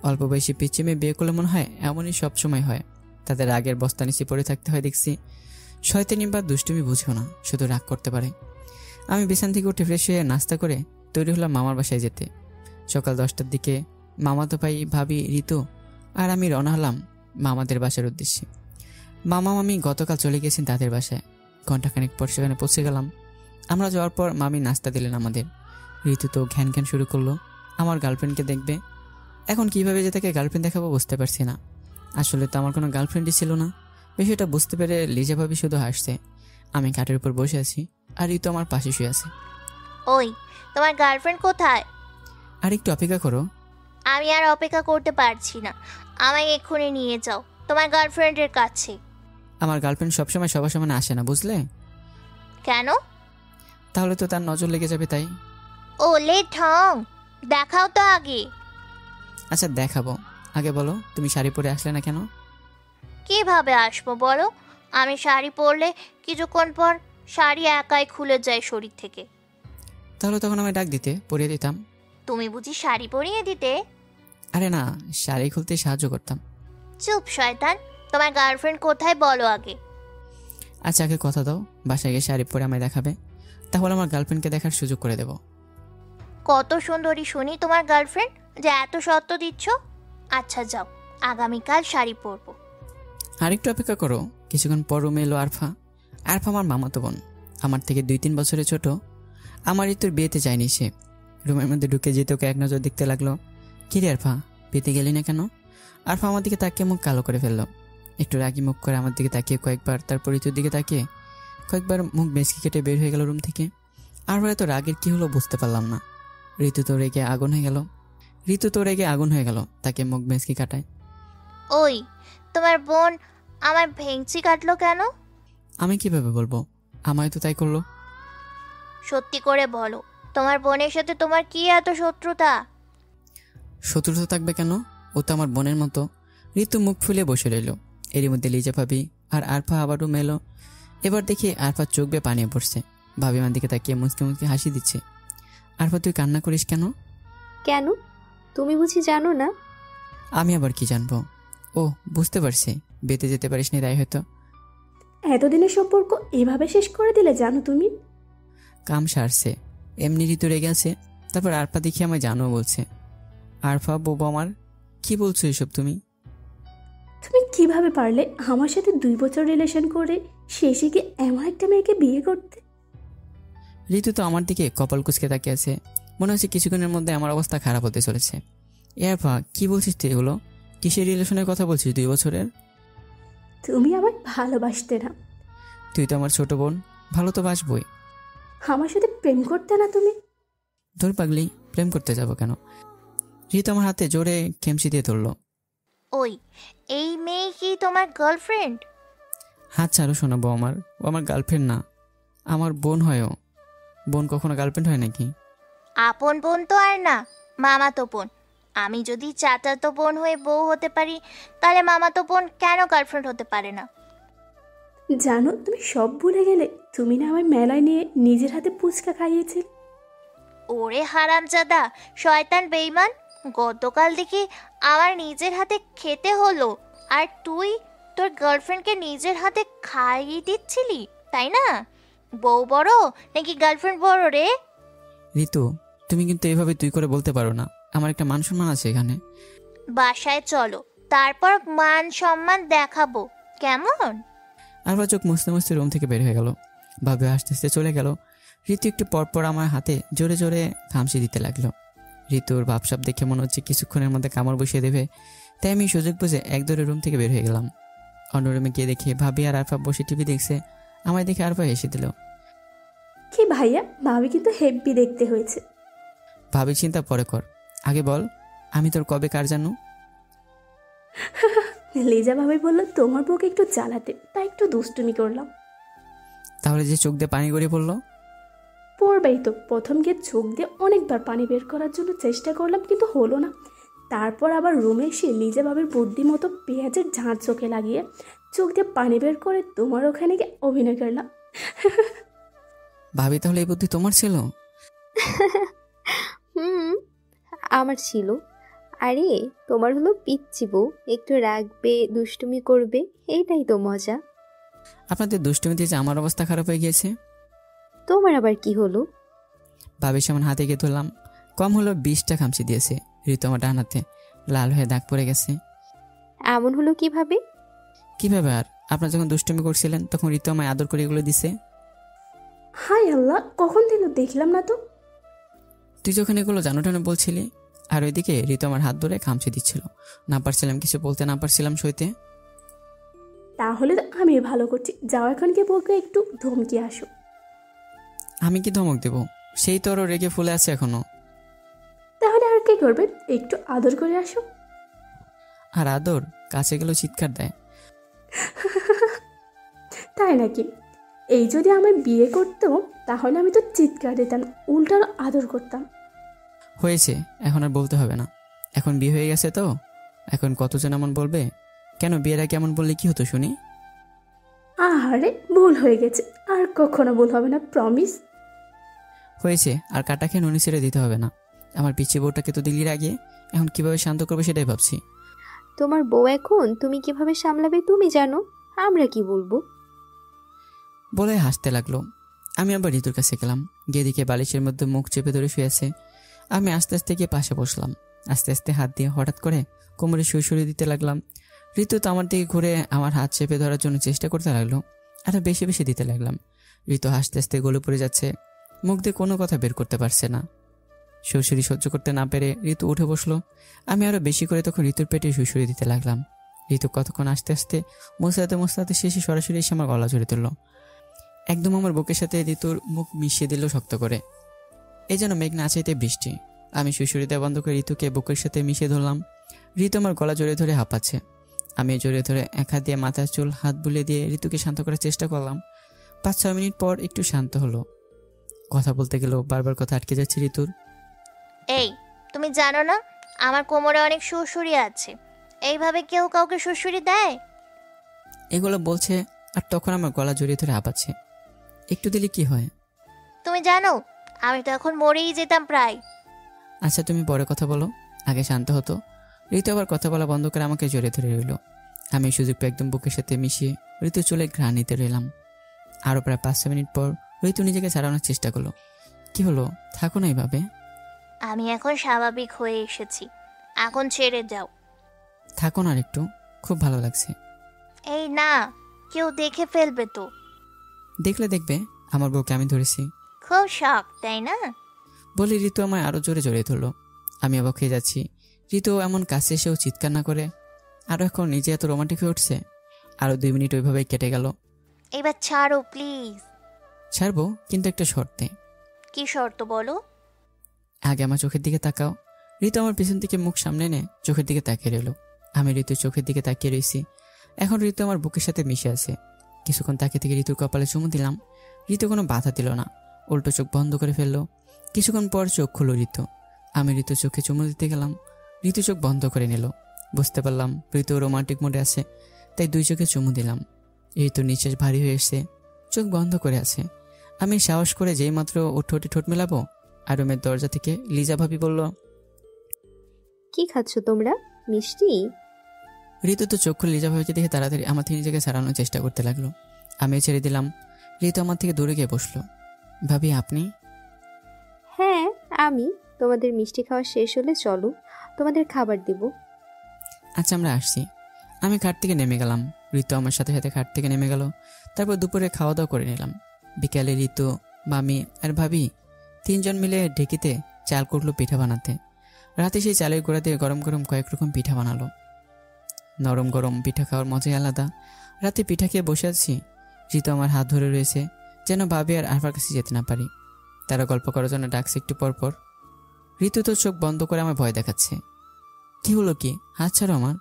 অল্প বয়সী পিচ্চি মেয়ে বিয়ে করলে মনে হয় এমনই সব সময় হয়। তাদের রাগের বস্তা নিচে পড়ে থাকতে হয় দেখছি। শয়তানি বা দুষ্টুমি বুঝেও না, শুধু রাগ করতে পারে। আমি বিছান থেকে উঠে ফ্রেশ হয়ে নাস্তা করে তৈরি হলাম মামার বাসায় যেতে। সকাল 10টার দিকে মামাতো ভাই, ভাবি, ঋতু আর আমি রওনা হলাম মামাদের বাসার উদ্দেশ্যে। মামা মামি গতকাল চলে গেছেন তাদের বাসায়। ঘণ্টাখানেক পর সেখানে পৌঁছে গেলাম। আমরা যাওয়ার পর মামি নাস্তা দিলেন আমাদের। ঋতু তো ঘ্যান ঘ্যান শুরু করলো আমার গার্লফ্রেন্ডকে দেখবে। এখন কিভাবে যে তাকে গার্লফ্রেন্ড দেখাবো বুঝতে পারছি না। আসলে তো আমার কোনো গার্লফ্রেন্ডই ছিল না। বিষয়টা বুঝতে পেরে লিজা ভাবি শুধু হাসছে। আমি খাটের উপর বসে আছি আর ঋতু আমার পাশে শুয়ে আছে। ওই, তোমার গার্লফ্রেন্ড কোথায়? আর একটু অপেক্ষা করো। আমি আর অপেক্ষা করতে পারছি না, আমায় এক্ষুনি নিয়ে যাও তোমার গার্লফ্রেন্ডের কাছে। আমার গার্লফ্রেন্ড সবসময় সবার সামনে আসে না, বুঝলে? কেন? তাহলে তো তার নজর লেগে যাবে, তাই। ও লে ঠং, দেখাও তো আগে। আচ্ছা দেখাবো, আগে বলো তুমি শাড়ি পরে আসলে না কেন? কিভাবে আসবো বলো? আমি শাড়ি পরলে কিছুক্ষণ পর শাড়ি একাই খুলে যায় শরীর থেকে। তাহলে তখন আমায় ডাক দিতে, পরিয়ে দিতাম। তুমি বুঝি শাড়ি পরিয়ে দিতে? আরে না, শাড়ি খুলতে সাহায্য করতাম। চুপ শয়তান, তোমার গার্লফ্রেন্ড কোথায় বলো আগে। আচ্ছা আগে কথা দাও, বাসায় গিয়ে শাড়ি পরে আমায় দেখাবে, তাহলে আমার গার্লফ্রেন্ডকে দেখার সুযোগ করে দেব। কত সুন্দরী শুনি তোমার গার্লফ্রেন্ড, যে এত সত্য দিচ্ছ। আচ্ছা যাও, আগামীকাল শাড়ি পরবো। আরেকটু অপেক্ষা করো। কিছুক্ষণ পর রুমে এলো আরফা। আরফা আমার মামাতো বোন, আমার থেকে 2-3 বছরের ছোট। আমার ঋতুর বিয়েতে যায়নি সে। রুমের মধ্যে ঢুকে যেতে ওকে এক নজর দেখতে লাগলো। কিরে আরফা, বিয়েতে গেলি না কেন? আরফা আমার দিকে তাকিয়ে মুখ কালো করে ফেললো। একটু রাগি মুখ করে আমার দিকে তাকিয়ে কয়েকবার, তারপর ঋতুর দিকে তাকিয়ে কয়েকবার মুখ বেঁচকি কেটে বের হয়ে গেল রুম থেকে। আরফা এত রাগের কি হলো বুঝতে পারলাম না। ঋতু তো রেগে আগুন হয়ে গেল, তাকে মুখ বেঁচকি কাটায়। ওই, তোমার বোন আমার ভেঙচি কাটলো কেন? আমি কিভাবে বলবো, আমায় তো তাই করলো। সত্যি করে বলো, তোমার বোনের সাথে তোমার কি এত শত্রুতা? শত্রুতা থাকবে কেন, ও তো আমার বোনের মতো। ঋতু মুখ ফুলে বসে রইল। এরই মধ্যে লিজা ভাবি আর আরফা আবার রুমে এলো। এবার দেখি আরফার চোখ বেয়ে পানিয়ে পড়ছে। ভাবি আমার দিকে তাকিয়ে মুচকে মুচকে হাসি দিচ্ছে। আরফা, তুই কান্না করিস কেন? কেন, তুমি বুঝি জানো না? আমি আবার কি জানবো। ও, বুঝতে পারছি, বেতে যেতে পারিস নি তাই হয়তো। এতদিনের সম্পর্ক এভাবে শেষ করে দিলে জানো তুমি? কাম সারছে, এমনি ঋতু রেগে আছে। তারপর আরফা দেখি আমায় জানো বলছে। আরফা বউ আমার, কি বলছো এসব তুমি? তুমি কিভাবে পারলে আমার সাথে 2 বছর রিলেশন করে শেষে গিয়ে এমন একটা মেয়েকে বিয়ে করতে? ঋতু তো আমার দিকে কপাল কুঁচকে তাকিয়ে আছে। মনে হচ্ছে কিছুক্ষণের মধ্যে আমার অবস্থা খারাপ হতে চলেছে। আরফা, কি বলছিস তুই এগুলো? কিসের রিলেশনের কথা বলছিস 2 বছরের? তুমি আমায় ভালোবাসতে না। তুই তো আমার ছোট বোন, ভালো তো বাসবই। আমার সাথে প্রেম করতে না তুমি? ধর পাগলি, প্রেম করতে যাব কেন? ঋতু আমার হাতে জোরে খেমচি দিয়ে ধরলো। ওই, এই মেয়ে কি তোমার গার্লফ্রেন্ড? হাত ছাড়ো শোনাবো আমার, ও আমার গার্লফ্রেন্ড না, আমার বোন হয়। ও বোন কখনো গার্লফ্রেন্ড হয় নাকি? আপন বোন তো আর না, মামাতো বোন। আমি যদি চাচাতো বোন হয়ে বউ হতে পারি, তাহলে মামাতো বোন কেন গার্লফ্রেন্ড হতে পারে না? জানো, তুমি সব ভুলে গেলে। তুমি না আমায় মেলায় নিয়ে নিজের হাতে ফুচকা খাইয়েছিলে। ওরে হারামজাদা, শয়তান বেঈমান, গতকাল দেখি আমার নিজের হাতে খেতে হলো, আর তুই তোর গার্লফ্রেন্ডকে নিজের হাতে খাইয়ে দিচ্ছিলি, তাই না? বউ বড় নাকি গার্লফ্রেন্ড বড় রে? ঋতু, তুমি কিন্তু এভাবে তুই করে বলতে পারো না, আমার একটা মান সম্মান আছে এখানে। বাসায় চলো, তারপর মান সম্মান দেখাবো, কেমন? আরফা চোখ মুছতে মুছতে রুম থেকে বের হয়ে গেল। ভাবে আস্তে আস্তে চলে গেল। ঋতু একটু পরপর আমার হাতে জোরে জোরে খামচি দিতে লাগলো। ঋতুর ভাবসাব দেখে মনে হচ্ছে কিছুক্ষণের মধ্যে কামড় বসিয়ে দেবে, তাই আমি সুযোগ বুঝে এক দৌড়ে রুম থেকে বের হয়ে গেলাম। অন্য রুমে গিয়ে দেখি ভাবি আর আরফা বসে টিভি দেখছে। আমায় দেখে আরফা হেসে দিল। কি ভাইয়া, ভাবি কিন্তু হেব্বি দেখতে হয়েছে। ভাবি চিন্তা পরে কর, আগে বল আমি তোর কবে কার জানু? লিজা ভাবি বললো তোমার বউকে একটু জ্বালাতে, তাই একটু দুষ্টুমি করলাম। তাহলে যে চোখ দিয়ে পানি গড়িয়ে পড়লো? পড়বেই তো, প্রথম গিয়ে চোখ দিয়ে অনেকবার পানি বের করার জন্য চেষ্টা করলাম, কিন্তু হলো না। তারপর আবার রুমে এসে লিজা ভাবির বুদ্ধি মতো পেঁয়াজের ঝাঁঝ চোখে লাগিয়ে চোখ দিয়ে পানি বের করে তোমার ওখানে গিয়ে অভিনয় করলাম। ভাবি, তাহলে এই বুদ্ধি তোমার ছিল? আমার ছিল। আরে তোমার হলো পিচ্চি বউ, একটু রাখবে, দুষ্টুমি করবে, এইটাই তো মজা। আপনাদের দুষ্টুমিতে যে আমার অবস্থা খারাপ হয়ে গিয়েছে। তোমার আবার কি হলো? ভাবির সামনে হাতে গিয়ে ধরলাম, কম হলো 20টা খামচি দিয়েছে। ঋতু আমার ডান হাতে লাল হয়ে দাগ পড়ে গেছে। এমন হলো কিভাবে? কিভাবে আর, আপনারা যখন দুষ্টুমি করছিলেন তখন ঋতু আমায় আদর করে এগুলো দিছে। হাই আল্লাহ, কখন দিল দেখলাম না তো। তুই যখন এগুলো জানো টানো বলছিলি, আর ওইদিকে ঋতু আমার হাত ধরে খামচি দিচ্ছিল। না পারছিলাম কিছু বলতে, না পারছিলাম সইতে। তাহলে তো আমি ভালো করছি, যাও এখন গিয়ে বউকে একটু ধমকি আসো। আমি কি ধমক দেব? সেই তো আরো রেগে ফুলে আছে এখনো। তাহলে আর কি করবে, একটু আদর করে আসো। আর আদর কাছে গেলেও চিৎকার দেয়। তাই নাকি? এই যদি আমার বিয়ে করতো তাহলে আমি তো চিৎকার দিতাম, উল্টো আদর করতাম। হয়েছে, এখন আর বলতে হবে না, এখন বিয়ে হয়ে গেছে তো। এখন কতজন এমন বলবে? কেন বিয়ের আগে এমন বললে কি হতো শুনি? আরে ভুল হয়ে গেছে, আর কখনো ভুল হবে না, প্রমিস। হয়েছে, আর কাটা খেয়ে নুনি ছেড়ে দিতে হবে না। আমার পিছিয়ে বউটাকে তো দিল্লির আগে, এখন কিভাবে শান্ত করবে সেটাই ভাবছি। তোমার বউ এখন তুমি কিভাবে সামলাবে তুমি জানো, আমরা কি বলবো? বলে হাসতে লাগলো। আমি আবার ঋতুর কাছে গেলাম, গিয়ে দেখে বালিশের মধ্যে মুখ চেপে ধরে শুয়ে আছে। আমি আস্তে আস্তে গিয়ে পাশে বসলাম। আস্তে আস্তে হাত দিয়ে হঠাৎ করে কোমরে সুড়সুড়ি দিতে লাগলাম। ঋতু তো আমার দিকে ঘুরে আমার হাত চেপে ধরার জন্য চেষ্টা করতে লাগলো। আরো বেশি বেশি দিতে লাগলাম। ঋতু হাসতে হাসতে গলে পড়ে যাচ্ছে, মুখ দিয়ে কোনো কথা বের করতে পারছে না। সুড়সুড়ি সহ্য করতে না পেরে ঋতু উঠে বসলো। আমি আরো বেশি করে তখন ঋতুর পেটে সুড়সুড়ি দিতে লাগলাম। ঋতু কতক্ষণ আস্তে আস্তে মোছাতে মোছাতে শেষে সরাসরি এসে আমার গলা জড়িয়ে তুললো। একদম আমার বুকের সাথে ঋতুর মুখ মিশিয়ে দিল শক্ত করে। এই যেন মেঘ না চাইতে বৃষ্টি। আমি সুড়সুড়ি দেওয়া বন্ধ করে ঋতুকে বুকের সাথে মিশিয়ে ধরলাম। ঋতু আমার গলা জড়িয়ে ধরে হাঁপাচ্ছে। আমি জড়িয়ে ধরে এক হাত দিয়ে মাথার চুল হাত বুলিয়ে দিয়ে ঋতুকে শান্ত করার চেষ্টা করলাম। 5-6 মিনিট পর একটু শান্ত হলো। কথা বলতে গেলেও বারবার কথা আটকে যাচ্ছে ঋতুর। এই, তুমি জানো না আমার কোমরে অনেক সুড়সুড়ি আছে? এইভাবে কেউ কাউকে সুড়সুড়ি দেয়? এগুলো বলছে আর তখন আমার গলা জড়িয়ে ধরে হাঁপাচ্ছে। একটু দিলে কি হয়? তুমি জানো আমি তো এখন মরেই যেতাম প্রায়। আচ্ছা তুমি পরে কথা বলো, আগে শান্ত হতো। ঋতু আবার কথা বলা বন্ধ করে আমাকে জড়িয়ে ধরে রইল। আমি সুযোগ পেয়ে একদম বুকের সাথে মিশিয়ে ঋতু চলে ঘ্রাণ নিতে রইলাম। আরও প্রায় 5-6 মিনিট পর ঋতু নিজেকে ছাড়ানোর চেষ্টা করলো। কি হলো, থাকো না এইভাবে। আমি এখন স্বাভাবিক হয়ে এসেছি, এখন ছেড়ে যাও। থাকো না আর একটু, খুব ভালো লাগছে। এই না, কেউ দেখে ফেলবে তো। দেখলে দেখবে, আমার বউকে আমি ধরেছি। খুব শখ তাই না? বলি ঋতু আমায় আরো জোরে জড়িয়ে ধরলো। আমি অবাক হয়ে যাচ্ছি। ঋতু এমন কাছে এসেও চিৎকার না করে আরো এখন নিজে এত রোমান্টিক হয়ে উঠছে। আরো 2 মিনিট ওইভাবেই কেটে গেল। এবার ছাড়ো প্লিজ। ছাড়বো, কিন্তু একটা শর্তে। কি শর্ত বলো? আগে আমার চোখের দিকে তাকাও। ঋতু আমার পিছন থেকে মুখ সামনে এনে চোখের দিকে তাকিয়ে রইল। আমি ঋতুর চোখের দিকে তাকিয়ে রয়েছি। এখন ঋতু আমার বুকের সাথে মিশে আছে। কিছুক্ষণ তাকিয়ে থেকে ঋতুর কপালে চুমু দিলাম। ঋতু কোনো বাধা দিল না, উল্টো চোখ বন্ধ করে ফেললো। কিছুক্ষণ পর চোখ খুলো ঋতু। আমি ঋতুর চোখে চুমু দিতে গেলাম। ঋতু চোখ বন্ধ করে নিল। বুঝতে পারলাম ঋতু রোমান্টিক মোডে আছে, তাই 2 চোখে চুমু দিলাম। ঋতুর নিঃশ্বাস ভারী হয়ে এসছে, চোখ বন্ধ করে আছে। আমি সাহস করে যেই মাত্র ওর ঠোঁটে ঠোঁট মেলাবো, আর রুমের দরজা থেকে লিজা ভাবি বলল, কি খাচ্ছ তোমরা, মিষ্টি? ঋতু তো চোখ খুলে লিজা ভাবিকে দেখে তাড়াতাড়ি আমার থেকে নিজেকে ছাড়ানোর চেষ্টা করতে লাগলো। আমি ছেড়ে দিলাম। ঋতু আমার থেকে দূরে গিয়ে বসলো। ভাবি আপনি? হ্যাঁ আমি। তোমাদের মিষ্টি খাওয়া শেষ হলে চলো, তোমাদের খাবার দেব। আচ্ছা আমরা আসছি। আমি খাট থেকে নেমে গেলাম। ঋতু আমার সাথে সাথে খাট থেকে নেমে গেল। তারপর দুপুরে খাওয়া দাওয়া করে নিলাম। বিকালে ঋতু, মামি আর ভাবি 3 জন মিলে ঢেকিতে চাল করলো পিঠা বানাতে। রাতে সেই চালের গোড়া দিয়ে গরম গরম কয়েক রকম পিঠা বানালো। নরম গরম পিঠা খাওয়ার মজাই আলাদা। রাতে পিঠা খেয়ে বসে আছি। ঋতু আমার হাত ধরে রয়েছে, যেন ভাবি আর আরফার কাছে যেতে না পারি। তারা গল্প করার জন্য ডাকছে একটু পর পর। ঋতু তো চোখ বন্ধ করে আমার ভয় দেখাচ্ছে। কি হলো, কি হাত ছাড়ো আমার।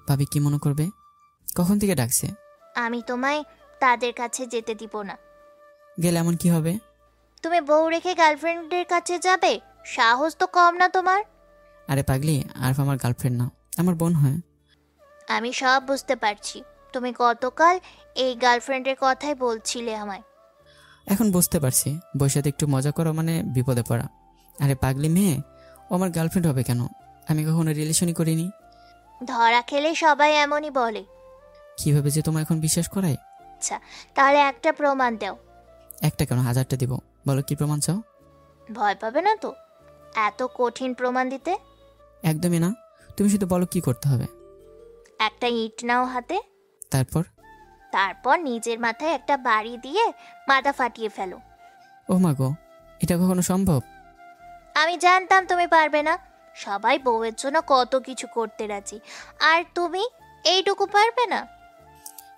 ভাবি কি মনে করবে? কখন থেকে ডাকছে? আমি তোমায় তাদের কাছে যেতে দিব না। গেলে এমন কি হবে? তুমি বউ রেখে গার্লফ্রেন্ডের কাছে যাবে? সাহস তো কম না তোমার। আরে পাগলি, আরফা আমার গার্লফ্রেন্ড না, আমার বোন হয়। আমি সব বুঝতে পারছি। তুমি গতকাল এই গার্লফ্রেন্ডের কথাই বলছিলে আমায়। এখন বুঝতে পারছি, বউর সাথে একটু মজা করা মানে বিপদে পড়া। আরে পাগলি মেয়ে, ও আমার গার্লফ্রেন্ড হবে কেন? আমি কখনো রিলেশনই করিনি। ধরা খেলে সবাই এমনই বলে। কিভাবে যে তোমার এখন বিশ্বাস করায়? আচ্ছা তাহলে একটা প্রমাণ দাও। একটা কেন, 1000টা দিব। বলো কি প্রমাণ চাও? ভয় পাবে না তো এত কঠিন প্রমাণ দিতে? একদমই না, তুমি শুধু বলো কি করতে হবে। একটা ইট নাও হাতে। তারপর নিজের মাথায় একটা বাড়ি দিয়ে মাথা ফাটিয়ে ফেলো। ও মা গো, এটা কখনো সম্ভব? আমি জানতাম তুমি পারবে না। সবাই বউয়ের জন্য কত কিছু করতে রাজি, আর তুমি এইটুকু পারবে না?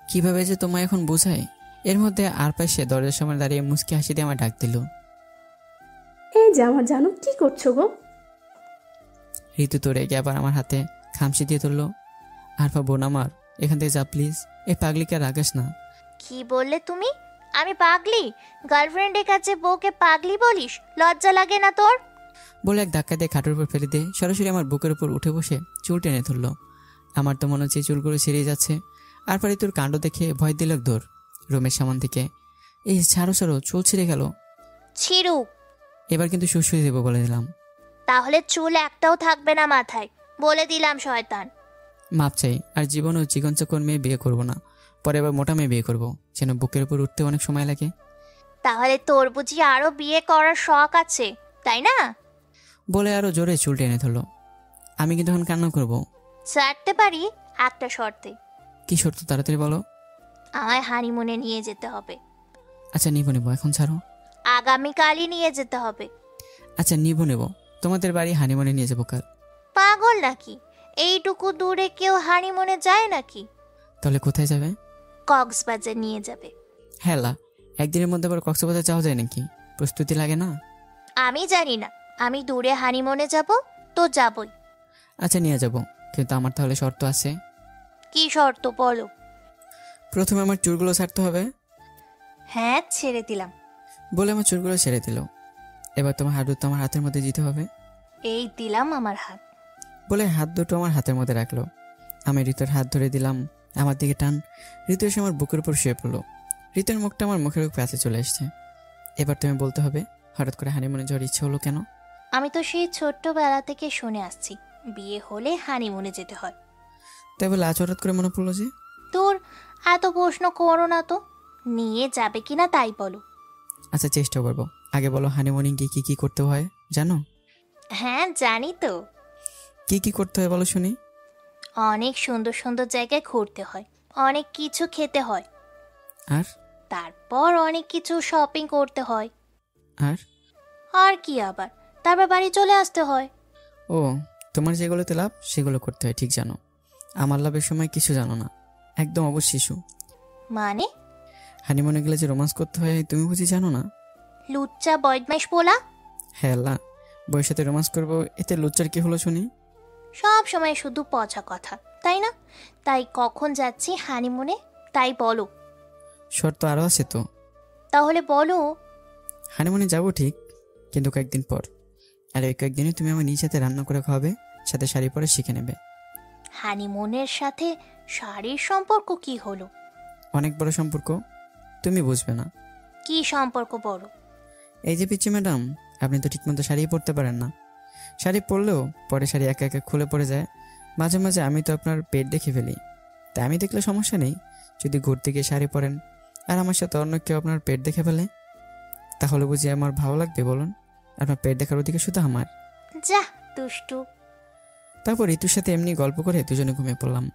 কিভাবে যে তোমায় এখন বোঝায়। এর মধ্যে আর পাশে দরজার সামনে দাঁড়িয়ে মুচকি হাসি দিয়ে আমার ডাক দিল। এই যে আমার জানো কি করছো গো? ঋতু তো রেগে আবার আমার হাতে খামচি দিয়ে ধরলো। আরফা বোন আমার, এখান থেকে যা প্লিজ। এই পাগলিকে আর রাগাস না। কি বললে তুমি? আমি পাগলি? গার্লফ্রেন্ডের কাছে বউকে পাগলি বলিস? লজ্জা লাগে না তোর? বলে এক ধাক্কা দিয়ে খাটের উপর ফেলে দিয়ে সরাসরি আমার বুকের উপর উঠে বসে চুল টেনে ধরলো। আমার তো মনে হচ্ছে চুলগুলো ছিঁড়ে যাচ্ছে। আর পরে তোর কাণ্ড দেখে ভয় দিল দৌড় রুমের সামনে থেকে। এই ছাড়ো ছাড়ো, চুল ছিঁড়ে গেল। ছিড়ুক, এবার কিন্তু সুস্থ দেবো বলে দিলাম। তাহলে চুল একটাও থাকবে না মাথায়, বলে দিলাম শয়তান। মাপ চাই, আর জীবনও চিকন চাকন মেয়ে বিয়ে করবো না। পরে এবার মোটা মেয়ে বিয়ে করবো, যেন বুকের উপর উঠতে অনেক সময় লাগে। তাহলে তোর বুঝি আরো বিয়ে করার শখ আছে, তাই না? বলে আরো জোরে চুল টেনে ধরলো। আমি কিন্তু এখন কান্না করবো। ছাড়তে পারি একটা শর্তে। কি শর্ত তাড়াতাড়ি বলো। আমায় হানিমুনে নিয়ে যেতে হবে। আচ্ছা নিবো নেবো, এখন ছাড়ো। আগামীকালই নিয়ে যেতে হবে। আচ্ছা নিবো নেবো, তোমাদের বাড়ি হানিমুনে নিয়ে যাবো কাল। পাগল নাকি? এইটুকু দূরে কেউ হানিমুনে যায় নাকি? তাহলে কোথায় যাবে? কক্সবাজার নিয়ে যাবে। হ্যালা, একদিনের মধ্যে আবার কক্সবাজার যাওয়া যায় নাকি? প্রস্তুতি লাগে না? আমি জানি না, আমি দূরে হানিমুনে যাব তো যাবই। আচ্ছা নিয়ে যাবো, কিন্তু আমার তাহলে শর্ত আছে। কি শর্ত বলো? প্রথমে আমার চুলগুলো ছাড়তে হবে। হ্যাঁ ছেড়ে দিলাম। বলে আমার চুলগুলো ছেড়ে দিল। এবার তোমার হাত দুটো আমার হাতের মধ্যে দিতে হবে। এই দিলাম আমার হাত। বলে হাত দুটো আমার হাতের মধ্যে রাখলো। আমি ঋতুর হাত ধরে দিলাম। আমার দিকে টান। ঋতু এসে আমার বুকের উপর শুয়ে পড়লো। ঋতুর মুখটা আমার মুখের কাছে চলে এসছে। এবার তুমি বলতে হবে হঠাৎ করে হানিমুনে যাওয়ার ইচ্ছে হলো কেন? আমি তো সেই ছোট্টবেলা থেকে শুনে আসছি বিয়ে হলে হানিমুনে যেতে হয়। তাই বলে আজ হঠাৎ করে মনে পড়লো যে? তোর এত প্রশ্ন করো না তো, নিয়ে যাবে কিনা তাই বলো। আচ্ছা চেষ্টা করবো। আগে বলো হানিমুনে গিয়ে কি কি করতে হয় জানো? হ্যাঁ জানি তো। কি কি করতে হয় বলো শুনি। অনেক সুন্দর সুন্দর জায়গায় ঘুরতে হয়, অনেক কিছু খেতে হয়, আর তারপর অনেক কিছু শপিং করতে হয়। আর আর কি আবার, তারপর বাড়ি চলে আসতে হয়। ও, তোমার যেগুলোতে লাভ সেগুলো করতে হয় ঠিক জানো। আমার লাভের সময় কিছু জানো না, একদম অবশ্য শিশু। মানে? হানিমুনে গেলে যে রোমান্স করতে হয় তুমি বুঝি জানো না? লুচ্চা বদমাইশ পোলা। হ্যাঁ লা, বইয়ের সাথে রোমান্স করবো, এতে লুচ্চার কি হলো শুনি? সব সময় শুধু পচা কথা, তাই না? তাই কখন যাচ্ছি হানিমুনে তাই বলো। শর্ত আরও আছে তো। তাহলে বলো। হানিমুনে যাবো ঠিক, কিন্তু কয়েকদিন পর। আর ওই কয়েকদিনে তুমি আমার নিজ হাতে রান্না করে খাওয়াবে, সাথে শাড়ি পরে শিখে নেবে। হানিমুনের সাথে শাড়ির সম্পর্ক কি হলো? অনেক বড় সম্পর্ক, তুমি বুঝবে না। কি সম্পর্ক বড়? এই যে পিচ্চি ম্যাডাম, আপনি তো ঠিকমতো শাড়ি পরতে পারেন না। শাড়ি পরলেও পরে শাড়ি একা একা খুলে পড়ে যায়। মাঝে মাঝে আমি তো আপনার পেট দেখে ফেলি। তাই আমি দেখলে সমস্যা নেই যদি ঘুরতে গিয়ে শাড়ি পরেন, আর আমার সাথে অন্য কেউ আপনার পেট দেখে ফেলে। তাহলে বুঝি আমার ভালো লাগবে বলুন? আপনার পেট দেখার ওদিকে শুধু আমার। যা দুষ্টু। তারপর ঋতুর সাথে এমনি গল্প করে দুজনে ঘুমিয়ে পড়লাম।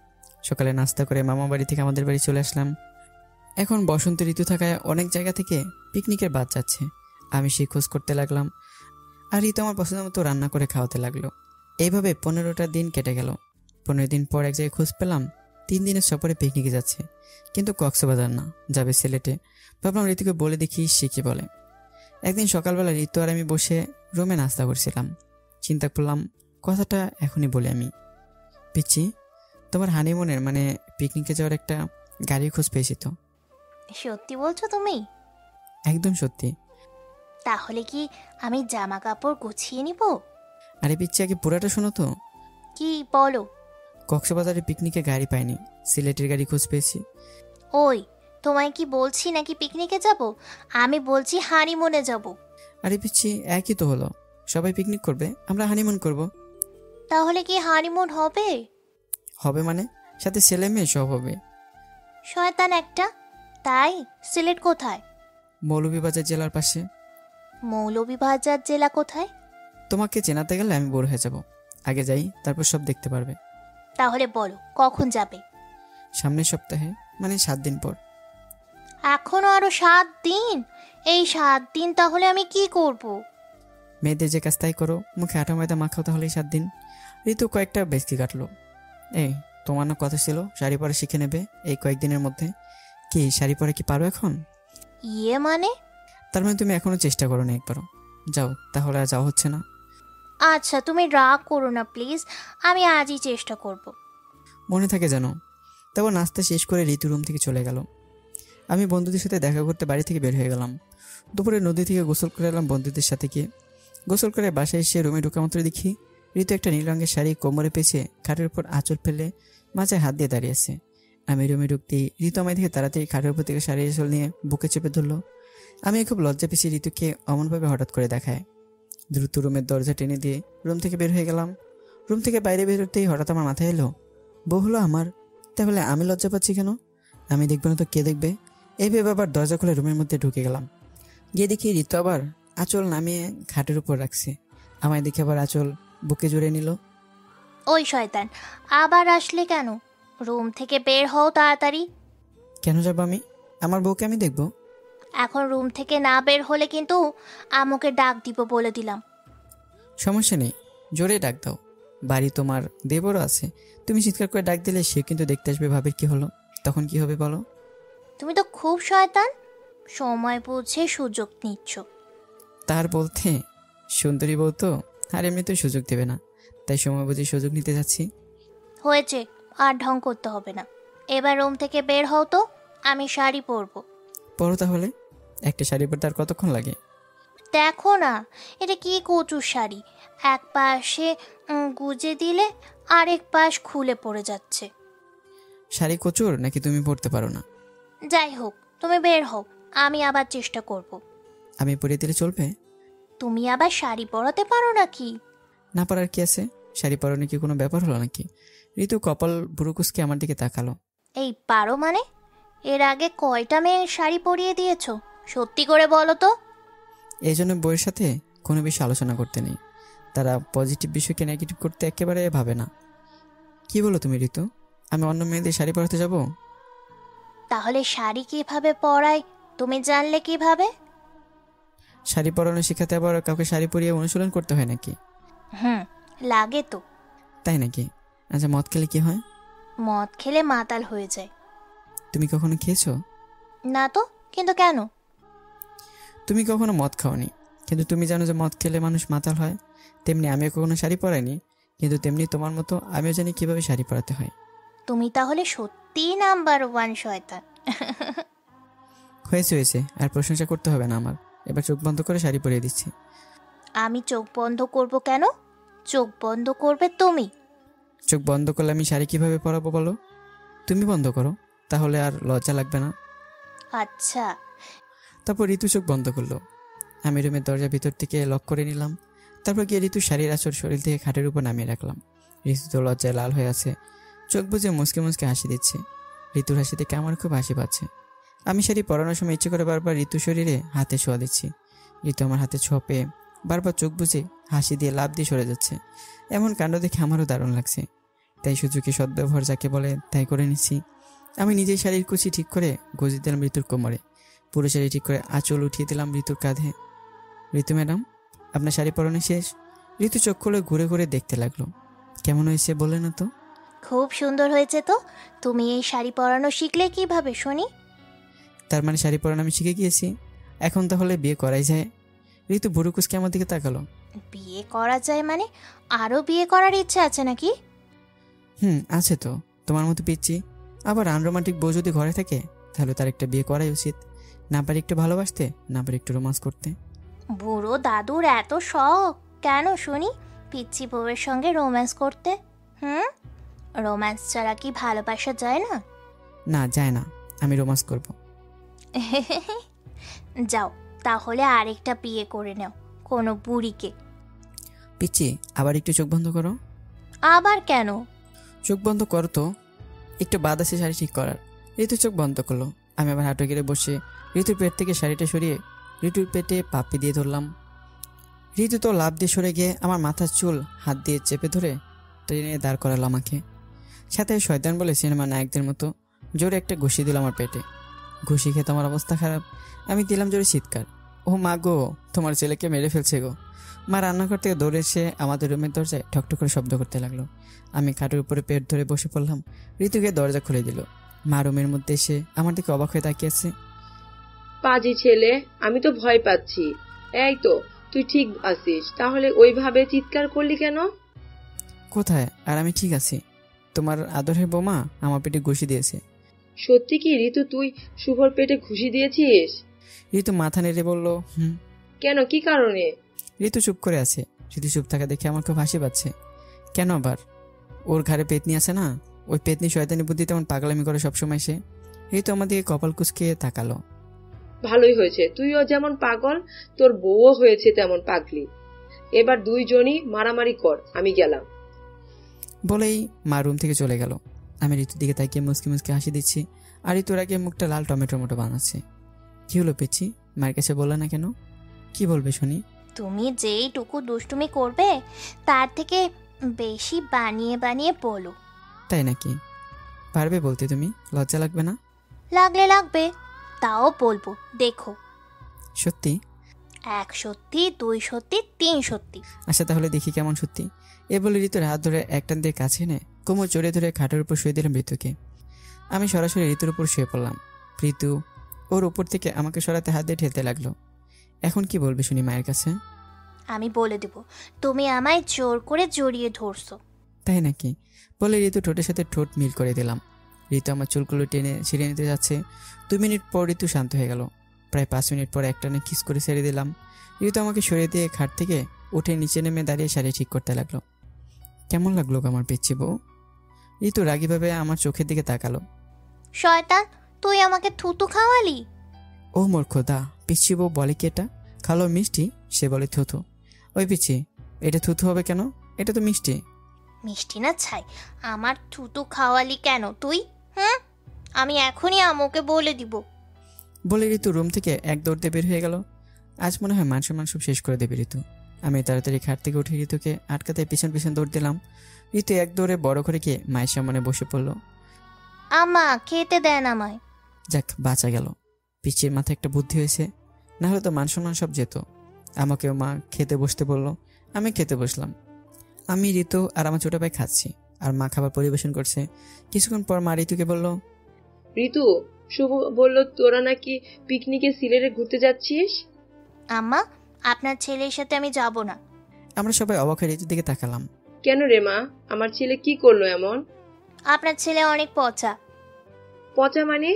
সকালে নাস্তা করে মামা বাড়ি থেকে আমাদের বাড়ি চলে আসলাম। এখন বসন্ত ঋতু থাকায় অনেক জায়গা থেকে পিকনিকের বাদ যাচ্ছে। আমি সেই খোঁজ করতে লাগলাম, আর ঋতু আমার পছন্দ মতো রান্না করে খাওয়াতে লাগলো। এইভাবে 15টা দিন কেটে গেল। 15 দিন পর এক জায়গায় খোঁজ পেলাম 3 দিনের সফরে পিকনিকে যাচ্ছে, কিন্তু কক্সবাজার না, যাবে সিলেটে। ভাবলাম ঋতুকে বলে দেখি সে কি বলে। একদিন সকালবেলা ঋতু আর আমি বসে রুমে নাস্তা করছিলাম। চিন্তা করলাম কথাটা এখনই বলি আমি। পিচ্ছি, তোমার হানিমুনের মানে পিকনিকে যাওয়ার একটা গাড়ির খোঁজ পেয়েছি তো। সত্যি বলছো তুমি? একদম সত্যি। তাহলে কি আমি জামা কাপড় গুছিয়ে নিব? আরে পিচ্ছি, আগে পুরাটা শোনো তো। কি বলো? কক্সবাজারে পিকনিকে গাড়ি পাইনি, সিলেটের গাড়ি খোঁজ পেয়েছি। ওই তোমায় কি বলছি নাকি পিকনিকে যাব? আমি বলছি হানিমুনে যাব। আরে পিচ্ছি, একই তো হলো। সবাই পিকনিক করবে, আমরা হানিমুন করব। তাহলে কি হানিমুন হবে? হবে মানে সাথে ছেলে মেয়ে সব হবে। শয়তান একটা। তাই সিলেট কোথায়? মৌলভীবাজার জেলার পাশে। মৌলভীবাজার জেলা কোথায়? তোমাকে চেনাতে গেলে আমি বোর হয়ে যাব। আগে যাই, তারপর সব দেখতে পারবে। তাহলে বলো কখন যাবে? সামনের সপ্তাহে, মানে 7 দিন পর। এখনো আরো 7 দিন? এই 7 দিন তাহলে আমি কি করব? মেয়েদের যে কাজ তাই করো, মুখে আটা ময়দা মাখাও, তাহলেই 7 দিন। ঋতু কয়েকটা বেশি কাটলো। এই তোমার না কথা ছিল শাড়ি পরা শিখে নেবে এই কয়েকদিনের মধ্যে। কি শাড়ি পরা কি পারো এখন? ইয়ে মানে? তার মানে তুমি এখনো চেষ্টা করো না একবারও? যাও, তাহলে আর যাওয়া হচ্ছে না। আচ্ছা তুমি রাগ করো না প্লিজ, আমি আজই চেষ্টা করব। মনে থাকে যেন। তারপর নাস্তা শেষ করে ঋতু রুম থেকে চলে গেল। আমি বন্ধুদের সাথে দেখা করতে বাড়ি থেকে বের হয়ে গেলাম। দুপুরে নদী থেকে গোসল করে এলাম বন্ধুদের সাথে গিয়ে। গোসল করে বাসায় এসে রুমে ঢোকা মাত্র দেখি ঋতু একটা নীল রঙের শাড়ি কোমরে পেঁচে খাটের উপর আঁচল ফেলে মাথায় হাত দিয়ে দাঁড়িয়ে আছে। আমি রুমে ঢুকতেই ঋতু আমায় দেখে তাড়াতাড়ি খাটের উপর থেকে শাড়ি আঁচল নিয়ে বুকে চেপে ধরলো। আমি খুব লজ্জা পেয়েছি ঋতুকে অমনভাবে হঠাৎ করে দেখায়। দ্রুত রুমের দরজা টেনে দিয়ে রুম থেকে বের হয়ে গেলাম। রুম থেকে বাইরে বেরোতেই হঠাৎ আমার মাথায় এলো, বউ হলো আমার, তাহলে আমি লজ্জা পাচ্ছি কেন? আমি দেখবো না তো কে দেখবে? এই ভেবে আবার দরজা খুলে রুমের মধ্যে ঢুকে গেলাম। গিয়ে দেখি ঋতু আবার আঁচল নামিয়ে খাটের উপর রাখছে। আমায় দেখে আবার আঁচল বুকে জুড়ে নিল। ওই শয়তান, আবার আসলে কেন? রুম থেকে বের হও তাড়াতাড়ি। কেন যাবো আমি? আমার বউকে আমি দেখবো? এখন রুম থেকে না বের হলে কিন্তু আম্মুকে ডাক দিব বলে দিলাম। সমস্যা নেই, জোরে ডাক দাও। বাড়ি তোমার দেবরও আছে, তুমি চিৎকার করে ডাক দিলে সে কিন্তু দেখতে আসবে, ভাবের কি হলো, তখন কি হবে বলো? তুমি তো খুব শয়তান, সময় বুঝে সুযোগ নিচ্ছ। তার বলতে সুন্দরী বউ তো, আর এমনি তো সুযোগ দেবে না, তাই সময় বুঝে সুযোগ নিতে যাচ্ছি। হয়েছে, আর ঢং করতে হবে না। এবার রুম থেকে বের হও তো, আমি শাড়ি পরবো। পরো তাহলে। একটা শাড়ি পরতে আর কতক্ষণ লাগে? দেখো না, এটা কি কচুর শাড়ি, এক পাশে গুজে দিলে আরেক পাশ খুলে পড়ে যাচ্ছে। শাড়ি কচুর নাকি তুমি পরতে পারো না? যাই হোক, তুমি বের হও, আমি আবার চেষ্টা করব। আমি পরিয়ে দিলে চলবে? তুমি আবার শাড়ি পরাতে পারো নাকি? না পারার কি আছে, শাড়ি পরানো কি কোনো ব্যাপার হলো নাকি? ঋতু কপাল বুরুকুসকে আমার দিকে তাকালো। এই পারো মানে? এর আগে কয়টা মেয়ে শাড়ি পরিয়ে দিয়েছো, সত্যি করে বলো তো। এই জন্য বইয়ের সাথে কোনো বিষয় আলোচনা করতে নেই, তারা পজিটিভ বিষয়কে নেগেটিভ করতে একেবারে ভাবে না। কি বলো তুমি ঋতু, আমি অন্য মেয়েদের শাড়ি পরাতে যাব? তাহলে শাড়ি কিভাবে পরায় তুমি জানলে কিভাবে? শাড়ি পরানো শেখাতে আবার কাউকে শাড়ি পরিয়ে অনুশীলন করতে হয় নাকি? লাগে তো। তাই নাকি? আচ্ছা, মদ খেলে কি হয়? মদ খেলে মাতাল হয়ে যায়। তুমি কখনো খেয়েছো? না তো, কিন্তু কেন? তুমি কখনো মদ খাওনি, কিন্তু তুমি জানো যে মদ খেলে মানুষ মাতাল হয়। তেমনি আমিও কখনো শাড়ি পরাইনি, কিন্তু তেমনি তোমার মতো আমিও জানি কিভাবে শাড়ি পরাতে হয়। তুমি তাহলে সত্যিই নাম্বার 1 শয়তান। হয়েছে হয়েছে, আর প্রশংসা করতে হবে না আমার। এবার চোখ বন্ধ করে শাড়ি পরিয়ে দিচ্ছি। আমি চোখ বন্ধ করব কেন? চোখ বন্ধ করবে তুমি। চোখ বন্ধ করলে আমি শাড়ি কিভাবে পরাবো বলো? তুমি বন্ধ করো, তাহলে আর লজ্জা লাগবে না। আচ্ছা। তারপর ঋতু চোখ বন্ধ করলো। আমি রুমের দরজা ভিতর থেকে লক করে নিলাম। তারপর গিয়ে ঋতু শাড়ির আঁচড় শরীর থেকে খাটের উপর নামিয়ে রাখলাম। ঋতু তো লজ্জায় লাল হয়ে আছে, চোখ বুজে মুসকে মুসকে হাসি দিচ্ছে। ঋতুর হাসি থেকে আমার খুব হাসি পাচ্ছে। আমি শাড়ি পরানোর সময় ইচ্ছে করে বারবার ঋতু শরীরে হাতে ছোঁয়া দিচ্ছি। ঋতু আমার হাতে ছোঁয়া পেয়ে বারবার চোখ বুজে হাসি দিয়ে লাফ দিয়ে সরে যাচ্ছে। এমন কাণ্ড দেখে আমারও দারুণ লাগছে, তাই সুযোগে সদ্ব্যবহার যাকে বলে তাই করে নিচ্ছি। আমি নিজেই শাড়ির কুচি ঠিক করে গজিয়ে দিলাম ঋতুর কোমরে। পুরো শাড়ি ঠিক করে আঁচল উঠিয়ে দিলাম ঋতুর কাঁধে। ঋতু ম্যাডাম, আপনার শাড়ি পরানো শেষ। ঋতু চোখ খুলে ঘুরে ঘুরে দেখতে লাগলো। কেমন হয়েছে বলে না তো? খুব সুন্দর হয়েছে তো। তুমি এই শাড়ি পরানো শিখলে কিভাবে শুনি? তার মানে শাড়ি পরানো আমি শিখে গিয়েছি, এখন তাহলে বিয়ে করাই যায়। ঋতু বুড়ুকুসকে আমার দিকে তাকালো। বিয়ে করা যায় মানে আরো বিয়ে করার ইচ্ছা আছে নাকি? আছে তো, তোমার মতো পিচ্ছি আবার আনরোমান্টিক বউ যদি ঘরে থাকে তাহলে তার একটা বিয়ে করাই উচিত। না পারি একটু ভালোবাসতে, না পারি একটু রোমান্স করতে। বুড়ো দাদুর এত শখ কেন শুনি পিচ্ছি বউয়ের সঙ্গে রোম্যান্স করতে? রোম্যান্স ছাড়া কি ভালোবাসা যায় না? না যায় না, আমি রোমান্স করব। যাও তাহলে আরেকটা বিয়ে করে নাও, কোনো বুড়িকে। পিচ্ছি, আবার একটু চোখ বন্ধ করো। আবার কেন? চোখ বন্ধ করো তো, একটু বাদ আছে শাড়ি ঠিক করার। ঋতু চোখ বন্ধ করলো। আমি আবার হাঁটু গেড়ে বসে ঋতুর পেট থেকে শাড়িটা সরিয়ে ঋতুর পেটে পাপ্পি দিয়ে ধরলাম। ঋতু তো লাফ দিয়ে সরে গিয়ে আমার মাথার চুল হাত দিয়ে চেপে ধরে ট্রেনে দাঁড় করালো আমাকে। সাথে শয়তান বলে সিনেমা নায়কদের মতো জোরে একটা ঘুষি দিল আমার পেটে। ঘুষি খেতে আমার অবস্থা খারাপ। আমি দিলাম জোরে চিৎকার, ও মা গো, তোমার ছেলেকে মেরে ফেলছে গো। মা রান্নাঘর থেকে দৌড়ে এসে আমাদের রুমের দরজায় ঠকঠক করে শব্দ করতে লাগলো। আমি খাটের উপরে পেট ধরে বসে পড়লাম। ঋতুকে দরজা খুলে দিল। মা রুমের মধ্যে এসে আমার দিকে অবাক হয়ে তাকিয়েছে। পাজি ছেলে, আমি তো ভয় পাচ্ছি। এই তো, তুই ঠিক আছিস? তাহলে ওইভাবে চিৎকার করলি কেন? কোথায় আর আমি ঠিক আছি, তোমার আদরের বোমা আমার পেটে ঘুষি দিয়েছে। সত্যি কি ঋতু, তুই শুভর পেটে ঘুষি দিয়েছিস? ঋতু মাথা নেড়ে বলল কেন, কি কারণে? ঋতু চুপ করে আছে। ঋতু চুপ থাকা দেখে আমার খুব হাসি পাচ্ছে। কেন আবার? ওর ঘাড়ে পেতনি আছে না, ওই পেতনি শয়তানি বুদ্ধি তেমন পাগলামি করে সবসময় সে। ঋতু আমার দিকে কপাল কুঁচকে তাকালো। ভালোই হয়েছে, তুইও যেমন পাগল, তোর বউও হয়েছে তেমন পাগলি। এবার দুইজনই মারামারি কর, আমি গেলাম। বলেই মা রুম থেকে চলে গেল। আমি ঋতুর দিকে তাকিয়ে মুসকি মুসকি হাসি দিচ্ছি, আর ঋতুর আগে মুখটা লাল টমেটোর মতো বানাচ্ছে। কি হলো পিচ্ছি, মায়ের কাছে বললে না কেন? কি বলবে শুনি? তুমি যেইটুকু দুষ্টুমি করবে তার থেকে বেশি বানিয়ে বানিয়ে বলো। তাই নাকি? পারবে বলতে? তুমি লজ্জা লাগবে না? লাগলে লাগবে, তাও বলবো, দেখো। সত্যি? 1 সত্যি, 2 সত্যি, 3 সত্যি। আচ্ছা তাহলে দেখি কেমন সত্যি। এ বলে ঋতুর হাত ধরে একটান দিয়ে কাছে এনে কোমর জড়িয়ে ধরে খাটের উপর শুয়ে দিলাম ঋতুকে। আমি সরাসরি ঋতুর উপর শুয়ে পড়লাম। ঋতু ওর উপর থেকে আমাকে সরাতে হাত দিয়ে ঠেলতে লাগলো। এখন কি বলবে শুনি মায়ের কাছে? আমি বলে দেব তুমি আমায় জোর করে জড়িয়ে ধরছো। তাই নাকি? বলে ঋতু ঠোঁটের সাথে ঠোঁট মিল করে দিলাম। ঋতু আমার চুলগুলো টেনে ছিঁড়ে নিতে যাচ্ছে। 2 মিনিট পর ঋতু শান্ত হয়ে গেল। প্রায় 5 মিনিট পর একটানে কিস করে ছেড়ে দিলাম। ঋতু আমাকে সরিয়ে দিয়ে খাট থেকে উঠে নিচে নেমে দাঁড়িয়ে শাড়ি ঠিক করতে লাগলো। কেমন লাগলো আমার পিচ্ছি বউ? ঋতু রাগীভাবে আমার চোখের দিকে তাকালো। শয়তান, তুই আমাকে থুতু খাওয়ালি? ও মোর খোদা, পিচ্ছি বউ বলে কি এটা? খালো মিষ্টি, সে বলে থুথু। ওই পিচ্ছি, এটা থুথু হবে কেন? এটা তো মিষ্টি। মিষ্টি না ছাই, আমার থুতু খাওয়ালি কেন তুই? আমি এখনই আম্মুকে বলে দিব। বলে ঋতু রুম থেকে এক দৌড় দিয়ে বের হয়ে গেল। আজ মনে হয় মান সম্মান সব শেষ করে দেবে ঋতু। আমি তাড়াতাড়ি খাট থেকে উঠে ঋতুকে আটকাতে পিছন পিছন দৌড় দিলাম। ঋতু এক দৌড়ে বড় করে গিয়ে মায়ের সামনে বসে পড়লো। আম্মা খেতে দেন আমায়। যাক, বাঁচা গেল। পিচ্ছির মাথায় একটা বুদ্ধি হয়েছে, না হলে তো মান সম্মান সব যেত। আমাকেও মা খেতে বসতে বললো। আমি খেতে বসলাম। আমি, ঋতু আর আমার ছোট ভাই খাচ্ছি, আর মা খাবার পরিবেশন করছে। কিছুক্ষণ পর মা ঋতুকে বলল, ঋতু, শুভ বলল তোরা নাকি পিকনিকে সিলেটে ঘুরতে যাচ্ছিস। আম্মা, আপনার ছেলের সাথে আমি যাব না। আমরা সবাই অবাক হয়ে ঋতুর দিকে তাকালাম। কেন রে মা, আমার ছেলে কি করলো এমন? আপনার ছেলে অনেক পচা। পচা মানে?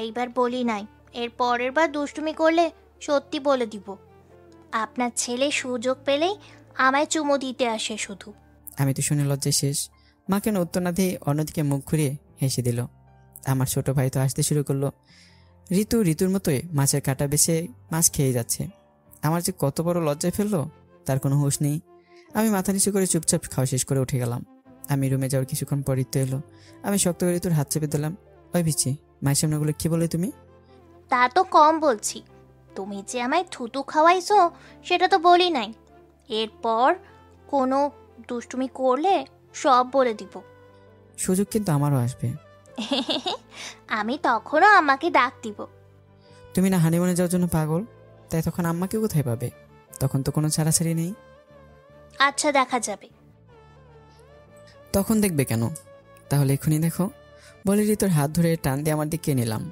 এইবার বলি নাই, এর পরের বার দুষ্টুমি করলে সত্যি বলে দিব। আপনার ছেলে সুযোগ পেলেই আমায় চুমু দিতে আসে শুধু। আমি তো শুনে লজ্জায় শেষ। মা কেন উত্তর না দিয়ে অন্যদিকে মুখ ঘুরিয়ে হেসে দিল। আমার ছোট ভাই তো আসতে শুরু করলো। ঋতুর মতোই মাছের কাঁটা বেছে মাছ খেয়ে যাচ্ছে। আমার যে কত বড় লজ্জায় ফেললো তার কোনো হুঁশ নেই। আমি মাথা নিচু করে চুপচাপ খাওয়া শেষ করে উঠে গেলাম। আমি রুমে যাওয়ার কিছুক্ষণ পর ঋতু এলো। আমি শক্ত করে ঋতুর হাত চেপে দিলাম। ওই পিচ্ছি, মায়ের সামনেগুলো কি বলে তুমি? তা তো কম বলছি, তুমি যে আমায় থুতু খাওয়াইছো সেটা তো বলি নাই। এরপর কোনো দুষ্টুমি করলে সব বলে দিব। সুযোগ কিন্তু আমারও আসবে। আমি তখনও আমাকে ডাক দিব। তুমি না হানিমুনে যাওয়ার জন্য পাগল, তাই তখন আম্মাকে কোথায় পাবে? তখন তো কোনো ছাড়াছাড়ি নেই। আচ্ছা, দেখা যাবে। তখন দেখবে কেন? তাহলে এখনই দেখো। বলে ঋতুর হাত ধরে টান দিয়ে আমার দিকে নিলাম।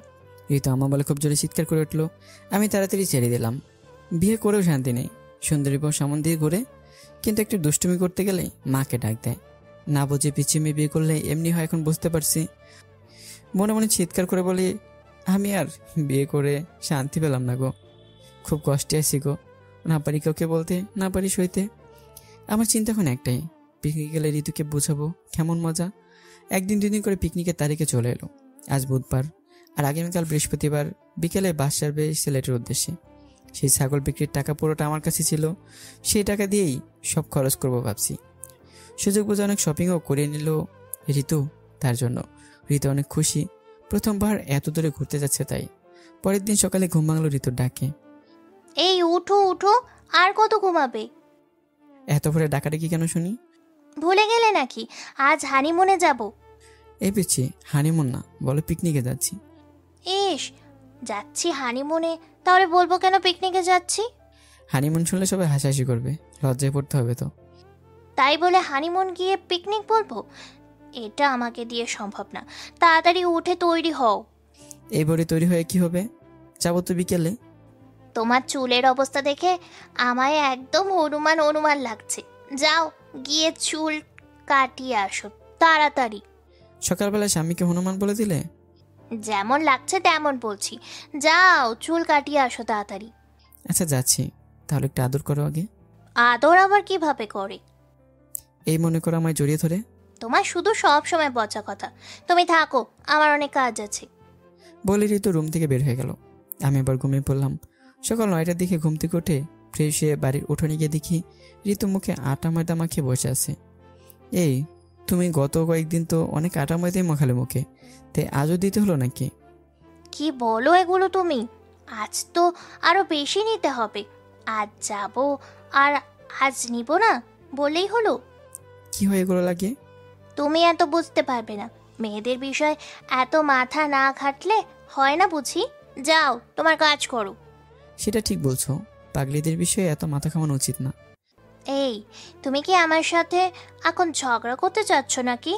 ঋতু আম্মা বলে খুব জোরে চিৎকার করে উঠলো। আমি তাড়াতাড়ি ছেড়ে দিলাম। বিয়ে করেও শান্তি নেই। সুন্দরী বউ সামন দিয়ে ঘুরে, কিন্তু একটু দুষ্টুমি করতে গেলে মাকে ডাক দেয়। না বুঝে পিছিয়ে মেয়ে বিয়ে করলে এমনি হয়, এখন বুঝতে পারছি। মনে মনে চিৎকার করে বলি, আমি আর বিয়ে করে শান্তি পেলাম না গো, খুব কষ্টে আছি গো। না পারি কাউকে বলতে, না পারি সইতে। আমার চিন্তা এখন একটাই, পিকনিকে গেলে ঋতুকে বোঝাবো কেমন মজা। 1-2 দিন করে পিকনিকের তারিখে চলে এলো। আজ বুধবার, আর আগামীকাল বৃহস্পতিবার বিকেলে বাস ছাড়বে সিলেটের উদ্দেশ্যে। সেই ছাগল বিক্রির টাকা পুরোটা আমার কাছে ছিল। সেই টাকা দিয়েই সব খরচ করবো ভাবছি। সুযোগ বুঝে অনেক শপিংও করে নিল ঋতু তার জন্য। ঋতু অনেক খুশি, প্রথমবার এত দূরে ঘুরতে যাচ্ছে তাই। পরের দিন সকালে ঘুম ভাঙলো ঋতুর ডাকে। এই উঠো উঠো, আর কত ঘুমাবে? এত ভোরে ডাকাডাকি কেন শুনি? ভুলে গেলে নাকি আজ হানিমুনে যাব? এই পিচ্ছি, হানিমুন না, বলো পিকনিকে যাচ্ছি। ইস, যাচ্ছি হানিমুনে, তাহলে বলবো কেন পিকনিকে যাচ্ছি? হানিমুন শুনলে সবাই হাসাহাসি করবে, লজ্জায় পড়তে হবে তো। তাই বলে হানিমুন গিয়ে পিকনিক বলবো? এটা আমাকে দিয়ে সম্ভব না। তাড়াতাড়ি উঠে তৈরি হও। এই ভোরে তৈরি হয়ে কি হবে? যাবো তো বিকেলে। তোমার চুলের অবস্থা দেখে আমায় একদম হনুমান লাগছে। যাও গিয়ে চুল কাটিয়ে আসো তাড়াতাড়ি। সকালবেলা স্বামীকে হনুমান বলে দিলে? যেমন লাগছে তেমন বলছি, যাও চুল কাটিয়ে আসো তাড়াতাড়ি। আচ্ছা যাচ্ছি, তাহলে একটু আদর করো আগে। আদর আবার কিভাবে করে? এই মনে করো আমায় জড়িয়ে ধরে। তোমার শুধু সব সময় পচা কথা। তুমি থাকো, আমার অনেক কাজ আছে। বলে ঋতু রুম থেকে বের হয়ে গেল। আমি আবার ঘুমিয়ে পড়লাম। সকাল 9টার দিকে ঘুম থেকে উঠে ফ্রেশ হয়ে বাড়ির উঠোনে গিয়ে দেখি ঋতু মুখে আটা ময়দা মাখিয়ে বসে আছে। এই, তুমি গত কয়েকদিন তো অনেক আটা ময়দাই মাখালে মুখে, তাই আজও দিতে হলো নাকি? কি বলো এগুলো তুমি? আজ তো আরো বেশি নিতে হবে। আজ যাব আর আজ নিব না বলেই হলো। কি হয় এগুলো লাগে? তুমি এত বুঝতে পারবে না, মেয়েদের বিষয় এত মাথা না ঘাটলে হয় না বুঝি। যাও তোমার কাজ করো। সেটা ঠিক বলছো, পাগলিদের বিষয়ে এত মাথা ঘামানো উচিত না। এই, তুমি কি আমার সাথে এখন ঝগড়া করতে চাচ্ছ নাকি?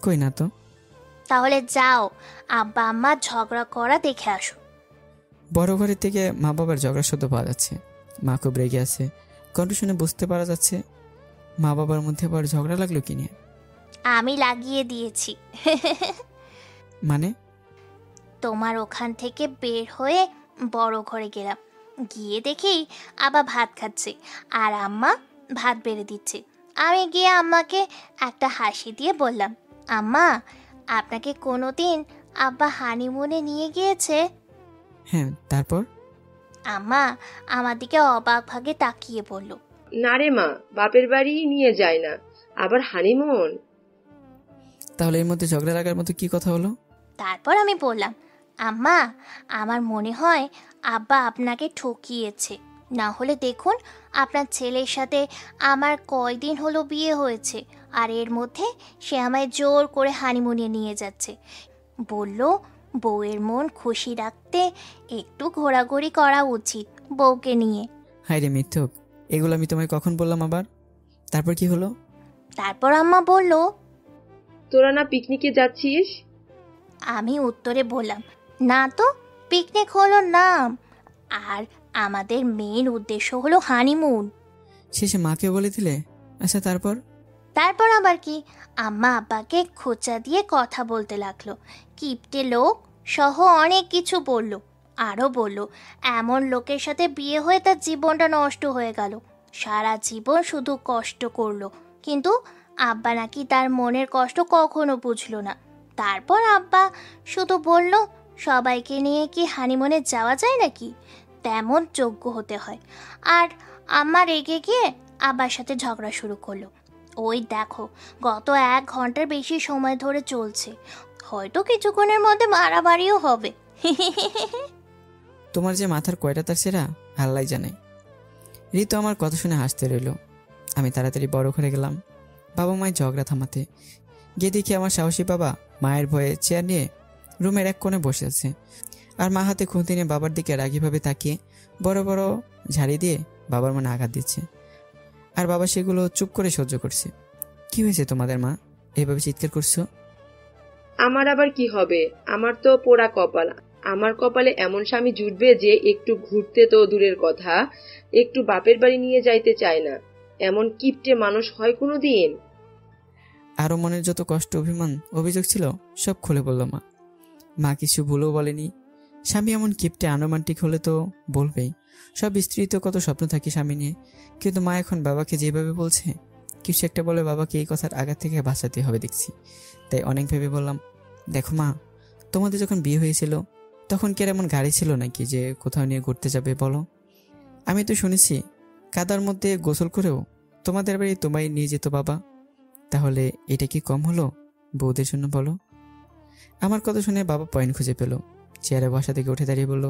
কই না তো। তাহলে যাও, আব্বা আম্মা ঝগড়া করা দেখে আসো। বড় ঘরের থেকে মা বাবার ঝগড়া শব্দ পাওয়া যাচ্ছে। মা খুব রেগে আছে, কণ্ঠ শুনে বুঝতে পারা যাচ্ছে। মা বাবার মধ্যে আবার ঝগড়া লাগলো কি নিয়ে? আমি লাগিয়ে দিয়েছি। মানে? তোমার ওখান থেকে বের হয়ে বড় ঘরে গেলাম, গিয়ে দেখি আবার ভাত খাচ্ছে আর আম্মা ভাত বেড়ে দিচ্ছে। আমি গিয়ে আম্মাকে একটা হাসি দিয়ে বললাম, আম্মা, আপনাকে কোনোদিন আব্বা হানিমুনে নিয়ে গিয়েছে? হ্যাঁ, তারপর? আম্মা আমার দিকে অবাক ভাগে তাকিয়ে বলল, না রে মা, বাপের বাড়ি নিয়ে যায় না, আবার হানিমুন। তাহলে এর মধ্যে ঝগড়া লাগার মতো কি কথা হলো? তারপর আমি বললাম, আম্মা, আমার মনে হয় আব্বা আপনাকে ঠকিয়েছে। না হলে দেখুন, আপনার ছেলের সাথে আমার কয়দিন হলো বিয়ে হয়েছে, আর এর মধ্যে সে আমায় জোর করে হানিমুনে নিয়ে যাচ্ছে। বলল বউয়ের মন খুশি রাখতে একটু ঘোরাঘুরি করা উচিত বউকে নিয়ে। হায় রে মিথ্যুক, এগুলো আমি তোমায় কখন বললাম আবার? তারপর কি হলো? তারপর আম্মা বলল, তোরা না পিকনিকে যাচ্ছিস? আমি উত্তরে বললাম, না তো, পিকনিক হলো নাম, আর আমাদের মেইন উদ্দেশ্য হলো হানিমুন। শেষে মাকে বলে দিলে? আচ্ছা, তারপর? তারপর আবার কি, আম্মা আব্বাকে খোঁচা দিয়ে কথা বলতে লাগলো, কিপটে লোক সহ অনেক কিছু বলল। আরও বলল এমন লোকের সাথে বিয়ে হয়ে তার জীবনটা নষ্ট হয়ে গেল, সারা জীবন শুধু কষ্ট করলো, কিন্তু আব্বা নাকি তার মনের কষ্ট কখনো বুঝলো না। তারপর আব্বা শুধু বলল, সবাইকে নিয়ে কি হানিমুনে যাওয়া যায় নাকি, তেমন যোগ্য হতে হয়। আর আম্মা রেগে গিয়ে আব্বার সাথে ঝগড়া শুরু করলো। ওই দেখো, গত 1 ঘন্টার বেশি সময় ধরে চলছে, হয়তো কিছুক্ষণের মধ্যে মারামারিও হবে। তোমার যে মাথার কয়টা তার সেরা আল্লাহ জানে। ঋতু আমার কথা শুনে হাসতে রইল। আমি তাড়াতাড়ি বড় ঘরে গেলাম বাবা মায়ের ঝগড়া থামাতে। গিয়ে দেখি আমার সাহসী বাবা মায়ের ভয়ে চেয়ার নিয়ে রুমের এক কোণে বসে আছে, আর মা হাতে খুঁতি নিয়ে বাবার দিকে রাগীভাবে তাকিয়ে বড় বড় ঝাড়ি দিয়ে বাবার মনে আঘাত দিচ্ছে। আর বাবা সেগুলো চুপ করে সহ্য করছে। কি হয়েছে তোমাদের মা, এইভাবে চিৎকার করছো? আমার আবার কি হবে, আমার তো পোড়া কপাল। আমার কপালে এমন স্বামী জুটবে যে একটু ঘুরতে তো দূরের কথা, একটু বাপের বাড়ি নিয়ে যাইতে চায় না। এমন কিপটে মানুষ হয় কোনো দিন? আরও মনের যত কষ্ট, অভিমান, অভিযোগ ছিল সব খুলে বলল মা। মা কিছু ভুলও বলেনি। স্বামী এমন কিপটে আনরোমান্টিক হলে তো বলবেই। সব স্ত্রী তো কত স্বপ্ন থাকে স্বামী নিয়ে, কিন্তু মা এখন বাবাকে যেভাবে বলছে, কিছু একটা বলে বাবাকে এই কথার আঘাত থেকে বাঁচাতে হবে দেখছি। তাই অনেক ভেবে বললাম, দেখো মা, তোমাদের যখন বিয়ে হয়েছিল তখন কি আর এমন গাড়ি ছিল নাকি যে কোথাও নিয়ে ঘুরতে যাবে বলো? আমি তো শুনেছি কাদার মধ্যে গোসল করেও তোমাদের বাড়ি তোমায় নিয়ে যেত বাবা। তাহলে এটা কি কম হলো বউদের জন্য বলো? আমার কথা শুনে বাবা পয়েন্ট খুঁজে পেল, চেয়ারে বসা থেকে উঠে দাঁড়িয়ে বলল,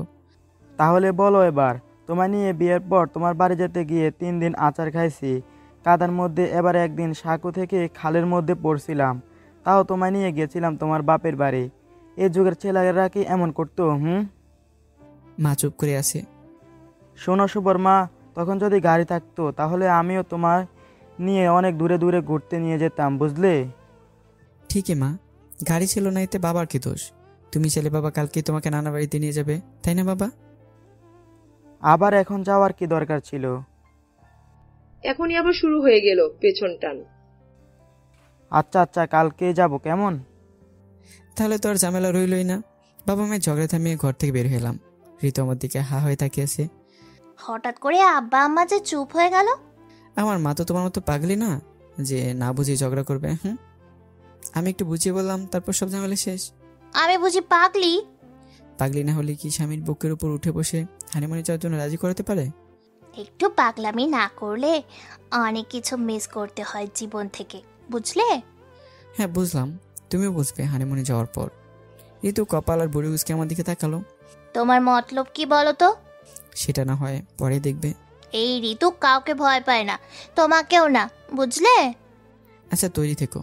তাহলে বলো এবার, তোমায় নিয়ে বিয়ের পর তোমার বাড়ি যেতে গিয়ে 3 দিন আচার খাইছি কাদার মধ্যে, এবার একদিন সাঁকো থেকে খালের মধ্যে পড়ছিলাম, তাও তোমায় নিয়ে গেছিলাম তোমার বাপের বাড়ি। এই যুগের ছেলেরা কি এমন করতো? মা চুপ করে আছে। শোনো শুভর মা, তখন যদি গাড়ি থাকতো তাহলে আমিও তোমার নিয়ে অনেক দূরে দূরে ঘুরতে নিয়ে যেতাম, বুঝলে? ঠিকই মা, গাড়ি ছিল না, এতে বাবার কি দোষ? তুমি ছেলে বাবা কালকে তোমাকে নানা বাড়িতে নিয়ে যাবে, তাই না বাবা? আবার এখন যাওয়ার কি দরকার ছিল? এখনই আবার শুরু হয়ে গেল পেছন টান। আচ্ছা আচ্ছা, কালকে যাব কেমন? তাহলে তো আর ঝামেলা রইলই না। বাবা মায়ের ঝগড়া থামিয়ে ঘর থেকে বের হলাম। ঋতু আমার দিকে হা হয়ে তাকিয়েছে। হঠাৎ করে আব্বা আম্মা যে চুপ হয়ে গেল। আমার মা তো তোমার মতো পাগলি না যে না বুঝিয়ে ঝগড়া করবে। আমি একটু বুঝিয়ে বললাম, তারপর সব ঝামেলা শেষ। আমি বুঝি পাগলি? পাগলি না হলে কি স্বামীর বুকের উপর উঠে বসে হানিমুনে যাওয়ার জন্য রাজি করাতে পারে? একটু পাগলামি না করলে অনেক কিছু মিস করতে হয় জীবন থেকে, বুঝলে? হ্যাঁ বুঝলাম, তুমিও বুঝবে হানিমুনে যাওয়ার পর। ঋতু কপাল আর বুড়ি উসকে আমার দিকে তাকালো। তোমার মতলব কি বলো তো? সেটা না হয় পরে দেখবে। এই ঋতু কাউকে ভয় পায় না, তোমাকেও না, বুঝলে? আচ্ছা তৈরি থেকো।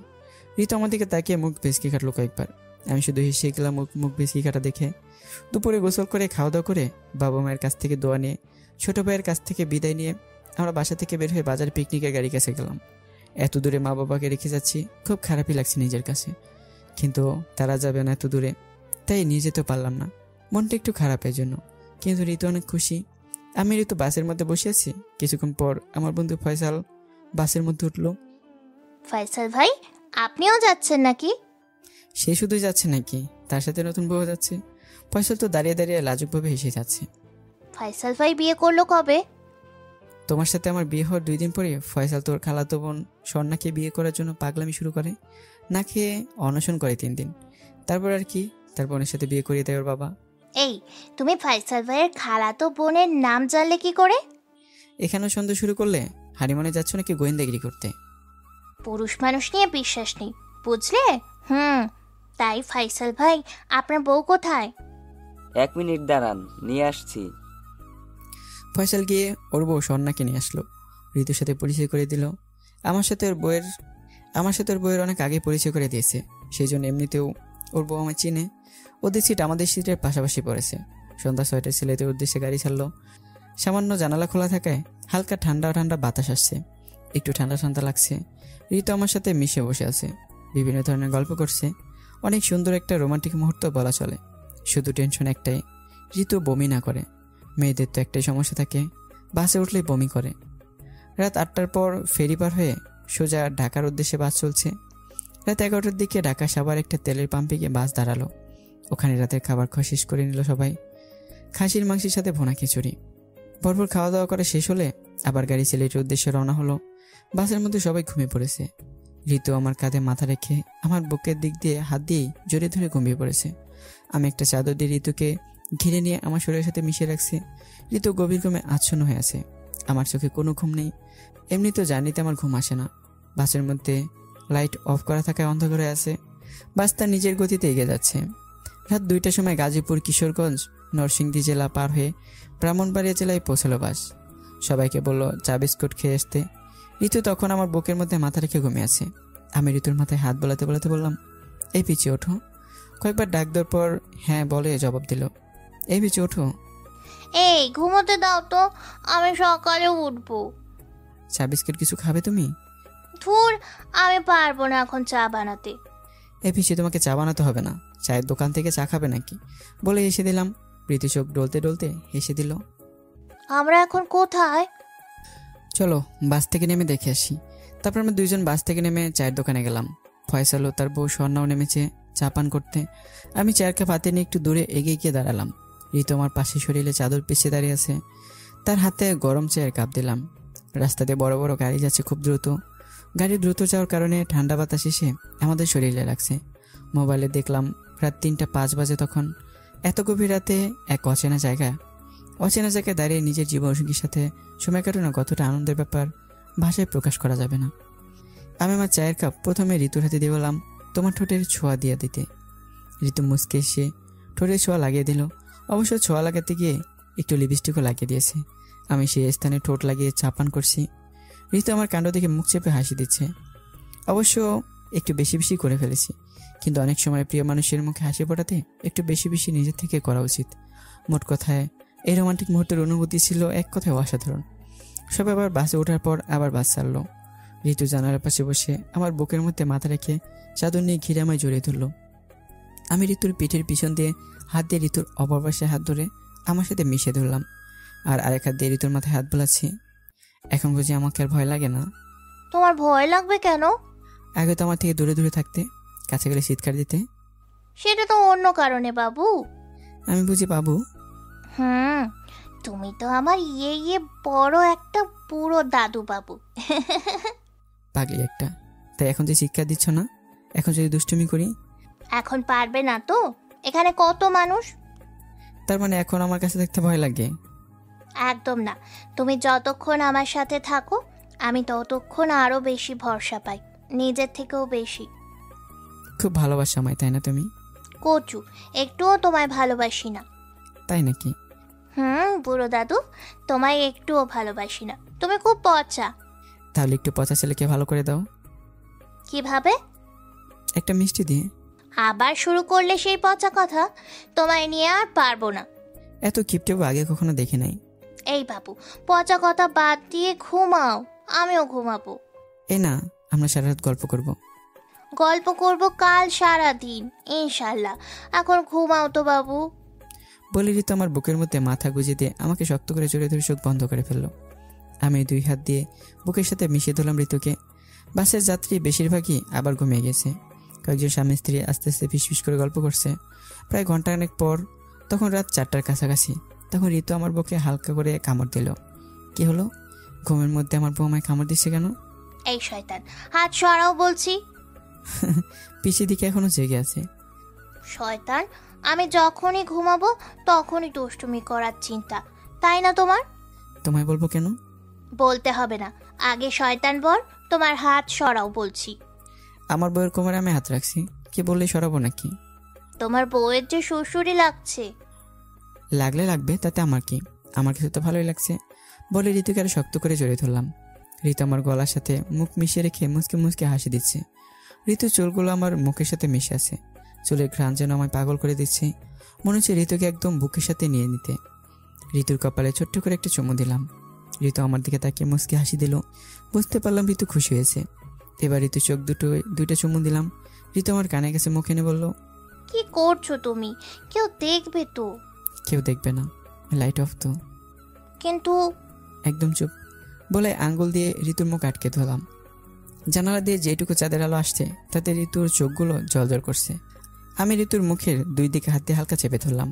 ঋতু আমার দিকে তাকিয়ে মুখ ভেসকি কাটলো কয়েকবার। আমি শুধু হেসে গেলাম মুখ মুখ ভেসকি কাটা দেখে। দুপুরে গোসল করে খাওয়া দাওয়া করে বাবা মায়ের কাছ থেকে দোয়া নিয়ে ছোট ভাইয়ের কাছ থেকে বিদায় নিয়ে আমরা বাসা থেকে বের হয়ে বাজার পিকনিকের গাড়ি কাছে গেলাম। এত দূরে মা বাবাকে রেখে যাচ্ছি, খুব খারাপই লাগছে নিজের কাছে, কিন্তু তারা যাবে না এত দূরে, তাই নিয়ে যেতে পারলাম না। মনটা একটু খারাপ এর জন্য, কিন্তু ঋতু অনেক খুশি। আমি ঋতু বাসের মধ্যে বসে আছি। কিছুক্ষণ পর আমার বন্ধু ফয়সাল বাসের মধ্যে উঠলো। ফয়সাল ভাই, আপনিও যাচ্ছেন নাকি? সে শুধুই যাচ্ছে নাকি, তার সাথে নতুন বউ যাচ্ছে। ফয়সাল তো দাঁড়িয়ে দাঁড়িয়ে লাজুকভাবে হেসে যাচ্ছে। ফয়সাল ভাই বিয়ে করলো কবে? তোমার সাথে আমার বিয়ে হওয়ার 2 দিন পরে ফয়সাল তোর খালাতো বোন স্বর্ণাকে বিয়ে করার জন্য পাগলামি শুরু করে। না খেয়ে অনশন করে 3 দিন। তারপর আর কি, তার বোনের সাথে বিয়ে করিয়ে দেয় ওর বাবা। এই, তুমি ফয়সাল ভাইয়ের খালাতো বোনের নাম জানলে কি করে? এখানেও সন্দেহ শুরু করলে? হানিমুনে যাচ্ছ নাকি গোয়েন্দাগিরি করতে? পুরুষ মানুষ নিয়ে বিশ্বাস নেই, বুঝলে? তাই ফয়সাল ভাই, আপনার বউ কোথায়? 1 মিনিট দাঁড়ান, নিয়ে আসছি। ফয়সাল গিয়ে ওর বউ স্বর্ণাকে নিয়ে আসলো। ঋতুর সাথে পরিচয় করে দিল। আমার সাথে ওর বউয়ের অনেক আগে পরিচয় করে দিয়েছে, সেই জন্য এমনিতেও ওর বউ আমায় চিনে। ওদের সিট আমাদের সিটের পাশাপাশি পড়েছে। সন্ধ্যা 6টায় ছেলেদের উদ্দেশ্যে গাড়ি ছাড়লো। সামান্য জানালা খোলা থাকায় হালকা ঠান্ডা ঠান্ডা বাতাস আসছে, একটু ঠান্ডা ঠান্ডা লাগছে। ঋতু আমার সাথে মিশে বসে আছে, বিভিন্ন ধরনের গল্প করছে। অনেক সুন্দর একটা রোমান্টিক মুহূর্ত বলা চলে। শুধু টেনশন একটাই, ঋতু বমি না করে। মেয়েদের তো একটাই সমস্যা থাকে, বাসে উঠলেই বমি করে। রাত 8টার পর ফেরি পার হয়ে সোজা ঢাকার উদ্দেশ্যে বাস চলছে। রাত 11টার দিকে ঢাকা সাভার একটা তেলের পাম্পে গিয়ে বাস দাঁড়ালো। ওখানে রাতের খাবার খাওয়া শেষ করে নিল সবাই। খাসির মাংসের সাথে ভুনা খিচুড়ি। ভরপুর খাওয়া দাওয়া করে শেষ হলে আবার গাড়ি সিলেটের উদ্দেশ্যে রওনা হলো। বাসের মধ্যে সবাই ঘুমিয়ে পড়েছে। ঋতু আমার কাঁধে মাথা রেখে আমার বুকের দিক দিয়ে হাত দিয়েই জড়িয়ে ধরে ঘুমিয়ে পড়েছে। আমি একটা চাদর দিয়ে ঋতুকে ঘিরে নিয়ে আমার শরীরের সাথে মিশিয়ে রাখছি। ঋতু গভীর ঘুমে আচ্ছন্ন হয়ে আছে। আমার চোখে কোনো ঘুম নেই। এমনি তো জার্নিতে আমার ঘুম আসে না। বাসের মধ্যে লাইট অফ করা থাকায় অন্ধকারে আছে। বাস তার নিজের গতিতে এগিয়ে যাচ্ছে। রাত 2টার সময় গাজীপুর, কিশোরগঞ্জ, নরসিংদী জেলা পার হয়ে ব্রাহ্মণবাড়িয়া জেলায় পৌঁছালো বাস। সবাইকে বলল চা বিস্কুট খেয়ে আসতে। ঋতু তখন আমার বুকের মধ্যে মাথা রেখে ঘুমিয়ে আছে। আমি ঋতুর মাথায় হাত বোলাতে বোলাতে বললাম, এই পিছিয়ে ওঠো। কয়েকবার ডাক দেওয়ার পর হ্যাঁ বলে জবাব দিল, এই পিছিয়ে ওঠো। এই, ঘুমোতে দাও তো, আমি সকালে উঠবো। চা বিস্কুট কিছু খাবে তুমি? ধুর, আমি পারবো না এখন চা বানাতে। এই পিছিয়ে তোমাকে চা বানাতে হবে না, চায়ের দোকান থেকে চা খাবে নাকি বলে হেসে দিলাম। ঋতু চোখ ডলতে ডলতে হেসে দিল। আমরা এখন কোথায়? চলো বাস থেকে নেমে দেখে আসি। তারপর আমরা 2 জন বাস থেকে নেমে চায়ের দোকানে গেলাম। ফয়সাল ও তার বউ স্বর্ণাও নেমেছে চা পান করতে। আমি চায়ের কাপ হাতে নিয়ে একটু দূরে এগিয়ে গিয়ে দাঁড়ালাম। ঋতু আমার পাশে শরীরে চাদর পিছিয়ে দাঁড়িয়ে আছে। তার হাতে গরম চায়ের কাপ দিলাম। রাস্তাতে বড় বড় গাড়ি যাচ্ছে খুব দ্রুত। গাড়ি দ্রুত যাওয়ার কারণে ঠান্ডা বাতাস এসে আমাদের শরীরে লাগছে। মোবাইলে দেখলাম রাত 3টা 5 বাজে। তখন এত গভীর রাতে এক অচেনা জায়গায় দাঁড়িয়ে নিজের জীবনসঙ্গীর সাথে সময় কাটানো কতটা আনন্দের ব্যাপার ভাষায় প্রকাশ করা যাবে না। আমি আমার চায়ের কাপ প্রথমে ঋতুর হাতে দিয়ে বললাম, তোমার ঠোঁটের ছোঁয়া দিয়ে দিতে। ঋতু মুচকে এসে ঠোঁটের ছোঁয়া লাগিয়ে দিল। অবশ্য ছোঁয়া লাগাতে গিয়ে একটু লিপস্টিকও লাগিয়ে দিয়েছে। আমি সেই স্থানে ঠোঁট লাগিয়ে চা পান করছি। ঋতু আমার কাণ্ড দেখে মুখ চেপে হাসি দিচ্ছে। অবশ্য একটু বেশি বেশি করে ফেলেছি, কিন্তু অনেক সময় প্রিয় মানুষের মুখে হাসি ফোটাতে একটু বেশি বেশি নিজের থেকে করা উচিত। মোট কথায় এই রোমান্টিক মুহূর্তের অনুভূতি ছিল এক কথায় অসাধারণ। সব আবার বাসে ওঠার পর আবার বাস ছাড়লো। ঋতু জানালার পাশে বসে আমার বুকের মধ্যে মাথা রেখে চাদর নিয়ে ঘিরে আমায় জড়িয়ে ধরল। আমি ঋতুর পিঠের পিছন দিয়ে হাত দিয়ে ঋতুর অপর পাশে হাত ধরে আমার সাথে মিশিয়ে ধরলাম, আর আরেক হাত দিয়ে ঋতুর মাথায় হাত বোলাচ্ছি। এখন বুঝি আমাকে আর ভয় লাগে না? তোমার ভয় লাগবে কেন? আগে তো আমার থেকে দূরে দূরে থাকতে, কাছে গেলে চিৎকার দিতে। সেটা তো অন্য কারণে বাবু। আমি বুঝি বাবু? তুমি তো আমার বড় একটা পুরো দাদু বাবু। পাগলি একটা। তাই এখন যে চিৎকার দিচ্ছ না, এখন যদি দুষ্টুমি করি? এখন পারবে না তো, এখানে কত মানুষ। তার মানে এখন আমার কাছে থাকতে ভয় লাগে? একদম না, তুমি যতক্ষণ আমার সাথে থাকো আমি ততক্ষণ আরো বেশি ভরসা পাই, নিজের থেকেও বেশি। খুব ভালোবাসো আমায়, তাই না তুমি? কচু, একটুও তোমায় ভালোবাসি না। তাই নাকি? বুড়ো দাদু, তোমায় একটুও ভালোবাসি না, তুমি খুব পচা। তাহলে একটু পচা ছেলেকে ভালো করে দাও। কিভাবে? একটা মিষ্টি দিয়ে। আবার শুরু করলে সেই পচা কথা, তোমায় নিয়ে আর পারবো না। এত কিপটেবু আগে কখনো দেখি নাই। এই বাবু, পচা কথা বাদ দিয়ে ঘুমাও, আমিও ঘুমাবো। এই না, আমরা সারা রাত গল্প করব। গল্প করব কাল সারা দিন ইনশাল্লাহ, এখন ঘুমাও তো বাবু। বলে ঋতু আমার বুকের মধ্যে মাথা গুঁজে দিয়ে আমাকে শক্ত করে জড়িয়ে ধরে চোখ বন্ধ করে ফেললো। আমি 2 হাত দিয়ে বুকের সাথে মিশিয়ে ধরলাম ঋতুকে। বাসের যাত্রী বেশিরভাগই আবার ঘুমিয়ে গেছে। কয়েকজন স্বামী স্ত্রী আস্তে আস্তে ফিসফিস করে গল্প করছে। প্রায় ঘন্টাখানেক পর, তখন রাত 4টার কাছাকাছি, তখন ঋতু আমার বুকে হালকা করে কামড় দিল। কি হলো? ঘুমের মধ্যে আমার বউ আমায় কামড় দিচ্ছে কেন? এই শয়তান, হাত সরাও বলছি। পিছিয়ে দিকে এখনো জেগে আছে। শয়তান, আমি যখনই ঘুমাবো তখনই দুষ্টুমি করার চিন্তা, তাই না তোমার? তোমায় বলবো কেন? বলতে হবে না, আগে শয়তান বল, তোমার হাত সরাও বলছি। আমার বউয়ের কোমরে আমি হাত রাখছি, কি বললে সরাবো নাকি? তোমার বউয়ের যে শ্বশুরই লাগছে। লাগলে লাগবে, তাতে আমার কি? আমার কিছু তো ভালোই লাগছে। বলে ঋতুকে আরো শক্ত করে জড়িয়ে ধরলাম। ঋতু আমার গলার সাথে মুখ মিশিয়ে রেখে মুচকে মুচকে হাসি দিচ্ছে। ঋতুর চুলগুলো আমার মুখের সাথে মিশে আছে। চুলের ঘ্রাণ যেন আমায় পাগল করে দিচ্ছে। মনে হচ্ছে ঋতুকে একদম বুকের সাথে নিয়ে নিতে। ঋতুর কপালে ছোট্ট করে একটা চুমু দিলাম। ঋতু আমার দিকে তাকিয়ে মুচকে হাসি দিল। বুঝতে পারলাম ঋতু খুশি হয়েছে। এবার ঋতু চোখ দুইটা চুমু দিলাম। ঋতু আমার কানে কাছে মুখ এনে বলল, কি করছো তুমি? কেউ দেখবে তো। কেউ দেখবে না, লাইট অফ তো। কিন্তু একদম চুপ বলে আঙ্গুল দিয়ে ঋতুর মুখ আটকে ধরলাম। জানালা দিয়ে যেটুকু চাঁদের আলো আসছে তাতে ঋতুর চোখগুলো জলজল করছে। আমি ঋতুর মুখের 2 দিকে হাত দিয়ে হালকা চেপে ধরলাম।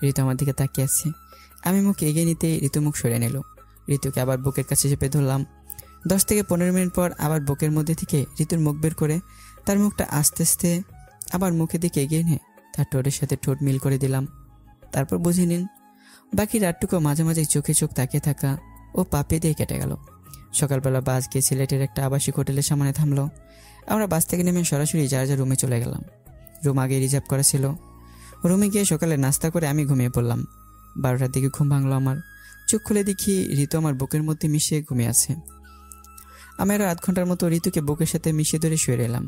ঋতু আমার দিকে তাকিয়ে আসছে। আমি মুখ এগিয়ে নিতেই ঋতু মুখ সরে নিল। ঋতুকে আবার বুকের কাছে চেপে ধরলাম। 10 থেকে 15 মিনিট পর আবার বুকের মধ্যে থেকে ঋতুর মুখ বের করে তার মুখটা আস্তে আস্তে আবার মুখের দিকে এগিয়ে নিয়ে তার ঠোঁটের সাথে ঠোঁট মিল করে দিলাম। তারপর বুঝে নিন, বাকি রাতটুকু মাঝে মাঝে চোখে চোখ তাকিয়ে থাকা ও পাপে দিয়ে কেটে গেল। সকালবেলা বাস গিয়ে সিলেটের একটা আবাসিক হোটেলের সামনে থামলো। আমরা বাস থেকে নেমে সরাসরি যার যার রুমে চলে গেলাম। রুম আগে রিজার্ভ করা ছিল। রুমে গিয়ে সকালে নাস্তা করে আমি ঘুমিয়ে পড়লাম। 12টার দিকে ঘুম ভাঙলো আমার। চোখ খুলে দেখি ঋতু আমার বুকের মধ্যে মিশিয়ে ঘুমিয়ে আছে। আমি আরও 8 ঘন্টার মতো ঋতুকে বুকের সাথে মিশিয়ে ধরে শুয়ে এলাম।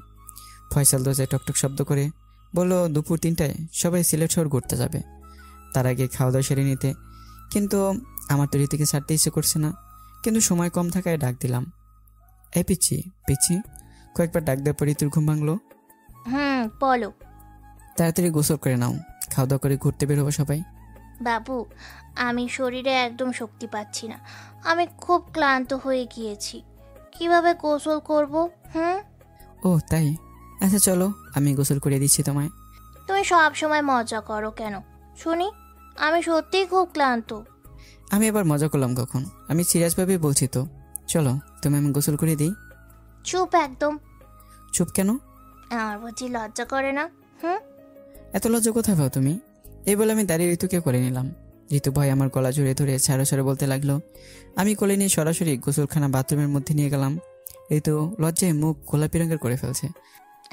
ফয়সাল দরজায় টকটক শব্দ করে বলল, দুপুর 3টায় সবাই সিলেট শহর ঘুরতে যাবে, তার আগে খাওয়া দাওয়া সেরে নিতে। কিন্তু আমার তো ঋতুকে ছাড়তে ইচ্ছে করছে না, কিন্তু সময় কম থাকায় ডাক দিলাম, এই পিচ্ছি পিচ্ছি। কয়েকবার ডাক দেওয়ার পর ঋতুর ঘুম ভাঙলো। বলো। তাড়াতাড়ি গোসল করে নাও, খাওয়া দাওয়া করে ঘুরতে বের হবো সবাই। বাবু, আমি শরীরে একদম শক্তি পাচ্ছি না, আমি খুব ক্লান্ত হয়ে গিয়েছি, কিভাবে গোসল করব? ও তাই, আচ্ছা চলো আমি গোসল করে দিচ্ছি তোমায়। তুমি সব সময় মজা করো কেন শুনি? আমি সত্যিই খুব ক্লান্ত। আমি এবার মজা করলাম কখন? আমি সিরিয়াসভাবে বলছি তো। চলো তুমি আমি গোসল করে দিই। চুপ একদম। চুপ কেন? আমার বুঝি লজ্জা করে না? এত লজ্জা কোথায় পাও তুমি? এই বলে আমি দাঁড়িয়ে ঋতুকে কোলে নিলাম। ঋতু ভয় আমার গলা জড়িয়ে ধরে ছাড়ো ছাড়ো বলতে লাগলো। আমি কোলে নিয়ে সরাসরি গোসলখানা বাথরুমের মধ্যে নিয়ে গেলাম। ঋতু লজ্জায় মুখ গোলাপি রঙের করে ফেলছে।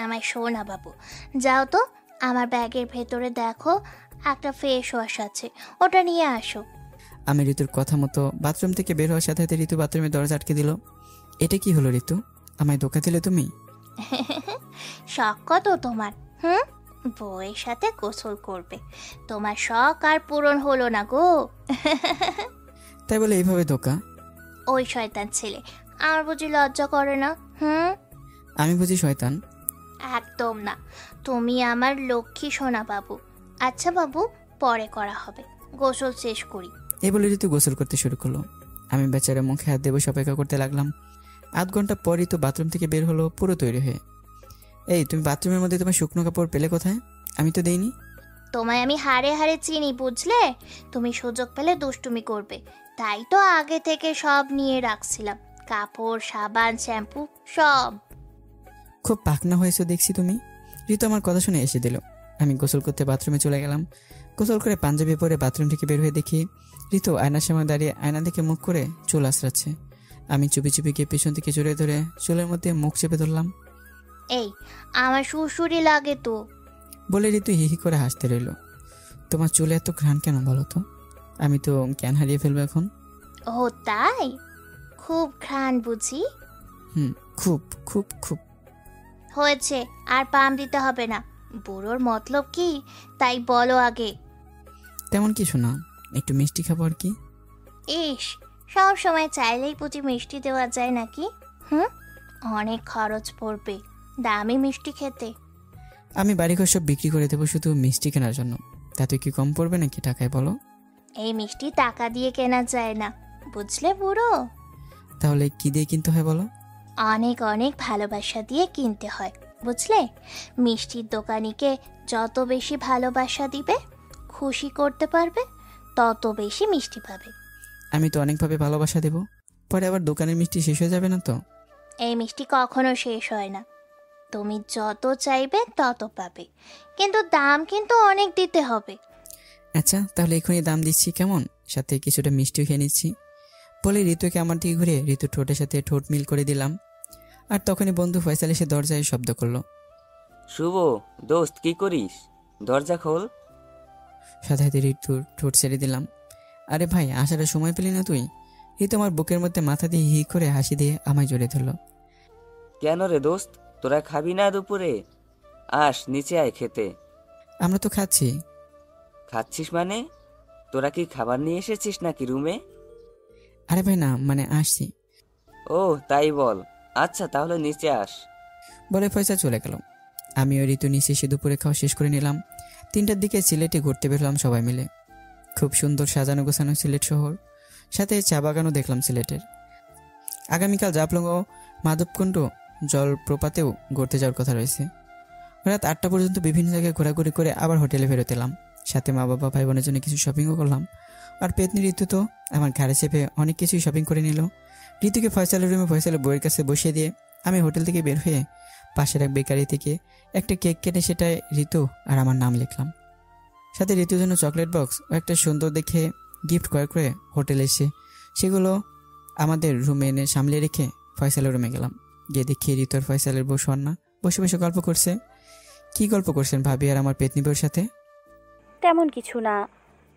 আমায় শোনা বাবু, যাও তো, আমার ব্যাগের ভেতরে দেখো একটা ফেস ওয়াশ আছে, ওটা নিয়ে আসো। আমি ঋতুর কথা মতো বাথরুম থেকে বের হওয়ার সাথে সাথে ঋতু বাথরুমের দরজা আটকে দিল। এটা কি হলো ঋতু? আমায় ধোকা দিলে তুমি? শখ কত তোমার? বউয়ের সাথে গোসল করবে, তোমার শখ আর পূরণ হলো না গো। তাই বলে এইভাবে ধোকা? ওই শয়তান ছেলে, আমার বুঝি লজ্জা করে না? আমি বুঝি শয়তান? একদম না, তুমি আমার লক্ষ্মী সোনা বাবু। আচ্ছা বাবু, পরে করা হবে, গোসল শেষ করি। এই বলে ঋতু গোসল করতে শুরু করলো। আমি বেচারা মুখে হাত দেবো অপেক্ষা করতে লাগলাম। 8 ঘন্টা পরই তো বাথরুম থেকে বের হলো পুরো তৈরি হয়ে। এই তুমি বাথরুমের মধ্যে তোমার শুকনো কাপড় পেলে কোথায়? আমি তো দেইনি। তোমায় আমি হাড়ে হাড়ে চিনি বুঝলে, তুমি সুযোগ পেলে দুষ্টুমি করবে, তাই তো আগে থেকে সব নিয়ে রাখছিলাম, কাপড়, সাবান, শ্যাম্পু সব। খুব পাকনা হয়েছে দেখছি তুমি। ঋতু আমার কথা শুনে এসে দিল। আমি গোসল করতে বাথরুমে চলে গেলাম। গোসল করে পাঞ্জাবি পরে বাথরুম থেকে বের হয়ে দেখি ঋতু আয়নার সামনে দাঁড়িয়ে আয়না দেখে মুখ করে চুল আঁচড়াচ্ছে। আমি চুপি চুপি গিয়ে পেছন থেকে জড়িয়ে ধরে চুলের মধ্যে মুখ চেপে ধরলাম। এই আমার শ্বশুরই লাগে তো, বলে ঋতু হি হি করে হাসতে রইল। তোমার চুলে এত ঘ্রাণ কেন বলো তো? আমি তো জ্ঞান হারিয়ে ফেলবো এখন। ও তাই? খুব ঘ্রাণ বুঝি? খুব খুব খুব। হয়েছে, আর পাম দিতে হবে না। বুড়োর মতলব কি তাই বলো আগে। তেমন কিছু না, একটু মিষ্টি খাবো আর কি। ইস, সব সময় চাইলেই বুঝি মিষ্টি দেওয়া যায় নাকি? অনেক খরচ পড়বে দামি মিষ্টি খেতে। আমি বাড়িঘর সব বিক্রি করে দেবো শুধু মিষ্টি কেনার জন্য, তাতে কি কম পড়বে নাকি টাকায় বলো? এই মিষ্টি টাকা দিয়ে কেনা যায় না, বুঝলে বুড়ো? তাহলে কি দিয়ে কিনতে হয় বলো? অনেক অনেক ভালোবাসা দিয়ে কিনতে হয়, বুঝলে? মিষ্টির দোকানিকে যত বেশি ভালোবাসা দিবে, খুশি করতে পারবে, তত বেশি মিষ্টি পাবে। আমি তো অনেকভাবে ভালোবাসা দেবো, পরে আবার দোকানের মিষ্টি শেষ হয়ে যাবে না তো? এই মিষ্টি কখনো শেষ হয় না। তুমি যত চাইবে তত পাবে, কিন্তু দাম কিন্তু অনেক দিতে হবে। আচ্ছা, তাহলে এখনই দাম দিচ্ছি কেমন, সাথে কিছুটা মিষ্টিও খেয়ে নিচ্ছি। বলে ঋতুকে আমার দিকে ঘুরে ঋতুর ঠোঁটের সাথে ঠোঁট মিল করে দিলাম। আর তখনই বন্ধু ফয়সাল এসে দরজায় শব্দ করলো। শুভ, দোস্ত কি করিস? দরজা খোল। সাথে সাথে ঋতুর ঠোঁট ছেড়ে দিলাম। আরে ভাই, আসার সময় পেলি না তুই? ঋতু আমার বুকের মধ্যে মাথা দিয়ে হি করে হাসি দিয়ে আমায় জড়িয়ে ধরলো। কেন রে দোস্ত, তোরা খাবি না দুপুরে? আস নিচে আয় খেতে। আমরা তো খাচ্ছি। খাচ্ছিস মানে? তোরা কি খাবার নিয়ে এসেছিস নাকি রুমে? আরে ভাই না, মানে আসছি। ও তাই বল, আচ্ছা তাহলে নিচে আস। বলে ফয়সাল চলে গেল। আমি ওই ঋতু নিচে এসে দুপুরে খাওয়া শেষ করে নিলাম। 3টার দিকে সিলেটে ঘুরতে বেরোলাম সবাই মিলে। খুব সুন্দর সাজানো গোছানো সিলেট শহর, সাথে চা বাগানও দেখলাম সিলেটের। আগামীকাল জাফলং ও মাধবকুণ্ড জলপ্রপাতেও ঘুরতে যাওয়ার কথা রয়েছে। রাত 8টা পর্যন্ত বিভিন্ন জায়গায় ঘোরাঘুরি করে আবার হোটেলে ফেরত এলাম। সাথে মা বাবা ভাই বোনের জন্য কিছু শপিংও করলাম। আর পেতনি ঋতু তো আমার ঘাড়ে চেপে অনেক কিছুই শপিং করে নিল। ঋতুকে ফয়সালের রুমে ফয়সালের বইয়ের কাছে বসিয়ে দিয়ে আমি হোটেল থেকে বের হয়ে পাশের এক বেকারি থেকে একটা কেক কেটে সেটায় ঋতু আর আমার নাম লিখলাম। সাথে ঋতুর জন্য চকলেট বক্স ও একটা সুন্দর দেখে গিফট ক্রয় করে হোটেলে এসে সেগুলো আমাদের রুমে এনে সামলে রেখে ফয়সালের রুমে গেলাম। গিয়ে দেখি ঋতু আর ফয়সালের বউ স্বর্ণা বসে বসে গল্প করছে। কি গল্প করছেন ভাবি আর আমার পেতনি বউর সাথে? তেমন কিছু না,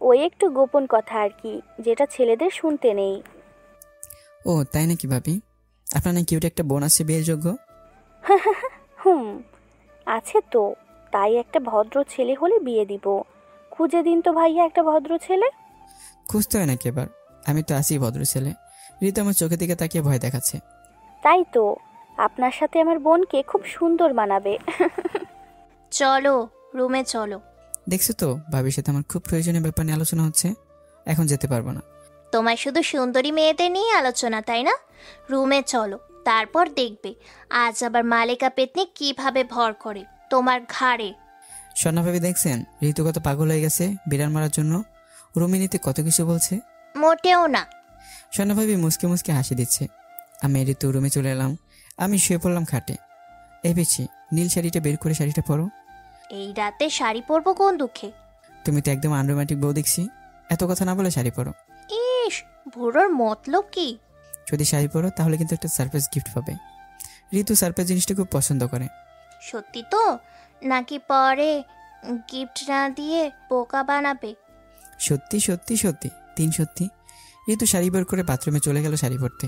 ওই একটু গোপন কথা আর কি, যেটা ছেলেদের শুনতে নেই। ও তাই নাকি ভাবি? আপনার নাকি কিউট একটা বোন আছে বিয়ের যোগ্য? আছে তো, তাই একটা ভদ্র ছেলে হলে বিয়ে দিব। খুঁজে দিন তো ভাইয়া একটা ভদ্র ছেলে। খুঁজতে হয় নাকি এবার? আমি তো আছি ভদ্র ছেলে। ঋতু আমার চোখের দিকে তাকিয়ে ভয় দেখাচ্ছে। তাই তো, আপনার সাথে আমার বোনকে খুব সুন্দর মানাবে। চলো রুমে চলো। দেখছো তো, ভাবির সাথে আমার খুব প্রয়োজনীয় ব্যাপার নিয়ে আলোচনা হচ্ছে। এখন যেতে পারবো না। তোমার শুধু সুন্দরী মেয়েদের নিয়ে আলোচনা, তাই না? রুমে চলো, তারপর দেখবে আজ আবার মালিকা পেতনি কিভাবে ভর করে তোমার ঘাড়ে। স্বর্ণা ভাবি দেখছেন ঋতু কত পাগল হয়ে গেছে বিড়াল মারার জন্য? রুমিনীতে কত কিছু বলছে। মোটেও না। স্বর্ণা ভাবি মুসকে মুসকে হাসি দিচ্ছে। আমি ঋতু রুমে চলে এলাম। আমি শুয়ে পড়লাম খাটে। এই পেছি নীল শাড়িটা বের করে শাড়িটা পরো। এই রাতে শাড়ি পরবো কোন দুঃখে? তুমি তো একদম আনরোম্যান্টিক বউ দেখছি। এত কথা না বলে শাড়ি পরো। ইস, বুড়োর মতলব কি? যদি শাড়ি পরো তাহলে কিন্তু একটা সারপ্রাইজ গিফট পাবে। ঋতু সারপ্রাইজ জিনিসটা খুব পছন্দ করে। সত্যি তো নাকি পরে গিফট না দিয়ে বোকা বানাবে? সত্যি সত্যি সত্যি, 3 সত্যি। ঋতু শাড়ি বের করে বাথরুমে চলে গেল শাড়ি পরতে।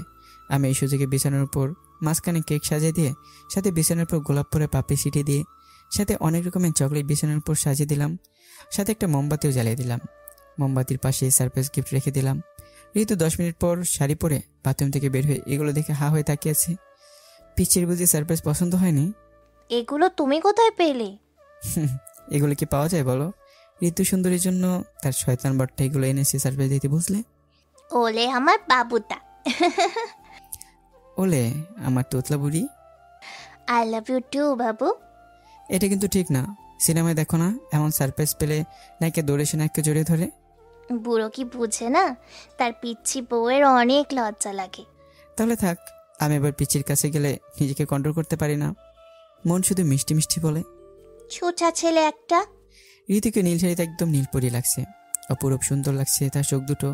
আমি এই সুযোগে বিছানার উপর মাঝখানে কেক সাজিয়ে দিয়ে, সাথে বিছানার উপর গোলাপ পরে পাপড়ি ছিটিয়ে দিয়ে, সাথে অনেক রকমের চকলেট বিছানার উপর সাজিয়ে দিলাম। সাথে একটা মোমবাতিও জ্বালিয়ে দিলাম। মোমবাতির পাশে সারপ্রাইজ গিফট রেখে দিলাম। ঋতু 10 মিনিট পর শাড়ি পরে বাথরুম থেকে বের হয়ে এগুলো দেখে হা হয়ে তাকিয়েছে। পিচির বুঝি সারপ্রাইজ পছন্দ হয়নি? এগুলো তুমি কোথায় পেলে? এগুলো কি পাওয়া যায় বলো? ঋতু সুন্দরীর জন্য তার শয়তান বাট্টা এগুলো এনেছে সারপ্রাইজ দিতে, বুঝলে? ওলে আমার বাবুটা। ওলে আমার তোতলা বুড়ি। আই লাভ ইউ টু বাবু। এটা কিন্তু ঠিক না। সিনেমায় দেখো না, এমন সারপ্রাইজ পেলে নায়িকা দৌড়ে এসে নায়ককে জড়িয়ে ধরে। বুড়ো কি বুঝে না, তার পিচ্ছি বউয়ের অনেক লজ্জা লাগে। তাহলে থাক, আমি এবার পিচির কাছে গেলে নিজেকে কন্ট্রোল করতে পারি না। মন শুধু মিষ্টি মিষ্টি বলে। ছুটা ছেলে একটা। ঋতুকে নীল শাড়িতে একদম নীলপরি লাগছে। অপূরূপ সুন্দর লাগছে তার চোখ দুটো।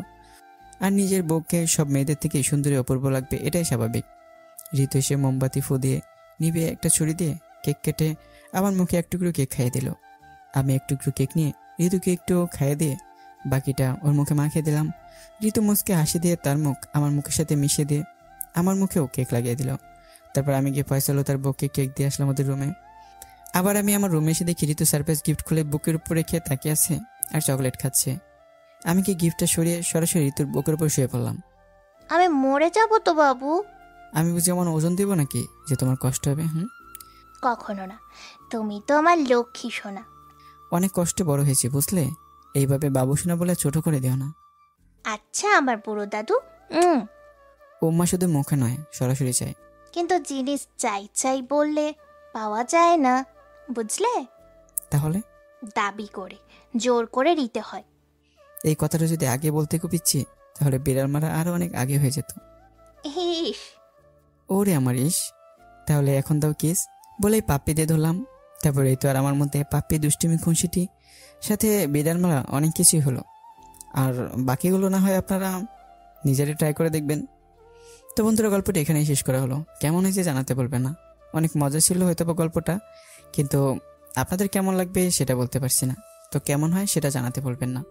আর নিজের বউকে সব মেয়েদের থেকে সুন্দরী অপূর্ব লাগবে, এটাই স্বাভাবিক। ঋতু এসে মোমবাতি ফু দিয়ে নিভে একটা ছুরি দিয়ে কেক কেটে আমার মুখে এক টুকরো কেক খাইয়ে দিল। আমি এক টুকরো কেক নিয়ে ঋতুকে একটু খাইয়ে দিয়ে বাকিটা ওর মুখে মাখিয়ে দিলাম। ঋতু মুচকে হাসি দিয়ে তার মুখ আমার মুখের সাথে মিশিয়ে দিয়ে আমার মুখেও কেক লাগিয়ে দিল। তারপর আমি গিয়ে ফয়সাল ও তার বউকে কেক দিয়ে আসলাম ওদের রুমে। আবার আমি আমার রুমে এসে দেখি ঋতু সারপ্রাইজ গিফট খুলে বুকের উপর রেখে তাকিয়ে আছে আর চকলেট খাচ্ছে। আমি কি গিফটটা সরিয়ে সরাসরি ঋতুর বুকের উপর শুয়ে পড়লাম। আমি মরে যাব তো বাবু। আমি বুঝি আমার ওজন দিব নাকি যে তোমার কষ্ট হবে? কখনো না, তুমি তো আমার লক্ষ্মী সোনা। অনেক কষ্টে বড় হয়েছি বুঝলে, এইভাবে বাবু সোনা বলে ছোট করে দিও না। আচ্ছা আমার বুড়ো দাদু। ওম্মা শুধু মুখে নয় সরাসরি চাই। কিন্তু জিনিস চাই চাই বললে পাওয়া যায় না, বুঝলে? তাহলে দাবি করে জোর করে নিতে হয়। এই কথাটা যদি আগে বলতে কুপিচ্ছি তাহলে বিড়াল মারা আরো অনেক আগে হয়ে যেত। ইস, ওরে আমার ইস। তাহলে এখন দাও কিস বলেই পাপ্পি দিয়ে ধরলাম। তারপরে এই তো আর আমার মধ্যে পাপ্পি, দুষ্টুমি, খুনসিটি সাথে বিড়াল মারা অনেক কিছুই হলো। আর বাকিগুলো না হয় আপনারা নিজেরা ট্রাই করে দেখবেন। তো বন্ধুরা, গল্পটা এখানেই শেষ করা হলো। কেমন হয়েছে জানাতে বলবেন না। অনেক মজা ছিল হয়তো বা গল্পটা, কিন্তু আপনাদের কেমন লাগবে সেটা বলতে পারছি না। তো কেমন হয় সেটা জানাতে বলবেন না।